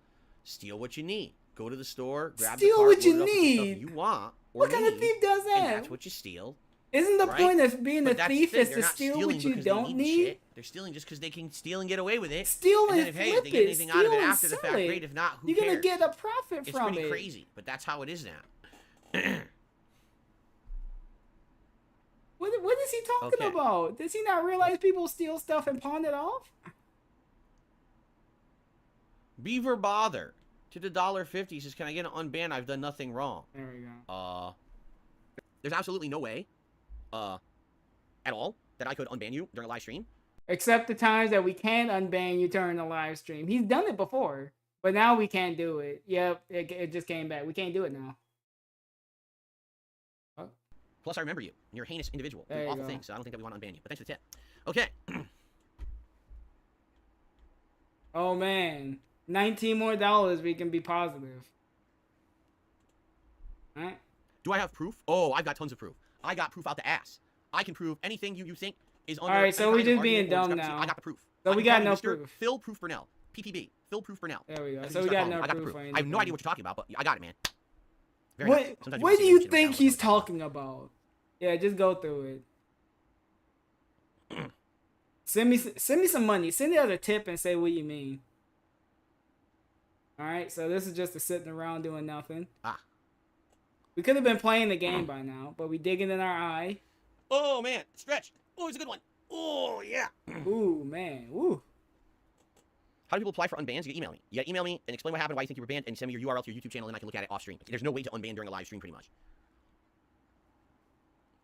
what you need. Go to the store, grab Steal the cart, what you load it up with the stuff need? you want. Or What kind of need, thief does and that? that's what you steal. Isn't the right? point of being But a that's the thief thing, is they're to not steal stealing what you because they don't the need? shit. They're stealing just because they can steal and get away with it. Steal and and then if, hey, if flip they get it. anything Steal out of it and after the sell fact, it. great. If not, who You're cares? gonna get a profit It's from pretty it. crazy, but that's how it is now. What is he talking Okay. about? Does he not realize people steal stuff and pawn it off? Beaver Bother to the $1.50 says, can I get an unban? I've done nothing wrong. There we go. There's absolutely no way, at all, that I could unban you during a live stream. Except the times that we can unban you during the live stream. He's done it before, but now we can't do it. Yep, it just came back. We can't do it now. Plus, I remember you. And you're a heinous individual. There Doing you awful go. things, so I don't think that we want to unban you. But thanks for the tip. Okay. Oh man, $19 more we can be positive. All right. Do I have proof? Oh, I've got tons of proof. I got proof out the ass. I can prove anything you think is under. Alright, so any we kind of just being argument or dumb discrepancy. now. I got the proof. So I we can got call no you Mr. proof. Phil Proof Burnell. PPB. Phil Proof Burnell. There we go. That's So what we you got start no calling me. I got the proof proof. or I have no idea anything. what you're talking about, but I got it, man. Very nice. Sometimes What can do say you shit on think camera, he's but talking about? Yeah, just go through it. Send me some money. Send the other tip and say what you mean. All right, so this is just a sitting around doing nothing. Ah. We could have been playing the game by now, but we digging in our eye. Oh man, stretch. Oh, it's a good one. Oh yeah. Ooh man, ooh. How do people apply for unbans? You email me. You gotta email me and explain what happened, why you think you were banned, and send me your URL to your YouTube channel, and I can look at it off stream. There's no way to unban during a live stream, pretty much.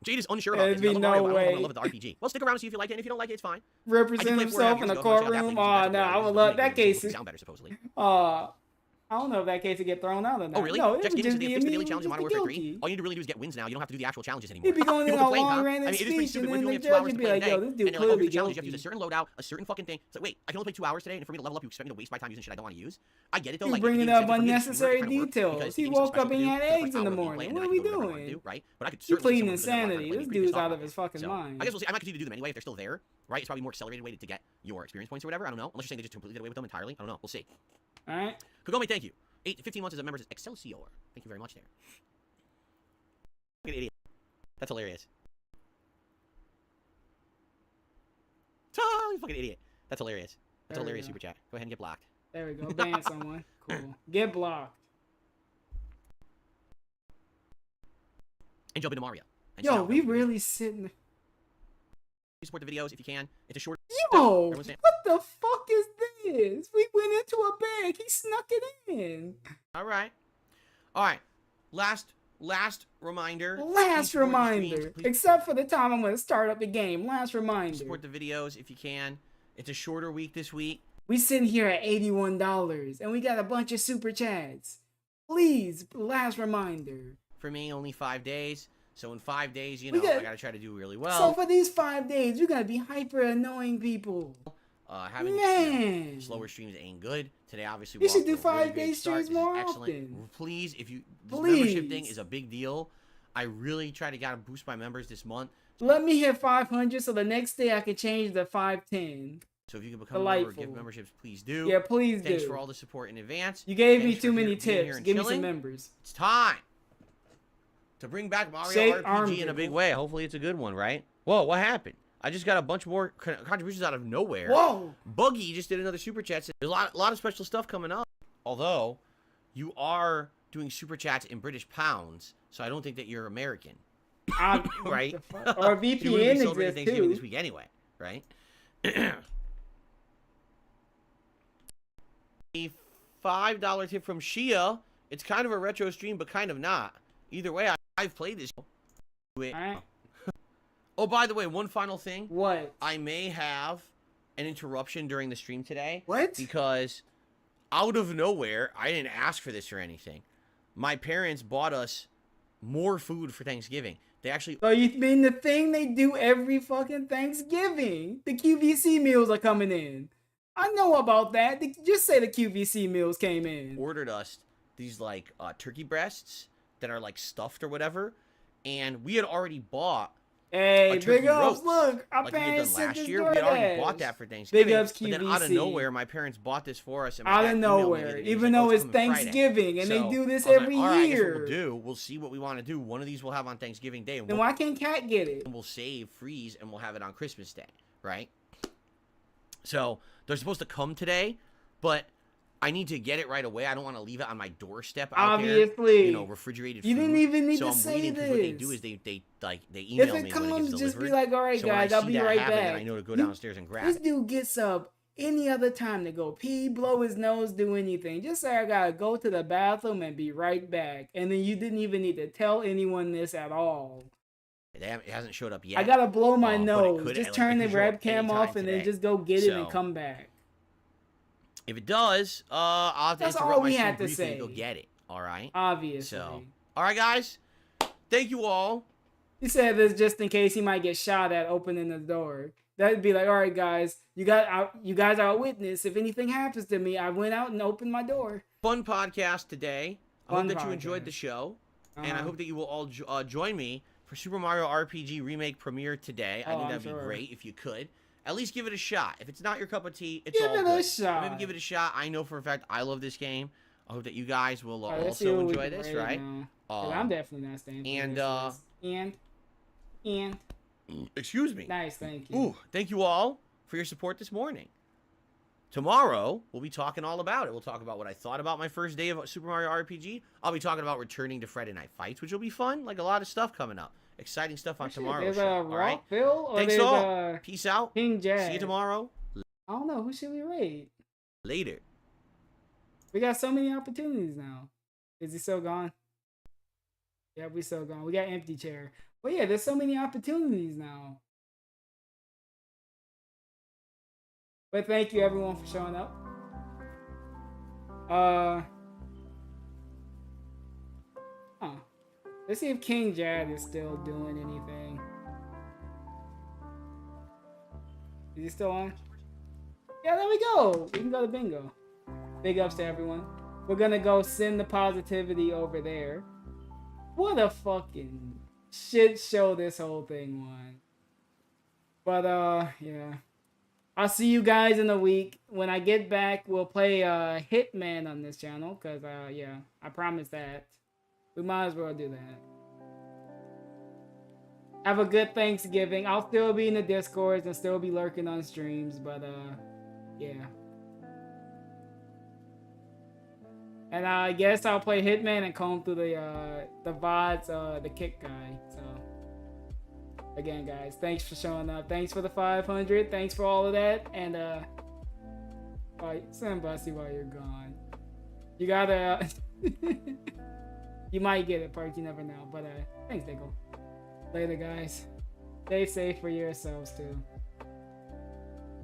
Jade is unsure about There'd this. be I love no Mario, but I way. don't love the RPG. Well, stick around and see if you like it, and if you don't like it, it's fine. Represent himself in a courtroom. Oh no, I would love that case. Sound better, supposedly. I don't know if that case would get thrown out or not. Oh, really? No, it Jack's would Games just said they be fixed the daily immediately challenge in Modern just Warfare 3. guilty. All you need to really do is get wins now. You don't have to do the actual challenges anymore. He'd be going in People a complain, huh? long-random I mean, it is pretty speech, stupid and when then you the only have 2 judge hours would to be play a like, day. yo, this dude And then, clearly here's the challenge. You have to use a guilty. certain loadout, a certain fucking thing. It's like, wait, I can only play 2 hours today, and for me to level up, you expect me to waste my time using shit I don't want to use? I get it, though. He's Like, bringing the up game's unnecessary trying to work details. because He the game's so woke up special and to he do. had It's eggs like in the hour of gameplay, morning. and What then are I we can do whatever I wanna doing? do, right? But I could He certainly pleading show them insanity. when This you dude's talk out about of it. his fucking So, mind. I guess we'll see. I might continue to do them anyway if they're still there, right? It's probably a more accelerated way to get your experience points or whatever. I don't know. Unless you're saying they just completely did away with them entirely. I don't know. We'll see. All right. Kagome, thank you. 15 months as a member of Excelsior. Thank you very much there. Fucking idiot. That's hilarious. You fucking idiot. That's hilarious. That's a There we hilarious go. super chat. Go ahead and get blocked. There we go. Ban someone. Cool. Get blocked. And jump into Mario. And see Yo, how it we goes. really sitting. Support the videos if you can. It's a short. Yo, Everyone's saying- what the fuck is this? We went into a bag. He snuck it in. All right. All right. Last reminder. Please Last support the streams. reminder. Please Except for the time I'm going to start up the game. Last reminder. support the videos if you can. It's a shorter week this week. We sitting here at $81 and we got a bunch of super chats. Please, last reminder. For me, only 5 days. So in 5 days, you We know, got- I gotta try to do really So well. for these 5 days, you're gonna be hyper annoying people. Having Man. slower streams ain't good. Today, obviously, You we're should off do to a really 5 great day start. streams This is more excellent. often. Please, if you this Please. membership thing is a big deal. I really try to gotta boost my members this month. Let me hit 500 so the next day I can change to 510. So if you can become a member or give Delightful. memberships, please do. Yeah, please Thanks do. for all the support in advance. You gave me Thanks too for many being here tips. and Give me chilling. some members. It's time to bring back Mario Shape RPG arm in a big people. way. Hopefully, it's a good one, right? Whoa, what happened? I just got a bunch more contributions out of nowhere. Whoa! Buggy just did another super chat. There's a lot of special stuff coming up. Although, you are doing super chats in British pounds, so I don't think that you're American, right? Or You wouldn't be VPN celebrating exists Thanksgiving too. this week anyway, right? A $5 tip from Shia. It's kind of a retro stream, but kind of not. Either way, I've played this. Alright. Oh, by the way, one final thing. What? I may have an interruption during the stream today. What? Because out of nowhere, I didn't ask for this or anything. My parents bought us more food for Thanksgiving. They actually... So you mean the thing they do every fucking Thanksgiving? The QVC meals are coming in. I know about that. Just say the QVC meals came in. ordered us these like turkey breasts that are like stuffed or whatever, and we had already bought Hey, a turkey big ups. roast, Look, our like we had parents done sent last this year. We had already DoorDash. bought that for Thanksgiving. Big ups, But then out of QVC. nowhere, my parents bought this for us. And my Out dad of emailed me the nowhere, other day. He's even like, though "Oh, it's coming Friday." Thanksgiving and So, they do this I was like, every all right, I guess what year. we'll do, we'll see what we want to do. One of these we'll have on Thanksgiving Day, and Then why can't Cat get it? we'll save, freeze, and we'll have it on Christmas Day, right? So they're supposed to come today, but I need to get it right away. I don't want to leave it on my doorstep out there. Obviously. You know, refrigerated You food. didn't even need so to I'm say waiting because what they this. do is they If email it me when it comes, gets just be delivered. like, all right, So when I guys, I'll see be that right happen, back. then I know to go downstairs and grab This it. dude gets up any other time to go pee, blow his nose, do anything. Just say I gotta go to the bathroom and be right back. And then you didn't even need to tell anyone this at all. It hasn't showed up yet. I gotta blow my but it nose. could- Just like, turn it the could show up webcam anytime off and then today. just go get it and So, come back. If it does, I'll have to That's interrupt all my we stream had to briefly and say. go get it. All right. Obviously. So, all right, guys. Thank you all. He said this just in case he might get shot at opening the door. That'd be like, all right, guys, you guys are a witness. If anything happens to me, I went out and opened my door. Fun podcast today. I Fun hope that you enjoyed podcast. the show, and I Uh-huh. hope that you will all join me for Super Mario RPG Remake premiere today. I Oh, think I'm that'd be sure. great if you could. At least give it a shot. If it's not your cup of tea, it's Give all it a good. shot. Maybe give it a shot. I know for a fact I love this game. I hope that you guys will All right, let's see also what we enjoy can this, rate right? now. 'Cause I'm definitely not staying. For and excuse me. nice, thank you. Ooh, thank you all for your support this morning. Tomorrow, we'll be talking all about it. We'll talk about what I thought about my first day of Super Mario RPG. I'll be talking about returning to Friday Night Fights, which will be fun. Like a lot of stuff coming up. Exciting stuff on tomorrow's There's show. a All right. Phil, or Thanks there's all. Peace out. King Jazz. See you tomorrow. I don't know, who should we rate? Later. We got so many opportunities now. Is he still gone? Yeah, we still gone. We got empty chair. But yeah, there's so many opportunities now. But thank you everyone for showing up. Let's see if King Jad is still doing anything. Is he still on? Yeah, there we go. We can go to bingo. Big ups to everyone. We're gonna go send the positivity over there. What a fucking shit show this whole thing was. But yeah. I'll see you guys in a week. When I get back, we'll play Hitman on this channel. Cause yeah, I promise that. We might as well do that. Have a good Thanksgiving. I'll still be in the Discords and still be lurking on streams, but yeah. And I guess I'll play Hitman and comb through the VODs, the kick guy. So again, guys, thanks for showing up. Thanks for the 500. Thanks for all of that. And send Bussy while you're gone. You gotta. You might get it, Park. You never know. But thanks, Diggle. Later, guys. Stay safe for yourselves too.